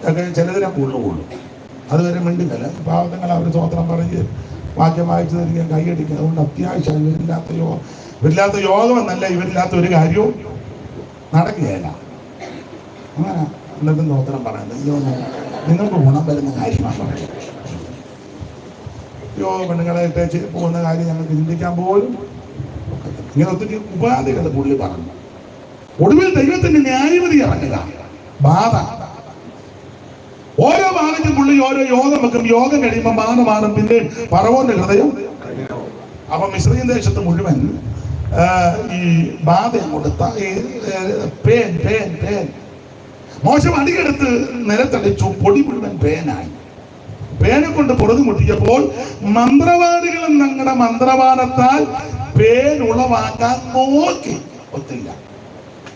ഒക്കെ ചിലതിനെ കൊള്ളുള്ളൂ. അതുവരെ മിണ്ടുകല്ല. പാവത്തങ്ങൾ അവർ സ്വോത്രം പറഞ്ഞ് വാക്യം വായിച്ചു തരികയും കൈയടിക്കുക. അതുകൊണ്ട് അത്യാവശ്യം ഇവരില്ലാത്ത യോഗം എന്നല്ല, ഇവരില്ലാത്ത ഒരു കാര്യവും നടക്കുകയല്ല. അങ്ങനെ എന്നിട്ടും സ്വോത്രം പറയുന്നത് നിങ്ങൾക്ക് ഗുണം വരുന്ന കാര്യമാണ്. പെണ്ണുങ്ങളെ ഇട്ടേച്ച് പോകുന്ന കാര്യം ഞങ്ങൾക്ക് ചിന്തിക്കാൻ പോലും ഇങ്ങനെ ഒത്തിരി ഉപാധികൾ പുള്ളി പറഞ്ഞു. ഒടുവിൽ ദൈവത്തിന്റെ ന്യായവിധി ഇറങ്ങുക, ബാധ. ഓരോ ബാധയ്ക്കും പുള്ളി ഓരോ യോഗം വെക്കും. യോഗം കഴിയുമ്പോൾ ബാധ മാറും. പിന്നെ ഫറവോന്റെ ഹൃദയം. അപ്പം മിസ്രയീം ദേശത്ത് മുഴുവൻ ഈ ബാധ അങ്ങോട്ട് പേൻ പേൻ പേൻ. മോശം അടിയെടുത്ത് നിലത്തടിച്ചു, പൊടി മുഴുവൻ പേനായി. പേനെ കൊണ്ട് പൊറുതി മുട്ടിയപ്പോൾ മന്ത്രവാദികളും തങ്ങളുടെ മന്ത്രവാദത്താൽ പേൻ ഉളവാക്കാൻ നോക്കി, ഒത്തില്ല.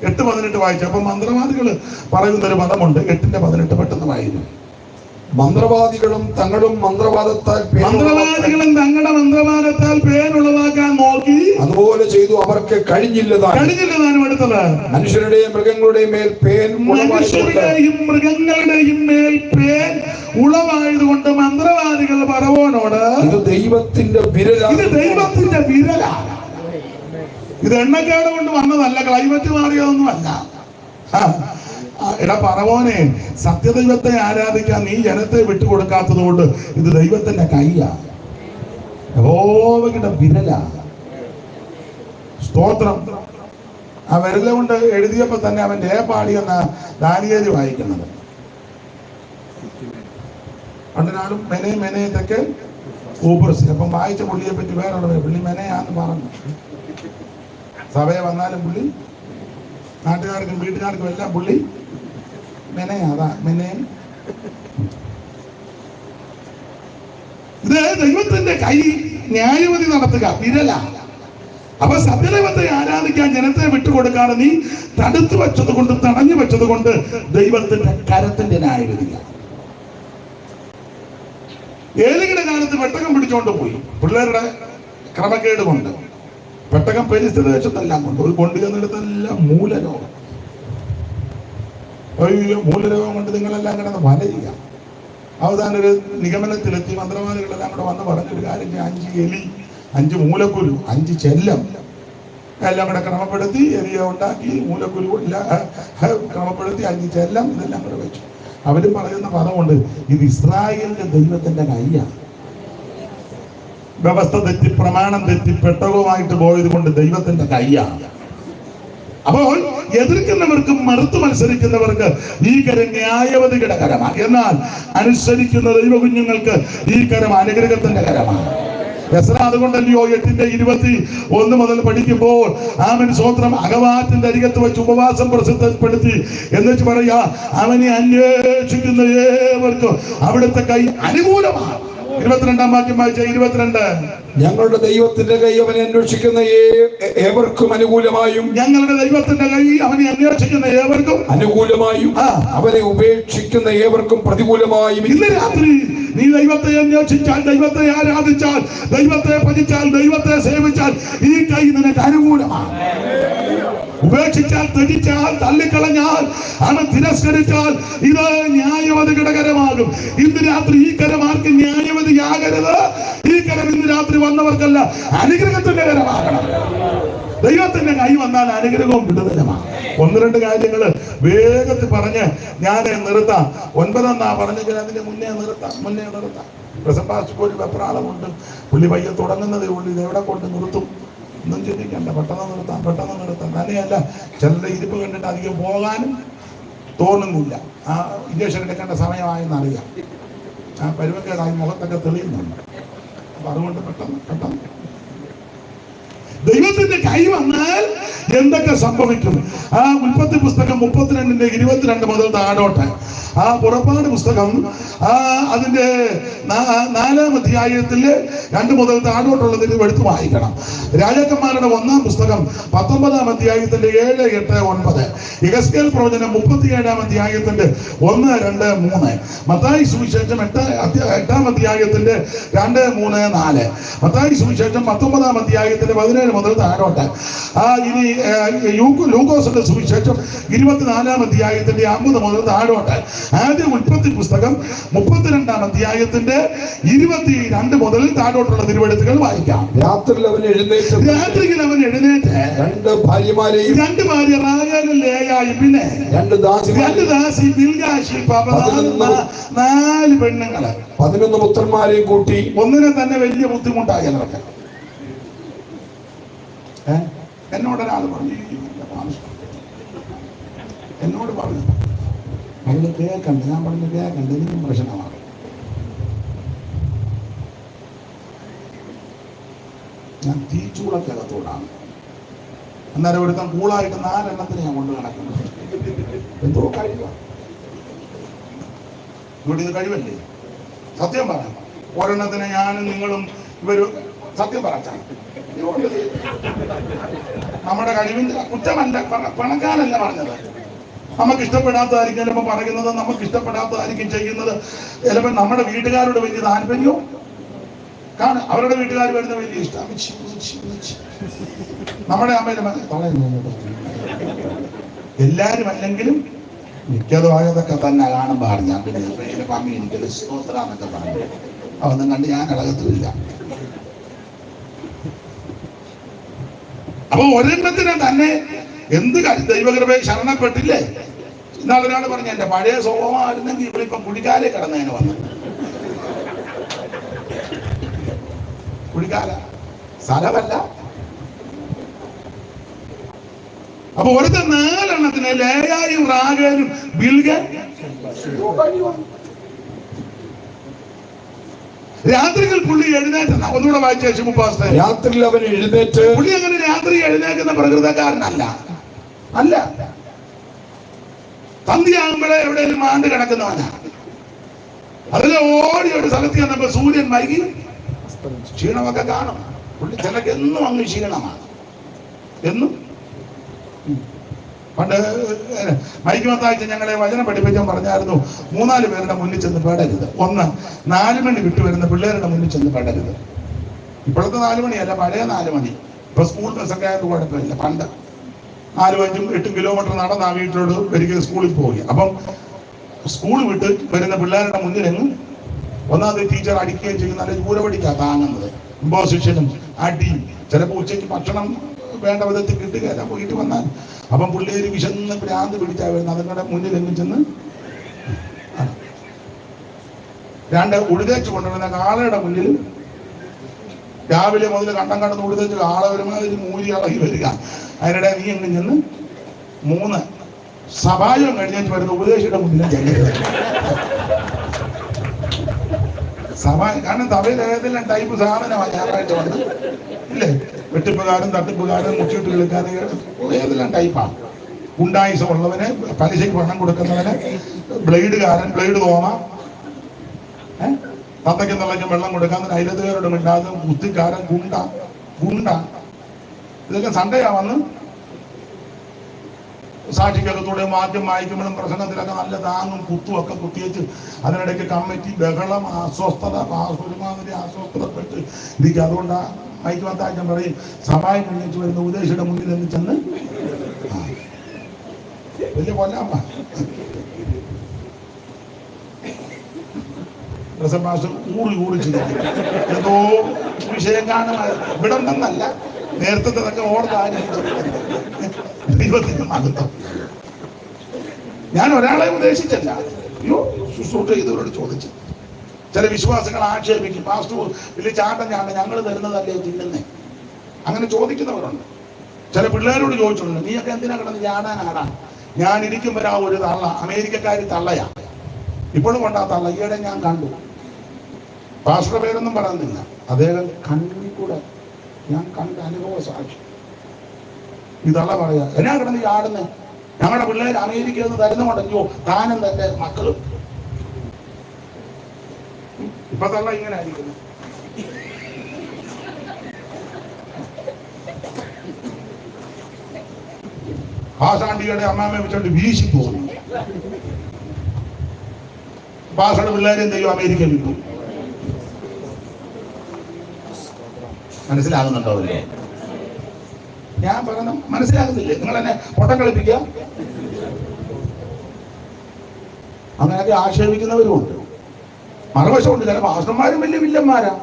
8:18 വായിച്ചു. അപ്പൊ മന്ത്രവാദികൾ പറയുന്നൊരു പദമുണ്ട്, 8:18 പെട്ടെന്ന് വായിക്കും. മന്ത്രവാദികളും തങ്ങളുടെ മന്ത്രവാദത്താൽ തങ്ങളുടെ മന്ത്രവാദത്താൽ പേൻ ഉളവാക്കാൻ നോക്കി, അതുപോലെ ചെയ്തു, അവർക്ക് കഴിഞ്ഞില്ലതാനും. അടുത്തത്, മനുഷ്യരുടെയും മൃഗങ്ങളുടെയും മേൽ പേൻ മൃഗങ്ങളുടെയും മേൽ പേൻ ഉളവായതുകൊണ്ട് മന്ത്രവാദികൾ ഫറവോനോട്, ഇത് ദൈവത്തിന്റെ വിരലാണ്, ഇത് എണ്ണക്കേട് കൊണ്ട് വന്നതല്ല, ക്ലൈമറ്റ് മാറിയതൊന്നുമല്ല. എടാ ഫറവോനെ, സത്യദൈവത്തെ ആരാധിക്കാൻ നീ ജനത്തെ വിട്ടുകൊടുക്കാത്തത് കൊണ്ട് ഇത് ദൈവത്തിന്റെ കൈയാ, യഹോവയുടെ വിരലാ. സ്തോത്രം. ആ വിരല കൊണ്ട് എഴുതിയപ്പോ തന്നെ അവൻ പാടിയെന്ന ദാനിയേല് വായിക്കുന്നത്. പണ്ടിനാളും മെനെ മെനയത്തൊക്കെ ഊപ്പർസി. അപ്പം വായിച്ച പുള്ളിയെ പറ്റി വേറെ പുള്ളി മെനയാന്ന് പറഞ്ഞു. സഭയെ വന്നാലും പുള്ളി, നാട്ടുകാർക്കും വീട്ടുകാർക്കും എല്ലാം പുള്ളി മെനയാതാ, മെനെ. ഇത് ദൈവത്തിന്റെ കൈ, ന്യായവിധി നടത്തുക, വിരല. അപ്പൊ സത്യദൈവത്തെ ആരാധിക്കാൻ ജനത്തെ വിട്ടുകൊടുക്കാതെ നീ തടുത്തു വെച്ചത് കൊണ്ട്, തടഞ്ഞു വെച്ചത് കൊണ്ട് ദൈവത്തിന്റെ കരത്തിന്റെ ന്യായവിധിക. ഏലിയുടെ കാലത്ത് പെട്ടകം പിടിച്ചോണ്ട് പോയി, പിള്ളേരുടെ ക്രമക്കേട് കൊണ്ട്. പെട്ടകം പരിസ്ഥിതി ദേശത്തെല്ലാം കൊണ്ടുചെന്നിടത്തെല്ലാം മൂലരോഗം. മൂലരോഗം കൊണ്ട് നിങ്ങളെല്ലാം കിടന്ന് വലയുക. അവസാനം ഒരു നിഗമനത്തിലെത്തി മന്ത്രവാദികളെല്ലാം കൂടെ വന്ന് പറഞ്ഞൊരു കാര്യം, 5 എലി, 5 മൂലക്കുരു, 5 ചെല്ലം എല്ലാം കൂടെ ക്രമപ്പെടുത്തി, എലിയെ ഉണ്ടാക്കി, മൂലക്കുരു ക്രമപ്പെടുത്തി, 5 ചെല്ലം ഇതെല്ലാം കൂടെ വെച്ചു. അവരും പറയുന്ന പദമുണ്ട്, ഇത് ഇസ്രായേലിന്റെ ദൈവത്തിന്റെ കൈയാണ്. വ്യവസ്ഥ തെറ്റി, പ്രമാണം തെറ്റി, പെട്ടകവുമായിട്ട് പോയത് കൊണ്ട് ദൈവത്തിന്റെ കൈയാണ്. അപ്പോൾ എതിർക്കുന്നവർക്കും മറുത്തു മത്സരിക്കുന്നവർക്ക് ഈ കരം ന്യായവതിയുടെ കരമാണ്. എന്നാൽ അനുസരിക്കുന്ന ദൈവകുഞ്ഞുങ്ങൾക്ക് ഈ കരം അനുഗ്രഹത്തിന്റെ കരമാണ്. അതുകൊണ്ടല്ലയോ 8:21 മുതൽ പഠിക്കുമ്പോൾ ആമൻ സ്തോത്രം, അകവാറ്റിന്റെ അരികത്ത് വെച്ച് ഉപവാസം പ്രസിദ്ധപ്പെടുത്തി എന്നിട്ട് പറയാ, അവനെ അന്വേഷിക്കുന്ന ഏവർക്കും അവിടുത്തെ കൈ അനുകൂലമാണ്. 22-ാം വാക്യം വായിച്ച 22. ഞങ്ങളുടെ ദൈവത്തിന്റെ കൈ അവനെ അന്വേഷിക്കുന്ന ഏവർക്കും അനുകൂലമായും, ഞങ്ങളുടെ ദൈവത്തിന്റെ കൈ അവനെ അന്വേഷിക്കുന്ന ഏവർക്കും അനുകൂലമായും, അവനെ ഉപേക്ഷിക്കുന്ന ഏവർക്കും പ്രതികൂലമായും. ഇന്ന് രാത്രി നീ ദൈവത്തെ അന്വേഷിച്ചാൽ, ദൈവത്തെ ആരാധിച്ചാൽ, ദൈവത്തെ ഭജിച്ചാൽ, ദൈവത്തെ സേവിച്ചാൽ ഈ കൈ നിനക്ക് അനുകൂലമാണ്. ഉപേക്ഷിച്ചാൽ, ത്യജിച്ചാൽ, തള്ളിക്കളഞ്ഞാൽ, അവൻ തിരസ്കരിച്ചാൽ ഇത് ന്യായവതികരമാകും. ഇന്ന് രാത്രി ഈ കരം ആർക്കും ന്യായവതിയാകരുത്. ഈ കരം ഇന്ന് രാത്രി വന്നവർക്കല്ല, അനുഗ്രഹത്തിന്റെ കരമാകണം. ദൈവത്തിന്റെ കൈ വന്നാൽ അനുഗ്രഹവും വിടുതലുമാണ്. ഒന്ന് രണ്ട് കാര്യങ്ങൾ വേഗത്തിൽ പറഞ്ഞ് ഞാൻ നിർത്താം. 9 പറഞ്ഞെങ്കിൽ അതിന്റെ മുന്നേ നിർത്താം. പ്രസംഗാസ്റ്റിക്ക് ഒരു വെപ്രാളമുണ്ട്. പുള്ളി പയ്യെ തുടങ്ങുന്നതേ ഉള്ളൂ. ഇത് എവിടെ കൊണ്ട് നിർത്തും ഒന്നും ചിന്തിക്കണ്ട. പെട്ടെന്ന് നിർത്താം. തന്നെയല്ല, ചിലരുടെ ഇരിപ്പ് കണ്ടിട്ട് അധികം പോകാനും തോന്നുന്നില്ല. ആ ഇഞ്ചക്ഷൻ എടുക്കേണ്ട സമയമായെന്നറിയാം. ആ പരുവക്കേടായി മുഖത്തൊക്കെ തെളിയുന്നുണ്ട്. അപ്പൊ അതുകൊണ്ട് പെട്ടെന്ന് ദൈവത്തിന്റെ കൈ വന്നാൽ എന്തൊക്കെ സംഭവിക്കും? ആ ഉൽപ്പത്തി പുസ്തകം 32:22 മുതൽ താഴോട്ട്, ആ പുറപ്പാട് പുസ്തകം അതിന്റെ 4-ാം അധ്യായത്തില് 2 മുതൽ താഴോട്ടുള്ളത് എടുത്ത് വായിക്കണം. രാജാക്കന്മാരുടെ 1-ാം പുസ്തകം 19-ാം അധ്യായത്തിന്റെ 7, 8, 9, യെഹെസ്കേൽ പ്രവചനം 37-ാം അധ്യായത്തിന്റെ 1, 2, 3, മത്തായി സുവിശേഷം 8-ാം അധ്യായത്തിന്റെ 2, 3, 4, മത്തായി സുവിശേഷം 19-ാം അധ്യായത്തിന്റെ 17 മുതൽ താഴോട്ട്, ഇനി ലൂക്കോസിന്റെ സുവിശേഷം 24-ാം അധ്യായത്തിന്റെ 50 മുതൽ താഴോട്ട്, ആദ്യ ഉൽപ്പത്തി പുസ്തകം 32-ാം അധ്യായത്തിന്റെ 22 മുതൽ താഴോട്ടുള്ള തിരുവെഴുത്തുകൾ വായിക്കാം. രാത്രിയിൽ അവൻ എഴുന്നേറ്റ് 2 ഭാര്യമാരെയും 2 ഭാര്യ റാഹേലും ലേയായും പിന്നെ 2 ദാസി ബിൽഗാശിൽ 4 പെണ്ണുങ്ങള് 11 പുത്രന്മാരെയും കൂട്ടി. ഒന്നിനെ തന്നെ വലിയ ബുദ്ധിമുട്ടായി അവർക്ക്. എന്നോടൊരാൾ പറഞ്ഞു, എന്നോട് പറഞ്ഞു അവള് കേൾക്കണ്ട. ഞാൻ പറഞ്ഞു കേൾക്കണ്ട, എനിക്കും പ്രശ്നമാണ്. ഞാൻ തീച്ചൂളക്കകത്തോടാണ്. അന്നേരം ഒരുത്തം കൂളായിട്ട് 4 എണ്ണത്തിന് ഞാൻ കൊണ്ട് നടക്കുന്നത്. എന്തോ കഴിവാ ഇവിടെ. ഇത് കഴിവല്ലേ? സത്യം പറയാം. ഒരെണ്ണത്തിന് ഞാനും നിങ്ങളും ഇവരും സത്യം പറയാം. നമ്മുടെ കഴിവിന്റെ കുറ്റമല്ല, പണക്കാരല്ല പറഞ്ഞത്. നമുക്ക് ഇഷ്ടപ്പെടാത്തതായിരിക്കും ചിലപ്പോൾ പറയുന്നത്, നമുക്ക് ഇഷ്ടപ്പെടാത്തതായിരിക്കും ചെയ്യുന്നത്. ചിലപ്പോൾ നമ്മുടെ വീട്ടുകാരോട് വലിയ താല്പര്യവും കാണും, അവരുടെ വീട്ടുകാർ വരുന്ന വലിയ ഇഷ്ടം. നമ്മുടെ അമ്മയുടെ എല്ലാവരും അല്ലെങ്കിലും മിക്കതും ആയതൊക്കെ തന്നെ കാണുമ്പോൾ ഞാൻ പിന്നെ പമ്മി എനിക്കത് സ്തോത്രാന്നൊക്കെ പറഞ്ഞു. അതൊന്നും കണ്ട് ഞാൻ ഇളകത്തുമില്ല. അപ്പൊ ഒരെണ്ണത്തിന് തന്നെ എന്ത് ദൈവകൃപയെ ശരണപ്പെട്ടില്ലേ? ഇന്നാളൊരാൾ പറഞ്ഞു, എന്റെ പഴയ സ്വഭാവമായിരുന്നെങ്കിൽ ഇവളിപ്പം കുടിക്കാരെ കിടന്നതിന് വന്നു. കുടിക്കാല സ്ഥലമല്ല. അപ്പൊ ഒരുത്ത 4 എണ്ണത്തിന് ലേയായും റാഹേലും ബിൽഗാൻ രാത്രികൾ പുള്ളി എഴുന്നേറ്റ്. ഒന്നുകൂടെ വായിച്ച രാത്രിയിൽ അവൻ എഴുന്നേറ്റ്. പുള്ളി അങ്ങനെ രാത്രി എഴുന്നേക്കുന്ന പ്രകൃതക്കാരനല്ല. സന്ധ്യയാകുമ്പോഴേ എവിടെയെങ്കിലും മാണ്ട് കിടക്കുന്നവനാ. അതിൽ ഓടി ഒരു സ്ഥലത്ത് ചെന്നപ്പോ സൂര്യൻ വൈകി ക്ഷീണമൊക്കെ കാണും. പുള്ളി ചിലക്ക് എന്നും അങ്ങ് ക്ഷീണമാണ്. എന്നും പണ്ട് മൈക്ക് മത്താഴ്ച ഞങ്ങളെ വചനം പഠിപ്പിക്കാൻ പറഞ്ഞായിരുന്നു, 3-4 പേരുടെ മുന്നിൽ ചെന്ന് പെടരുത്. 1, 4 മണി വിട്ടു വരുന്ന പിള്ളേരുടെ മുന്നിൽ ചെന്ന് പെടരുത്. ഇപ്പോഴത്തെ 4 മണിയല്ല, പഴയ 4 മണി. ഇപ്പൊ സ്കൂൾ ബസ്സൊക്കെ ആയിട്ട് കുഴപ്പമില്ല. പണ്ട് 4-5-8 കിലോമീറ്റർ നടന്നാ വീട്ടിലോട് ഒരിക്കലും സ്കൂളിൽ പോവുക. അപ്പം സ്കൂൾ വിട്ട് വരുന്ന പിള്ളേരുടെ മുന്നിലെങ്ങും ഒന്നാമത് ടീച്ചർ അടിക്കുകയും ചെയ്യുന്ന, അല്ലെങ്കിൽ കൂരപടിക്കാ താങ്ങുന്നത്. ഇമ്പോസിഷനും അടിയും. ചിലപ്പോൾ ഉച്ചയ്ക്ക് ഭക്ഷണം വേണ്ട വിധത്തിൽ കിട്ടുകയല്ല. വീട്ടിൽ വന്നാൽ അപ്പം പിള്ളേര് വിശന്ന് ഭ്രാന്ത് പിടിച്ചാ വരുന്നത്. അതുങ്ങളുടെ മുന്നിൽ എങ്ങും ചെന്ന് 2 ഉഴുതേച്ച് കൊണ്ടുവരുന്ന കാളയുടെ മുന്നിൽ രാവിലെ മുതൽ കണ്ടം കടന്ന് ഉഴുതേച്ച് കാള ഒരുമാതിരി മൂരി ഇളകി വരിക. അതിനിടെ നീ എങ്ങും ചെന്ന് 3 സഭായം കഴിഞ്ഞേച്ച് വരുന്ന ഉപദേശിയുടെ മുന്നിലും ചെല്ലരുത്. കാരണം തവയിൽ ഏതെല്ലാം ടൈപ്പ് സാധനമാണ് ഞായറാഴ്ച വന്ന് ഇല്ലേ? വെട്ടിപ്പുകാരും തട്ടിപ്പുകാരും മുച്ചിട്ട് കളിക്കാരും ഏതെല്ലാം ടൈപ്പാണ്. ഗുണ്ടായുസം ഉള്ളവന്, പലിശയ്ക്ക് പണം കൊടുക്കുന്നവന്, ബ്ലേഡുകാരൻ, ബ്ലേഡ് തോമ, തത്തയ്ക്കും തള്ളയ്ക്കും വെള്ളം കൊടുക്കാൻ അയലത്തുകാരോട് മിണ്ടാതെ കുത്തിക്കാരൻ, ഗുണ്ട. ഇതൊക്കെ സൺഡേയാ വന്ന് സാക്ഷിക്കകത്തൂടെ വാക്യം വായിക്കുമ്പോഴും പ്രസംഗത്തിലൊക്കെ നല്ല താങ്ങും കുത്തും ഒക്കെ കുത്തിയേച്ച് അതിനിടയ്ക്ക് കമ്മിറ്റി ബഹളം, അസ്വസ്ഥത, ഒരുമാതിരി അസ്വസ്ഥതപ്പെട്ട് ഇരിക്കും. അതുകൊണ്ട് മൈക്ക് വത്താഴ്ച പറയും, സഭായി കഴിഞ്ഞിട്ട് വരുന്ന ഉപദേശിയുടെ മുന്നിൽ എന്ന് ചെന്ന് വലിയ കൊല്ലാമ്മ ഊറിച്ചിരിക്കും. എന്തോ വിഷയം കാണുമായി ഇവിടെ ഉണ്ടെന്നല്ല, നേരത്തെ ഓർത്താനും ദൈവത്തിന്റെ മഹത്വം. ഞാൻ ഒരാളെ ഉപദേശിച്ചല്ല, ശുശ്രൂഷ ചെയ്തവരോട് ചോദിച്ചു. ചില വിശ്വാസികൾ ആക്ഷേപിക്കും, പാസ്റ്റർ വലിയ ചാട്ടം ഞങ്ങൾ തരുന്നതല്ലേ തിന്നുന്നേ, അങ്ങനെ ചോദിക്കുന്നവരുണ്ട്. ചില പിള്ളേരോട് ചോദിച്ചിട്ടുണ്ട്, നീയൊക്കെ എന്തിനാ കിടന്ന് ചാടാനാടാ? ഞാൻ ഇരിക്കുമ്പോൾ ആ ഒരു തള്ള, അമേരിക്കക്കാരി തള്ളയാ, ഇപ്പോഴും കൊണ്ടാ തള്ള. ഈയിടെ ഞാൻ കണ്ടു, പാസ്റ്ററുടെ പേരൊന്നും പറയുന്നില്ല, അദ്ദേഹം കണ്ണിൽ കൂടെ ഞാൻ കണ്ട അനുഭവ സാക്ഷി. ഈ തള്ള പറയാ, എന്നാ കിടന്ന് ചാടുന്നേ? ഞങ്ങളുടെ പിള്ളേർ അമേരിക്കയിൽ നിന്ന് തരുന്നുകൊണ്ടല്ലോ താനും തന്റെ മക്കളും. ഇപ്പൊ തള്ള ഇങ്ങനെ ആയിരിക്കുന്നു. പാസാണ്ടിയുടെ അമ്മാമ്മയെ വെച്ചോണ്ട് വീശി പോകുന്നു. പാസയുടെ പിള്ളേരെയും ദൈവം അമേരിക്കയിൽ വിട്ടു. മനസ്സിലാകുന്നുണ്ടോ? ഞാൻ പറയുന്ന മനസ്സിലാകുന്നില്ലേ? നിങ്ങൾ എന്നെ പൊട്ടം കളിപ്പിക്കുക. അങ്ങനെയൊക്കെ ആക്ഷേപിക്കുന്നവരുമുണ്ട്. മറുവശമുണ്ട്, ചില പാസ്റ്റർമാരും വലിയ വില്ലന്മാരാ.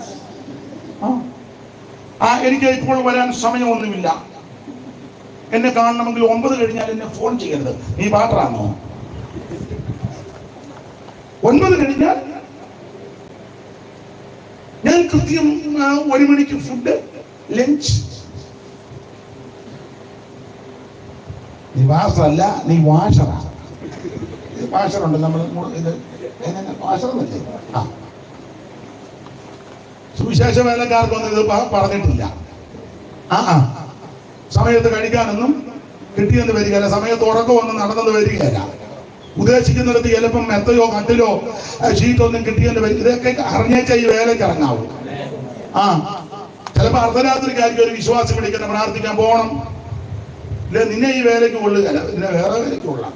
എനിക്ക് ഇപ്പോൾ വരാൻ സമയമൊന്നുമില്ല, എന്നെ കാണണമെങ്കിൽ 9 കഴിഞ്ഞാൽ എന്നെ ഫോൺ ചെയ്യരുത്. നീ പാട്ടറാണോ? 9 കഴിഞ്ഞാൽ ഞാൻ കൃത്യം 1 മണിക്ക് ഫുഡ്, ലഞ്ച്. നീ വാഷറല്ല, നീ വാഷറാ. വാഷറുണ്ട്, നമ്മൾ ഇത് വാഷറന്നല്ലേ? സുവിശേഷ വേലക്കാർക്കൊന്നും ഇത് പറഞ്ഞിട്ടില്ല. സമയത്ത് കഴിക്കാനൊന്നും കിട്ടിയെന്ന് വരികയല്ല, സമയത്ത് ഉറക്കമൊന്നും നടന്നെന്ന് വരികയല്ല. ഉദ്ദേശിക്കുന്നിടത്ത് ചിലപ്പം മെത്തയോ കട്ടിലോ ഷീറ്റൊന്നും കിട്ടിയെന്ന് വരിക. ഇതൊക്കെ അറിഞ്ഞേച്ച ഈ വേലയ്ക്ക് ഇറങ്ങാവൂ. ചിലപ്പോ അർദ്ധരാത്രിക്കാർക്ക് ഒരു വിശ്വാസം പിടിക്കുന്ന പ്രാർത്ഥിക്കാൻ പോകണം. ഇല്ല, നിന്നെ ഈ വേലയ്ക്ക് കൊള്ളുകയല്ല, നിന്നെ വേറെ വേലയ്ക്ക് കൊള്ളാം.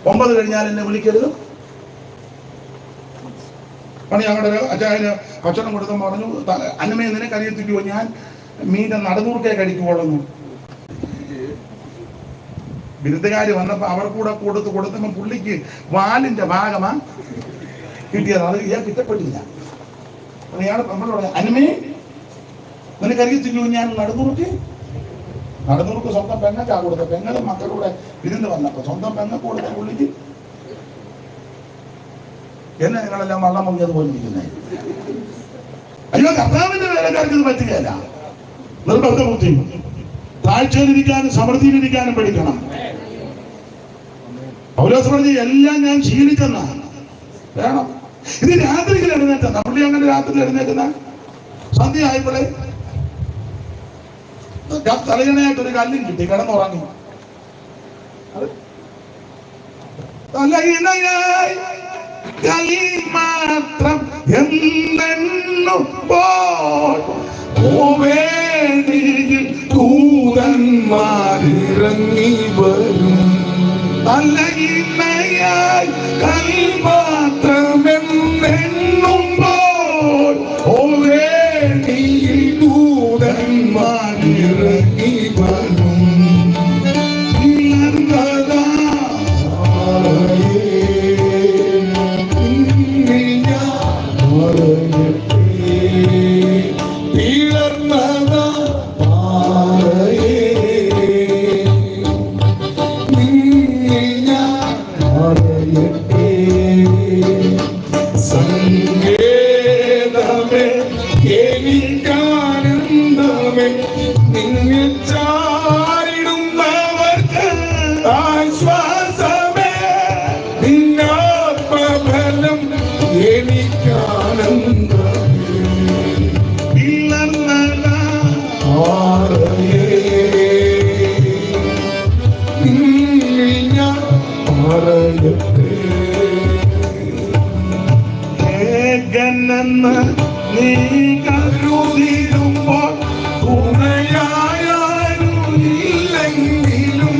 9 കഴിഞ്ഞാൽ എന്നെ വിളിക്കരുത്. പണി ഞങ്ങളുടെ അച്ചായന് ഭക്ഷണം കൊടുത്തു പറഞ്ഞു, അന്നമേ നിനക്ക് അറിയത്തില്ലോ ഞാൻ മീൻ്റെ നടുനൂർക്കേ കഴിക്കുള്ളൂ. ബിരുദകാരി വന്നപ്പോ അവർ കൂടെ കൊടുത്തപ്പോ പുള്ളിക്ക് വാലിന്റെ ഭാഗമാ കിട്ടിയത്. അത് ഇയാൾക്ക് ഇഷ്ടപ്പെട്ടില്ല. ഇയാൾ നമ്മളോട്, അന്നമേ നിനക്കറിയത്തില്ലോ ഞാൻ നടുനൂർക്ക് സ്വന്തം പെങ്ങക്കാ കൊടുത്ത. പെങ്ങളും മക്കളുടെ വിരുന്ന് വന്നപ്പോ സ്വന്തം പെങ്ങൾക്ക് കൊടുത്ത പുള്ളിക്ക് എന്നെ നിങ്ങളെല്ലാം വള്ളം മുങ്ങിയത് പോലെ ഇരിക്കുന്നേ. അയ്യോ, കർത്താവിന്റെ വേലക്കാർക്ക് ഇത് പറ്റുകയല്ല. നിർബന്ധ ബുദ്ധി, താഴ്ചയിലിരിക്കാനും സമൃദ്ധിയിലിരിക്കാനും പഠിക്കണം. പൗലോസ് പറഞ്ഞ എല്ലാം ഞാൻ ശീലിച്ചെന്നാണ് വേണം. ഇത് രാത്രിയിൽ എഴുന്നേറ്റ പുള്ളി അങ്ങനെ രാത്രിയിൽ എഴുന്നേക്കുന്ന സന്ധ്യ ആയപ്പോഴേ തലയണയായിട്ടൊരു കല്ലും കിട്ടി, കിടന്നുറങ്ങി. തലയിണയായി കലി മാത്രം എന്നെണ്ണുമ്പോൾ ദൂതന്മാരിറങ്ങി വരും. തലയിണയായി കലി മാത്രമെന്നെണ്ണുമ്പോൾ ദൂതന്മാരിറങ്ങി വരും. സങ്കേതമേ എനിക്കാനന്ദമേ, നിന്നിൽ ചാരിടുന്നവർക്ക് ആശ്വാസമേ, നിന്നാത്മബലം എനിക്കാനന്ദമേ. നിന്നിൽ ഞാൻ പറയട്ടെ. ഏകനെന്ന് നീ കരുതിടുമ്പോൾ തുണയായാലും ഇല്ലെങ്കിലും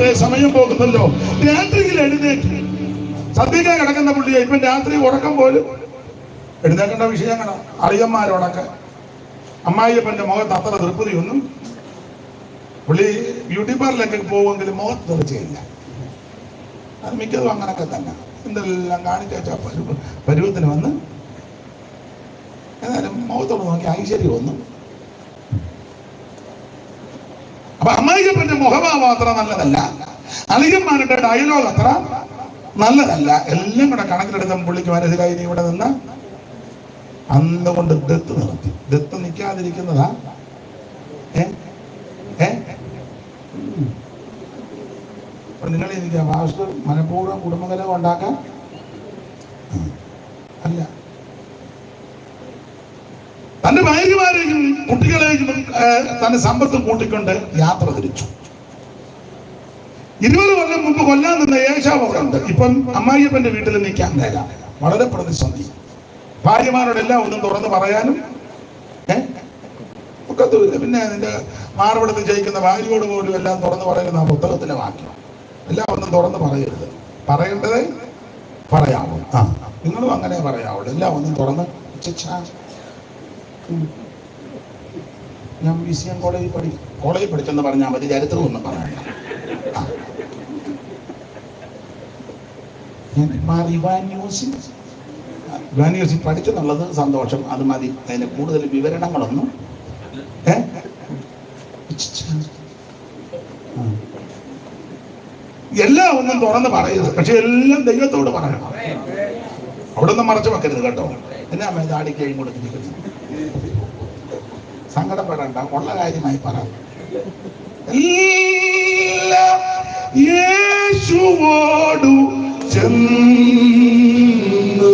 പോകട്ടെ, സമയം പോകുന്നല്ലോ. രാത്രിയിൽ എഴുന്നേറ്റ് സദ്യക്കാൻ കിടക്കുന്ന പുള്ളിയെ ഇപ്പം രാത്രി ഉറക്കം പോലും എഴുന്നേക്കേണ്ട വിഷയങ്ങളാണ്. അളിയന്മാരോടൊക്കെ അമ്മായിയപ്പൻ്റെ മുഖത്ത് അത്ര തൃപ്തിയൊന്നും. പുള്ളി ബ്യൂട്ടി പാർലറിലൊക്കെ പോകുമെങ്കിലും മുഖത്ത് തെളിച്ചില്ല. അത് മിക്കതും അങ്ങനൊക്കെ തന്നെ. എന്തെല്ലാം കാണിച്ച പരുവത്തിന് വന്ന് ഏതായാലും മുഖത്തോട് നോക്കി ഐശ്വര്യം ഒന്നും. അപ്പൊ അമ്മായിയപ്പൻ്റെ മുഖഭാവം അത്ര നല്ലതല്ല, അളിയന്മാരുടെ ഡയലോഗ് അത്ര നല്ലതല്ല. എല്ലാം കൂടെ കണക്കിലെടുത്ത പുള്ളിക്ക് മനസ്സിലായി നീ ഇവിടെ നിന്ന് അന്നുകൊണ്ട് ദത്ത് നിർത്തി. ദത്ത് നിൽക്കാതിരിക്കുന്നതാ. നിങ്ങൾ എനിക്ക് വാസ്തു മനഃപൂർവ്വം കുടുംബകലം ഉണ്ടാക്കാൻ അല്ല, തന്റെ ഭാര്യമാരെയും കുട്ടികളെയും തന്റെ സമ്പത്തും കൂട്ടിക്കൊണ്ട് യാത്ര തിരിച്ചു. 20 കൊല്ലം മുമ്പ് കൊല്ലാൻ നിന്ന ഏശാവ് അവിടെ ഉണ്ട്. ഇപ്പം അമ്മായിയപ്പന്റെ വീട്ടിൽ നിൽക്കാൻ നേരം വളരെ പ്രതിസന്ധി. ഭാര്യമാരോടെല്ലാം ഒന്നും തുറന്ന് പറയാനും ഒക്കത്തുമില്ല. പിന്നെ നിന്റെ മാർവിടത്ത് ജയിക്കുന്ന ഭാര്യയോട് പോലും എല്ലാം തുറന്ന് പറയുന്ന ആ പുസ്തകത്തിന്റെ വാക്യം. എല്ലാം ഒന്നും തുറന്ന് പറയരുത്, പറയേണ്ടത് പറയാവൂ. നിങ്ങളും അങ്ങനെ പറയാവുള്ളൂ. എല്ലാം ഒന്നും തുറന്ന് ഞാൻ BCM കോളേജിൽ പഠിച്ചെന്ന് പറഞ്ഞാൽ മതി, ചരിത്രം ഒന്നും പറയണ്ട. യൂണിവേഴ്സിറ്റി പഠിച്ചെന്നുള്ളത് സന്തോഷം, അത് മതി. അതിന് കൂടുതൽ വിവരണങ്ങളൊന്നും എല്ലാം ഒന്നും തുറന്ന് പറയരുത്. പക്ഷെ എല്ലാം ദൈവത്തോട് പറയണം. അവിടെ ഒന്നും മറച്ചു വെക്കരുത് കേട്ടോ. എന്നാ ദാടിക്ക് കഴിയും കൊടുത്തിരിക്കുന്നു. സങ്കടപ്പെടണ്ട, ഉള്ള കാര്യമായി പറ. എല്ലാം യേശുവോടു ചെന്ന്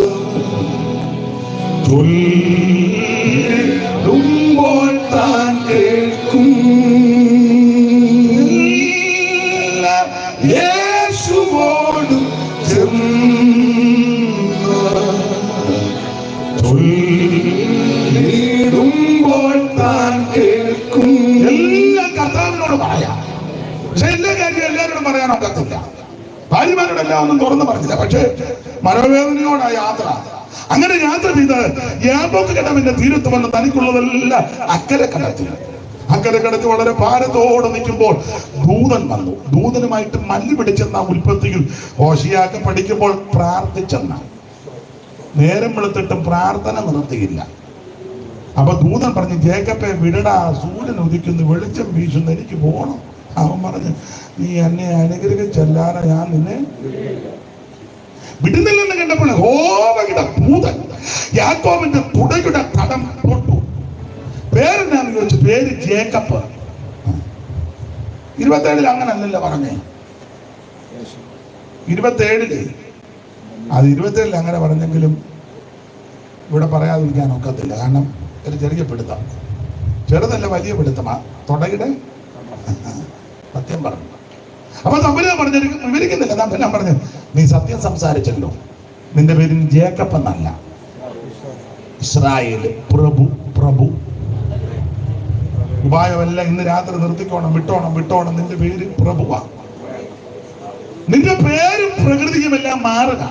ചൊല്ലുമ്പോൾ താൻ കേൾക്കും. യേശുവോടു ചെന്ന് ചൊല്ലിടുമ്പോൾ താൻ കേൾക്കും. എല്ലാം കർത്താവിനോട് പറയാം. പക്ഷെ എല്ലാ കാര്യം എല്ലാവരോടും പറയാൻ ഒക്കത്തില്ല. ഭാര്യമാരോടെല്ലാം ഒന്നും തുറന്ന് പറഞ്ഞില്ല. പക്ഷെ മനോവേദനയോടാ യാത്ര. അങ്ങനെ യാത്ര ചെയ്ത് യാബോക്ക് കടവിന്റെ തീരത്ത് വന്ന് തനിക്കുള്ളതെല്ലാം അക്കരെ കടത്തി. അക്കരെ കടത്തി വളരെ ഭാരത്തോടെ നിൽക്കുമ്പോൾ ദൂതൻ വന്നു. ദൂതനുമായിട്ട് മല്ലി പിടിച്ചെന്ന ഉൽപ്പത്തിയിൽ ഹോശിയാക്ക പഠിക്കുമ്പോൾ പ്രാർത്ഥിച്ചെന്ന. നേരം വെളുത്തിട്ടും പ്രാർത്ഥന നിർത്തിയില്ല. അപ്പൊ ദൂതൻ പറഞ്ഞു, ജേക്കബേ വിടടാ, സൂര്യൻ ഉദിക്കുന്നു, വെളിച്ചം വീശുന്നു, എനിക്ക് പോകണം. അവൻ പറഞ്ഞു, നീ എന്നെ അനുഗ്രഹിച്ചല്ലാതെ ഞാൻ നിന്നെ വിടുന്നില്ലെന്ന് കണ്ടപ്പോൾ ഹോവയുടെ ദൂതൻ യാക്കോബിന്റെ തുടയുടെ കടം തൊട്ടു. പേരെന്നാന്ന് ചോദിച്ചു. പേര് ജേക്കബ്. 27 അങ്ങനല്ലല്ലോ പറഞ്ഞേ. 27 അത് 27 അങ്ങനെ പറഞ്ഞെങ്കിലും ഇവിടെ പറയാതിരിക്കാൻ ഒക്കത്തില്ല. കാരണം ഒരു ചെറിയ പിടുത്തം, ചെറുതല്ല വലിയ പിടുത്തമാ. തുടയുടെ സത്യം പറഞ്ഞു. അപ്പൊ തമ്പുരാൻ പറഞ്ഞു, വിവരിക്കുന്നില്ല. തമ്പുരാൻ പറഞ്ഞു, നീ സത്യം സംസാരിച്ചല്ലോ, നിന്റെ പേര് ജേക്കബ് എന്നല്ല, ഇസ്രായേൽ പ്രഭു. പ്രഭു ഉപായമെല്ലാം ഇന്ന് രാത്രി നിർത്തിക്കോണം, വിട്ടോണം. നിന്റെ പേര് പ്രഭുവാ. നിന്റെ പേരും പ്രകൃതിയും എല്ലാം മാറുക.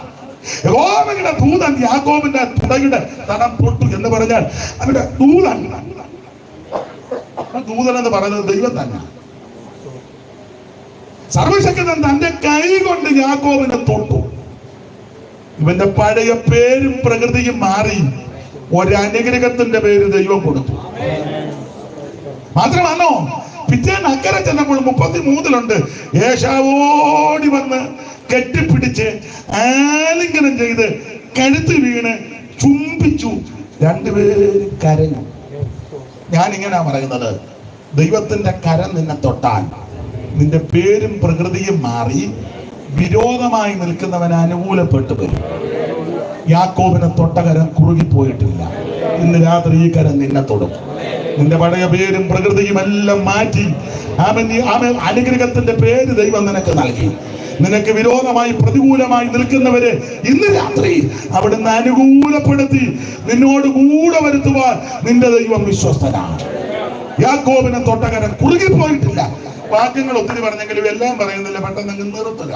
യഹോവയുടെ ദൂതൻ യാക്കോബിന്റെ തുടയുടെ തടം തൊട്ടു എന്ന് പറഞ്ഞാൽ അവരുടെ ദൂതൻ എന്ന് പറയുന്നത് ദൈവം തന്നെ. സർവശക്തൻ തന്റെ കൈ കൊണ്ട് യാക്കോബിനെ തൊട്ടു. ഇവന്റെ പഴയ പേരും പ്രകൃതിയും മാറി ഒരനുഗ്രഹത്തിന്റെ പേര് ദൈവം കൊടുത്തു. മാത്രമാണോ, പിറ്റേന്ന് അക്കരെ ചെന്നപ്പോൾ 33 ഏശാവോടി വന്ന് കെട്ടിപ്പിടിച്ച് ആലിംഗനം ചെയ്ത് കഴുത്ത് വീണ് ചുംബിച്ചു. രണ്ടുപേരും കരഞ്ഞു. ഞാൻ ഇങ്ങനെയാ പറയുന്നത്, ദൈവത്തിന്റെ കരം നിന്നെ തൊട്ടാൽ നിന്റെ പേരും പ്രകൃതിയും മാറി വിരോധമായി നിൽക്കുന്നവൻ അനുകൂലപ്പെട്ടു വരും. യാക്കോബിനെ തൊട്ട കരം കുറുകിപ്പോയിട്ടില്ല. ഇന്ന് രാത്രി ഈ കരം നിന്നെ തൊടും. നിന്റെ പഴയ പേരും പ്രകൃതിയും എല്ലാം മാറ്റി അനുഗ്രഹത്തിന്റെ പേര് ദൈവം നിനക്ക് നൽകി. നിനക്ക് വിരോധമായി പ്രതികൂലമായി നിൽക്കുന്നവരെ ഇന്ന് രാത്രി അവിടുന്ന് അനുകൂലപ്പെടുത്തി നിന്നോട് കൂടെ വരുത്തുവാൻ നിന്റെ ദൈവം വിശ്വസ്തനാണ്. യാക്കോബിനെ തൊട്ടകരം കുറുകിപ്പോയിട്ടില്ല. വാക്യങ്ങൾ ഒത്തിരി പറഞ്ഞെങ്കിലും എല്ലാം പറയുന്നില്ല, പെട്ടെന്ന് അങ്ങ് നിർത്തുക.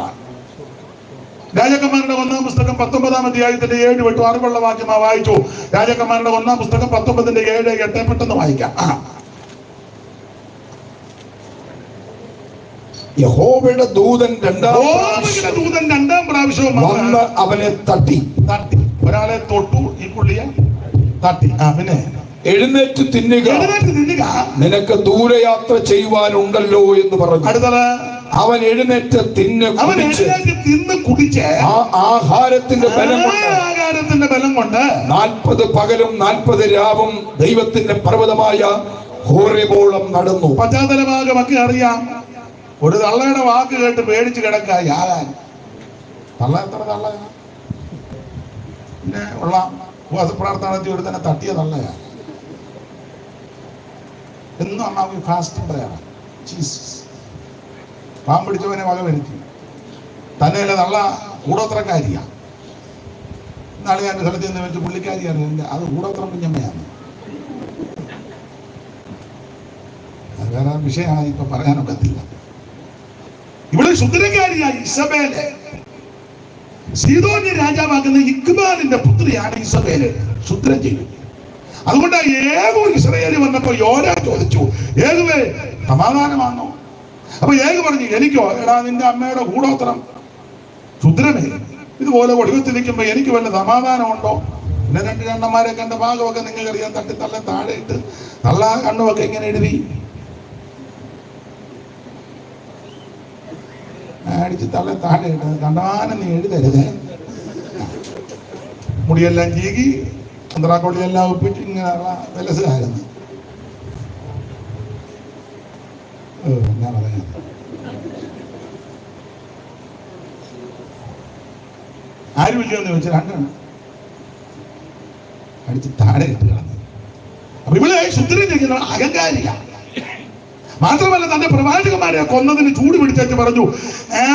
രാജാക്കന്മാരുടെ 1-ാം പുസ്തകം 19-ാം അധ്യായത്തിന്റെ 7-8 അറിവുള്ള വാക്യമാ വായിച്ചു. രാജാക്കന്മാരുടെ 1-ാം പുസ്തകം 19-ന്റെ 7-8 പെട്ടെന്ന് വായിക്കാം. യഹോവയുടെ ദൂതൻ രണ്ടാം പ്രാവശ്യവും വന്ന് അവനെ തട്ടി. ഒരാളെ തൊട്ടു, ഈ പുള്ളിയെ തട്ടി. പിന്നെ എഴുന്നേറ്റ് തിന്നുക, നിനക്ക് ദൂരയാത്ര ചെയ്യുവാനുണ്ടല്ലോ എന്ന് പറഞ്ഞു. അടുത്തത് അവൻ എഴുന്നേറ്റ് തിന്ന് കുടിച്ച് ആഹാരത്തിന്റെ ബലം കൊണ്ട് 40 പകലും 40 രാവും ദൈവത്തിന്റെ പർവ്വതമായ ഹോറേബോളം നടന്നു. പശ്ചാത്തലഭാഗമൊക്കെ അറിയാം. ഒരു തള്ളയുടെ വാക്ക് കേട്ട് പേടിച്ച് കിടക്കായി ആകാൻ. തള്ള എത്ര തള്ളയാ? പിന്നെ ഉള്ള ഉപവാസപ്രാർത്ഥന ഒരു തന്നെ തട്ടിയ തള്ളയാ. എന്നും അമ്മ ഫാസ്റ്റിംഗ് പറയാം. ജീസസ് പാമ്പ് പിടിച്ചവനെ വക വരുത്തി. തന്നെയല്ല തള്ള കൂടോത്രക്കാരിയാ. നാളെ ഞാൻ സ്ഥലത്ത് നിന്ന് വെച്ച് പുള്ളിക്കാരിയാണ്. അത് കൂടോത്രം കുഞ്ഞമ്മയാണ്. അത് വേറെ വിഷയമാണ്, ഇപ്പൊ പറയാനൊക്കത്തില്ല. ഇവിടെ ശുദ്രക്കാരിയായി ഇസബേല്, സീദോന്യ രാജാവാകുന്ന ഇക്ബാലിന്റെ പുത്രിയാണ് ഇസബേല്. ശുദ്രം ചെയ്യും. അതുകൊണ്ട് ഏകു ഇസ്രായേൽ വന്നപ്പോ യോരാ ചോദിച്ചു, ഏകുവേ സമാധാനമാണോ? അപ്പൊ ഏകു പറഞ്ഞു, എനിക്കോ? എടാ, നിന്റെ അമ്മയുടെ കൂടോത്രം ശുദ്രമേ, ഇതുപോലെ ഒടുവത്തിൽ നിൽക്കുമ്പോ എനിക്ക് വല്ല സമാധാനമുണ്ടോ? പിന്നെ 2 കണ്ണന്മാരെ കണ്ട ഭാഗമൊക്കെ നിങ്ങൾക്കറിയാം. തട്ടി തള്ള താഴെ ഇട്ട് തള്ള കണ്ണുമൊക്കെ ഇങ്ങനെ എഴുതി അടിച്ച് തള്ള താഴെ ഇട്ട് കണ്ടാനം നീ എഴുതരുതേ. മുടിയെല്ലാം ചീകി ചന്ദ്രാക്കൊള്ളിയെല്ലാം ഒപ്പിച്ച് ഇങ്ങനെയുള്ള വിലസായിരുന്നു. എന്നാ പറയാ, ആരുമില്ലെന്ന് ചോദിച്ചാൽ 2 അടിച്ച് താഴെ ഇട്ട് കളഞ്ഞു. അപ്പൊ ഇവിടെ ശുദ്രം ചെയ്യുന്ന അഹങ്കാരിക. മാത്രമല്ല, തന്റെ പ്രവാചകന്മാരെ കൊന്നതിന് ചൂട് പിടിച്ചു പറഞ്ഞു,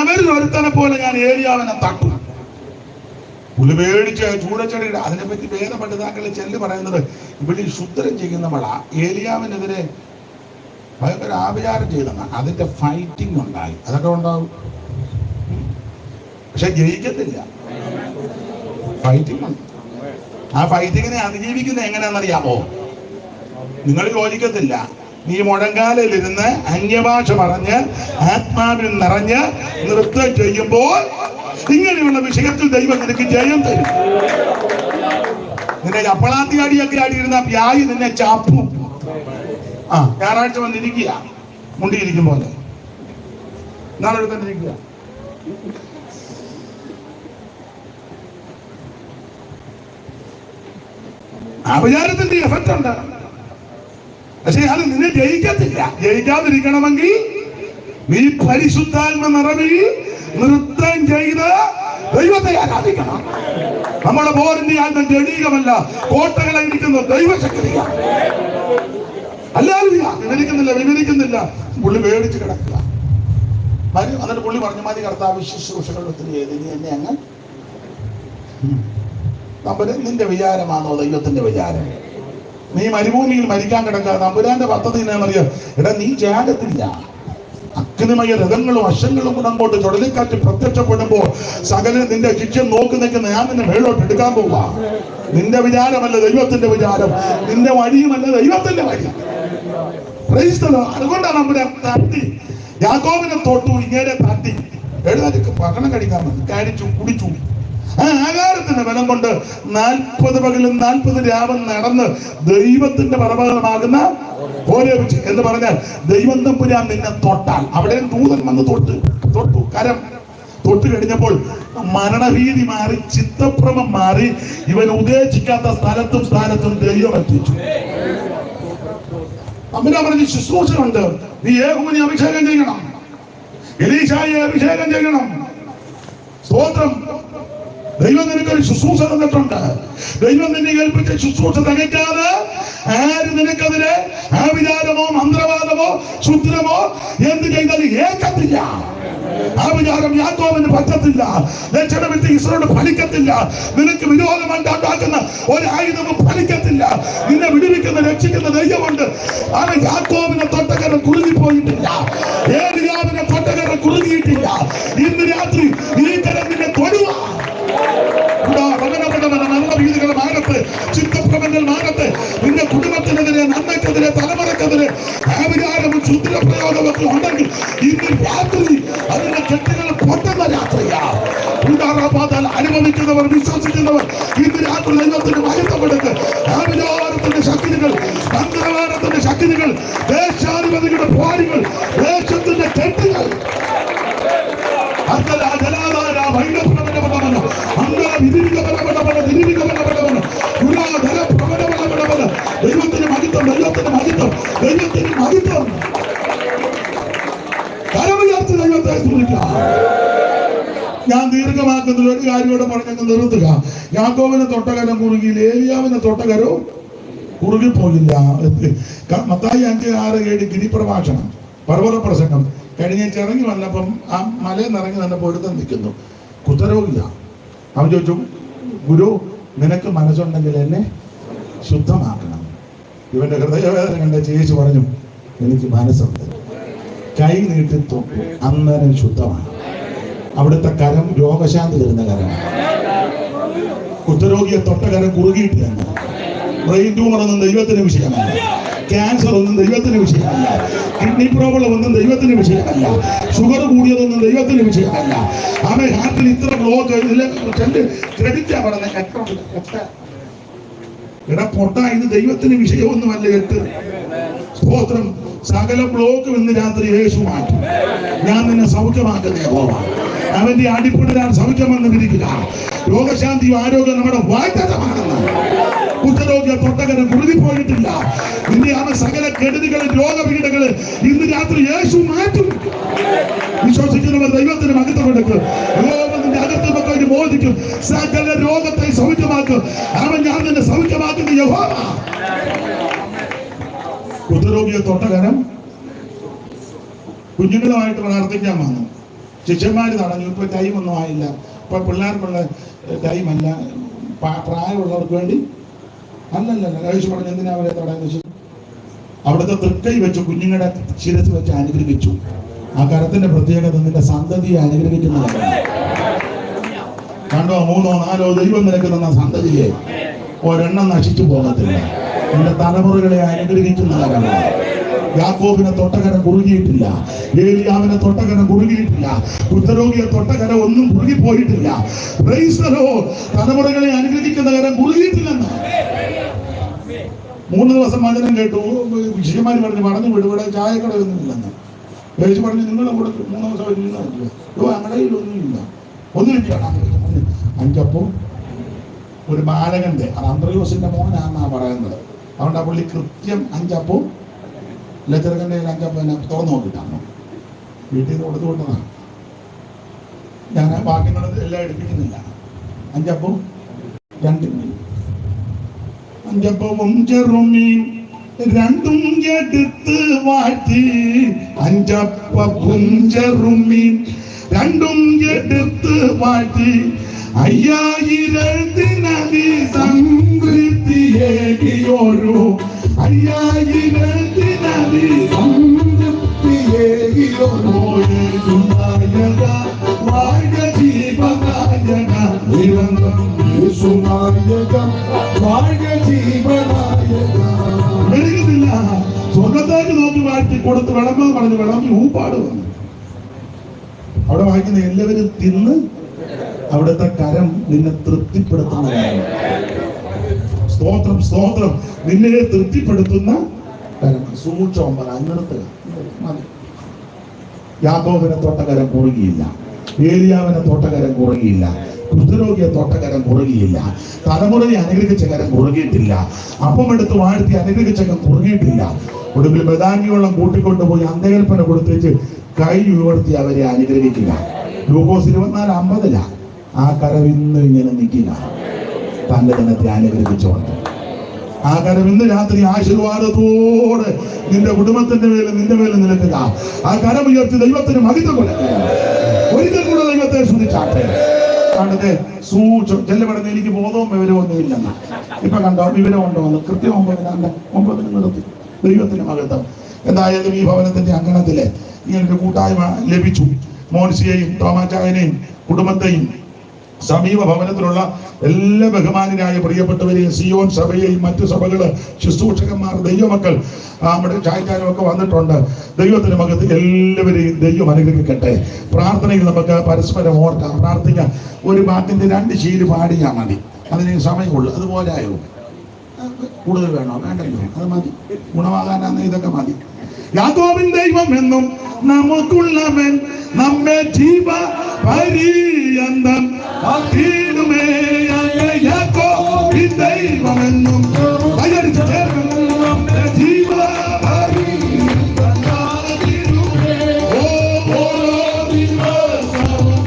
അവരിൽ ഒരുത്തനെ പോലെ ഞാൻ ഏലിയാവിനെ തട്ടു. പുലി പേടിച്ച് ചൂടച്ചടിയുടെ. അതിനെപ്പറ്റി വേദപണ്ഡിതാക്കളെ ചെല്ല് പറയുന്നത്, ഇവിടെ ശുദ്രം ചെയ്യുന്നവളാ ഏലിയാവിനെതിരെ ഭയങ്കര ആഭിചാരം ചെയ്തെന്ന അതിന്റെ ഫൈറ്റിംഗ് ഉണ്ടായി. അതൊക്കെ ഉണ്ടാവും, പക്ഷെ ജയിക്കത്തില്ല. ഫൈറ്റിംഗ് ഉണ്ട്. ആ ഫൈറ്റിങ്ങിനെ അതിജീവിക്കുന്നത് എങ്ങനെയാണെന്നറിയാമോ? നിങ്ങൾ യോജിക്കത്തില്ല. നീ മുഴങ്കാലിലിരുന്ന് അന്യഭാഷ പറഞ്ഞ് ആത്മാവിൽ നിറഞ്ഞ് നൃത്തം ചെയ്യുമ്പോൾ ഇങ്ങനെയുള്ള വിഷയത്തിൽ ദൈവം നിനക്ക് ജയം തരും. നിന്നെ ചപ്പളാത്തിയാടിയൊക്കെ ആടിയിരുന്ന വ്യായി നിന്നെ ചാപ്പും. ഞായറാഴ്ച വന്നിരിക്കുക, മുണ്ടിയിരിക്കും പോലെ നാളെ എടുത്തിരിക്കുക. ആഭിചാരത്തിന്റെ എഫക്റ്റ് ഉണ്ട്, പക്ഷെ അത് നിന്നെ ജയിക്കത്തില്ല. ജയിക്കാതിരിക്കണമെങ്കിൽ നീ പരിശുദ്ധാത്മ നിറവിൽ നൃത്തം ചെയ്ത് ദൈവത്തെ ആരാധിക്കണം. നമ്മുടെ പോരിന്റെ ആത്മ ജനീകമല്ല, കോട്ടകളെ ഇരിക്കുന്ന ദൈവശക്തിയാണ്. അല്ലാതെ വിവരിക്കുന്നില്ല. പുള്ളി പേടിച്ച് കിടക്കുക. എന്നിട്ട് പുള്ളി പറഞ്ഞു, മതി കർത്താവ് ശുശ്രൂഷകൾ ഒത്തിരി ചെയ്ത് നീ എന്നെ അങ്ങ് നിന്റെ വിചാരമാണോ ദൈവത്തിന്റെ വിചാരം? നീ മരുഭൂമിയിൽ മരിക്കാൻ കിടക്കുക. തമ്പുരാന്റെ പദ്ധതി എന്നാണെന്നറിയാം. എടാ, നീ ജാഗത്തില്ല. അഗ്നിമയ രഥങ്ങളും വശങ്ങളും കൂടെ അങ്ങോട്ട് ചുഴലിക്കാറ്റ് പ്രത്യക്ഷപ്പെടുമ്പോൾ സകല നിന്റെ ശിക്ഷ നോക്കി നിൽക്കുന്ന ഞാൻ നിന്നെ മേളോട്ട് എടുക്കാൻ പോവാ. നിന്റെ വിചാരമല്ല ദൈവത്തിന്റെ വിചാരം, നിന്റെ വഴിയുമല്ല ദൈവത്തിന്റെ വഴി. അതുകൊണ്ടാണ് നമ്മുടെ തട്ടി യാക്കോബിനെ തൊട്ടു, ഇങ്ങനെ തട്ടി എഴുന്നേറ്റ് ഭക്ഷണം കഴിക്കാൻ കഴിച്ചു കുടിച്ചു. ആ ആകാരത്തിന്റെ ബലം കൊണ്ട് 40 പകലും 40 രാവും നടന്ന് ദൈവത്തിന്റെ പർവ്വതമാകുന്ന ഹോരേബ് എന്ന് പറഞ്ഞാൽ ദൈവം തമ്പുരാൻ നിന്നെ തൊട്ടാൽ അവിടെ ദൂതൻ വന്ന് തൊട്ടു കരം തൊട്ട് കഴിഞ്ഞപ്പോൾ മരണഭീതി മാറി, ചിത്തഭ്രമം മാറി. ഇവൻ ഉദ്ദേശിക്കാത്ത സ്ഥാനത്തും ദൈവം എത്തിച്ചു. അമ്മ പറഞ്ഞ് ശുശ്രൂഷയുണ്ട്. നീ യേഹൂവിനെ അഭിഷേകം ചെയ്യണം, എലീശായെ അഭിഷേകം ചെയ്യണം. സ്തോത്രം. ദൈവം നിനക്കൊരു ശുശ്രൂഷ തന്നിട്ടുണ്ട്. ദൈവം നിന്നെ ഏൽപ്പിച്ച ശുശ്രൂഷ തികയ്ക്കാതെ ആര് നിനക്കെതിരെ ആവിചാരമോ മന്ത്രവാദമോ ശുദ്രമോ എന്ത് ചെയ്താലും ഏക്കത്തില്ല. ആ വിചാരം യാക്കോബിന് പറ്റത്തില്ല. ലക്ഷണമിട്ട് ഇസ്രായേൽ ഫലിക്കത്തില്ല. നിനക്ക് വിരോധമുണ്ടാക്കുന്ന ഒരു ആയുധവും ഫലിക്കത്തില്ല. നിന്നെ വിടുവിക്കുന്ന രക്ഷിക്കുന്ന ദൈവമുണ്ട്. അവൻ യാക്കോബിനെ തൊട്ടകരം കുറുകിപ്പോയിട്ടില്ല. ഏലിയാവിനെ തൊട്ടകരം കുറുകിയിട്ടില്ല. ഇന്ന് രാത്രി ഈ കരം നിന്നെ തൊടുക. വീടുകളുടെ മാനത്ത്, ചിത്തപ്രബന്ധങ്ങൾ മാനത്ത്, നിന്റെ കുടുംബത്തിനെതിരെ, നന്മയ്ക്കെതിരെ, തലമുറക്കെതിരെ ആവിചാരവും ശുദ്ധിപ്രയോഗവും ഒക്കെ ഉണ്ടെങ്കിൽ ഇന്ന് രാത്രി അതിന്റെ കെട്ടുകൾ പൊട്ടുന്ന രാത്രിയാ. അനുഭവിക്കുന്നവർ, വിശ്വസിക്കുന്നവർ ഇന്ന് രാത്രി ദൈവത്തിന് മഹത്വം കൊടുത്ത് ആവിചാരത്തിന്റെ ശക്തികൾ, മന്ത്രവാദത്തിന്റെ ശക്തികൾ, ദേശാധിപതികളുടെ പോരികൾ, ദേശത്തിന്റെ കെട്ടുകൾ ദൈവത്തിന് മഹിത്വം, ദൈവത്തിന് മഹിത്വം, ദൈവത്തിന് മഹിത്വം. കരമുയർത്തി ദൈവത്തെ സ്തുതിക്കാം. ഞാൻ ദീർഘമാക്കുന്നതിൽ ഒരു കാര്യം കൂടെ പറഞ്ഞങ്ങ് നിർത്തുക. യാക്കോബിനെ തൊട്ടകരം കുറുകി, ഏലിയാവിനെ തൊട്ടകരോ കുറുകിപ്പോയില്ല. മത്തായി 5:6-7 ഗിരിപ്രഭാഷണം, പർവ്വത പ്രസംഗം കഴിഞ്ഞ ഇറങ്ങി വന്നപ്പം ആ മലയിൽ നിറങ്ങി തന്നെ പൊരുത്തം നിൽക്കുന്നു. കുത്തരോഗില്ല. അവൻ ചോദിച്ചു, ഗുരു നിനക്ക് മനസ്സുണ്ടെങ്കിൽ എന്നെ ശുദ്ധമാക്കണം. ഇവന്റെ ഹൃദയവേദന കണ്ട യേശു പറഞ്ഞു, എനിക്ക് മനസ്സുണ്ട്. കൈ നീട്ടി തൊട്ടു, അന്നേരം ശുദ്ധമാണ്. അവിടുത്തെ കരം രോഗശാന്തി തരുന്ന കരമാണ്. കുത്തരോഗിയെ തൊട്ട കരം കുറുകിയിട്ടില്ല. ബ്രെയിൻ ട്യൂമർ ഒന്നും ദൈവത്തിന് വിഷയമല്ല. ക്യാൻസർ ഒന്നും ദൈവത്തിന് വിഷയമല്ല. കിഡ്നി പ്രോബ്ലം ഒന്നും ദൈവത്തിന് വിഷയമല്ല. ഷുഗർ കൂടിയതൊന്നും ദൈവത്തിന് വിഷയമല്ല. അവൻ ഹാർട്ടിൽ ഇത്ര ബ്ലോക്ക് ക്രെഡിറ്റാ പറഞ്ഞ ഇട പൊട്ട, ഇത് ദൈവത്തിന് വിഷയമൊന്നുമല്ല. 8 സ്തോത്രം. സകല ബ്ലോക്കും ഇന്ന് രാത്രി യേശു മാറ്റും. ഞാൻ നിന്നെ സൗഖ്യമാക്കുന്ന യഹോവ. അവന്റെ അടിപ്പിടാൻ സൗഖ്യമെന്ന് വിരിക്കുക. രോഗശാന്തിയും ആരോഗ്യം നമ്മുടെ വാഗ്ദത്തമാണെന്ന്. കുഷ്ഠരോഗിയെ തൊട്ടകരം കുറുകിപ്പോയിട്ടില്ല. നിന്റെ അവൻ സകല കെടുതികളും രോഗപീഠകള് ഇന്ന് രാത്രി യേശു മാറ്റും. വിശ്വസിക്കുന്നവർ ദൈവത്തിന് മഹത്വം കൊടുക്കും. നിന്റെ അകത്തുമൊക്കെ ഒരു ബോധിക്കും. സകല രോഗത്തെ സൗഖ്യമാക്കും. അവൻ ഞാൻ നിന്നെ സൗഖ്യമാക്കുന്ന യഹോവ. കുഷ്ഠരോഗിയെ തൊട്ടകരം കുഞ്ഞുങ്ങളുമായിട്ട് പ്രാർത്ഥിക്കാൻ വന്നു. ശിഷ്യന്മാര് തടഞ്ഞു. ഇപ്പൊ ടൈമൊന്നും ആയില്ല. ഇപ്പൊ പിള്ളേർക്കുള്ള ടൈമല്ല, പ്രായമുള്ളവർക്ക് വേണ്ടി അല്ലല്ല. യേശു പറഞ്ഞു, എന്തിനാ അവരെ തടയുന്നത്? അവിടുത്തെ തൃക്കൈ വെച്ച് കുഞ്ഞുങ്ങളുടെ ശിരസ് വെച്ച് അനുഗ്രഹിച്ചു. ആ കരത്തിന്റെ പ്രത്യേകത നിന്റെ സന്തതിയെ അനുഗ്രഹിക്കുന്നതാണ്. 2, 3, 4 ദൈവം നിനക്ക് തന്ന സന്തതിയെ ഒരെണ്ണം നശിച്ചു പോകത്തില്ല. നിന്റെ തലമുറകളെ അനുഗ്രഹിക്കുന്നതാണ്. യാക്കോബിനെ തൊട്ടകരം കുറുകിയിട്ടില്ല. ഏലിയാവിനെ തൊട്ടകരം കുറുകിയിട്ടില്ല. കുഷ്ഠരോഗിയെ തൊട്ടകരം ഒന്നും കുറുകിപ്പോയിട്ടില്ല. തലമുറകളെ അനുഗ്രഹിക്കുന്ന കരം കുറുകിയിട്ടില്ലെന്ന് 3 ദിവസം വചനം കേട്ടു. ശിഷ്യന്മാര് പറഞ്ഞു വിടുവിടെ ചായക്കടയൊന്നും ഇല്ലെന്ന്. യേശു പറഞ്ഞു, നിങ്ങളെ കൂടെ 3 ദിവസം ഇരുന്നോ? ഞങ്ങളുടെ ഒന്നുമില്ല. ഒന്നും 5 ഒരു ബാലകന്റെ, അത് അന്ത്രയോസിന്റെ മോനാന്നാ പറയുന്നത്. അതുകൊണ്ട് ആ പുള്ളി കൃത്യം 5 ചെറുക്കൻ്റെ 5 തുറന്നു നോക്കിട്ടാണോ വീട്ടിൽ നിന്ന് കൊടുത്തുകൊണ്ടതാണ്. ഞാൻ ബാക്കികൾ എല്ലാം എടുപ്പിക്കുന്നില്ല. 5 2 മീൻ, 5 ചെറുമീൻ 2 എടുത്ത് വാഴ്ത്തി. 5 ചെറുമീൻ 2 എടുത്ത് വാഴ്ത്തി. 5000 സംതൃപ്തിയേകിയോരു 5000 സ്വർഗത്തേക്ക് നോക്കി വാഴ്ത്തി കൊടുത്ത് വിളമ്പെന്ന് പറഞ്ഞു. വിളമ്പി ഊപ്പാട് വന്നു. അവിടെ വായിക്കുന്ന എല്ലാവരും തിന്ന് അവിടുത്തെ കരം നിന്നെ തൃപ്തിപ്പെടുത്തുന്ന കരം. സ്തോത്രം, സ്തോത്രം. നിന്നെ തൃപ്തിപ്പെടുത്തുന്ന കരം. സൂക്ഷം നിർത്തുക. യാക്കോബിനെ തൊട്ടകരം കുറുകിയില്ല. ഏലിയാവിനെ തൊട്ടകരം കുറുകിയില്ല. കുഷ്ഠരോഗിയെ തൊട്ടകരം കുറുകിയില്ല. തലമുറയെ അനുഗ്രഹിച്ച കരം കുറുകിയിട്ടില്ല. അപ്പം എടുത്ത് വാഴ്ത്തി അനുഗ്രഹിച്ച കരം കുറുകിയിട്ടില്ല. ഒടുവിൽ ബദാനിയോളം കൂട്ടിക്കൊണ്ടുപോയി അന്തകൽപ്പന കൊടുത്തേച്ച് കൈ ഉയർത്തി അവരെ അനുഗ്രഹിക്കുക. ലൂക്കോസ് 24:50 ആ കരം ഇന്ന് ഇങ്ങനെ നിൽക്കുക. തന്റെ ജനത്തെ അനുഗ്രഹിച്ചോണ്ട് ആ കരം ഇന്ന് രാത്രി ആശീർവാദത്തോടെ നിന്റെ കുടുംബത്തിന്റെ മേലും നിന്റെ മേലും നിൽക്കുക. ആ കരം ഉയർത്തി ദൈവത്തിന് മഹിത്വം കൊടുക്കുക. ചാട്ടെ കണ്ടത് സൂക്ഷം ചെല്ലപ്പെടുന്ന എനിക്ക് ബോധവും വിവരവും ഒന്നും ഇല്ലെന്ന്. ഇപ്പൊ കണ്ടോ വിവരം ഉണ്ടോ എന്ന് കൃത്യം 9 നിർത്തി. ദൈവത്തിന് മഹത്വം. എന്തായാലും ഈ ഭവനത്തിന്റെ അങ്കണത്തില് ഇങ്ങനൊരു കൂട്ടായ്മ ലഭിച്ചു. മോൻസിയെയും തോമാച്ചായനെയും കുടുംബത്തെയും സമീപ ഭവനത്തിലുള്ള എല്ലാ ബഹുമാനരായ പ്രിയപ്പെട്ടവരെയും സിയോൻ സഭയെയും മറ്റു സഭകള് ശുശ്രൂഷകന്മാർ ദൈവമക്കൾ നമ്മുടെ ചായക്കാരും ഒക്കെ വന്നിട്ടുണ്ട്. ദൈവത്തിന് മകത്ത് എല്ലാവരെയും ദൈവം അനുഗ്രഹിക്കട്ടെ. പ്രാർത്ഥനയിൽ നമുക്ക് പരസ്പരം ഓർക്കാം, പ്രാർത്ഥിക്കാം. ഒരു പാട്ടിന്റെ 2 ശീല് പാടിയാൽ മതി, അതിന് സമയമുള്ളൂ. അതുപോലെയോ കൂടുതൽ വേണോ? വേണ്ടല്ലോ, അത് മതി. ഗുണമാകാനാന്ന് ഇതൊക്കെ മതി. യാക്കോബിൻ ദൈവം എന്നും നമുക്കുള്ളവൻ, നമ്മെ ജീവ പര്യന്തം കാത്തിടുമേ. യാക്കോബിൻ ദൈവം എന്നും നമ്മെ ജീവ പര്യന്തം കാത്തിടുമേ. ഓരോ ദിവസവും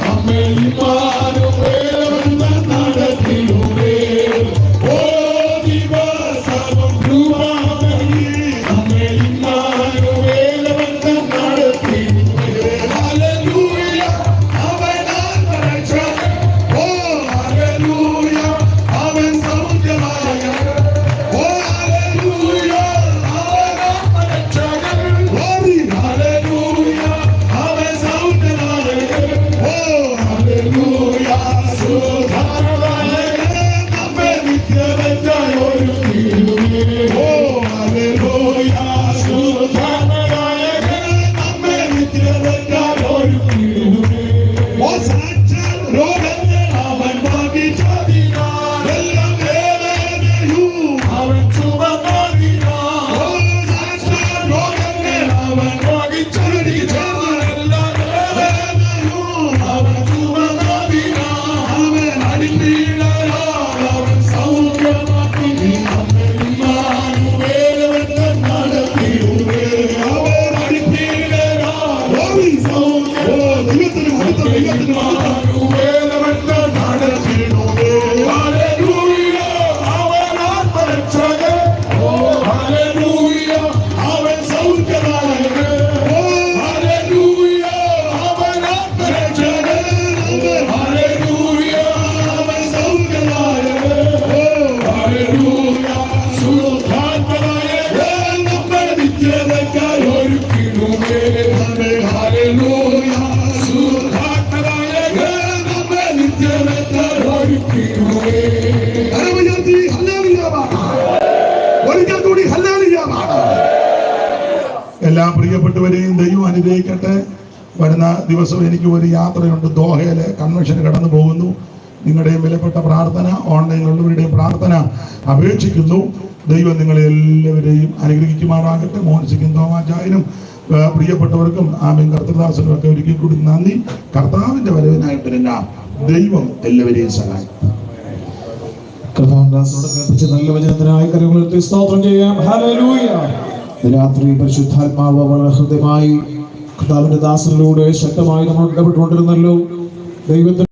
നമ്മെ ഇമ്മാനുവേൽ നടത്തിടുമേ. ഓരോ ദിവസവും എല്ലാ പ്രിയപ്പെട്ടവരെയും ദൈവം അനുഗ്രഹിക്കട്ടെ. വരുന്ന ദിവസം എനിക്ക് ഒരു യാത്രയുണ്ട്. ദോഹയിലെ കൺവെൻഷന് കടന്നു പോകുന്നു. നിങ്ങളുടെയും വിലപ്പെട്ട പ്രാർത്ഥന, ഓൺലൈനിലുള്ളവരുടെയും പ്രാർത്ഥന അപേക്ഷിക്കുന്നു. ദൈവം നിങ്ങളെ എല്ലാവരെയും അനുഗ്രഹിക്കുമാറാകട്ടെ. മോൻസിക്കും തോമാച്ചായനും പ്രിയപ്പെട്ടവർക്കും ആമേൻ കർത്തൃദാസനും ഒക്കെ ഒരിക്കൽ കൂടി നന്ദി. കർത്താവിന്റെ വരവിനായിട്ട് ദൈവം എല്ലാവരെയും സഹായിക്കും. കർത്താവിനോട് കേൾപ്പിച്ച നല്ല വചനത്തിനായി കരങ്ങളുയർത്തി സ്തോത്രം ചെയ്യാം. ഹല്ലേലൂയ. രാത്രി പരിശുദ്ധാത്മാവ് വളരെ ഹൃദ്യമായി കർത്താവിന്റെ ദാസനിലൂടെ ശക്തമായി നമ്മൾ ഇടപെട്ടുകൊണ്ടിരുന്നല്ലോ. ദൈവത്തിന്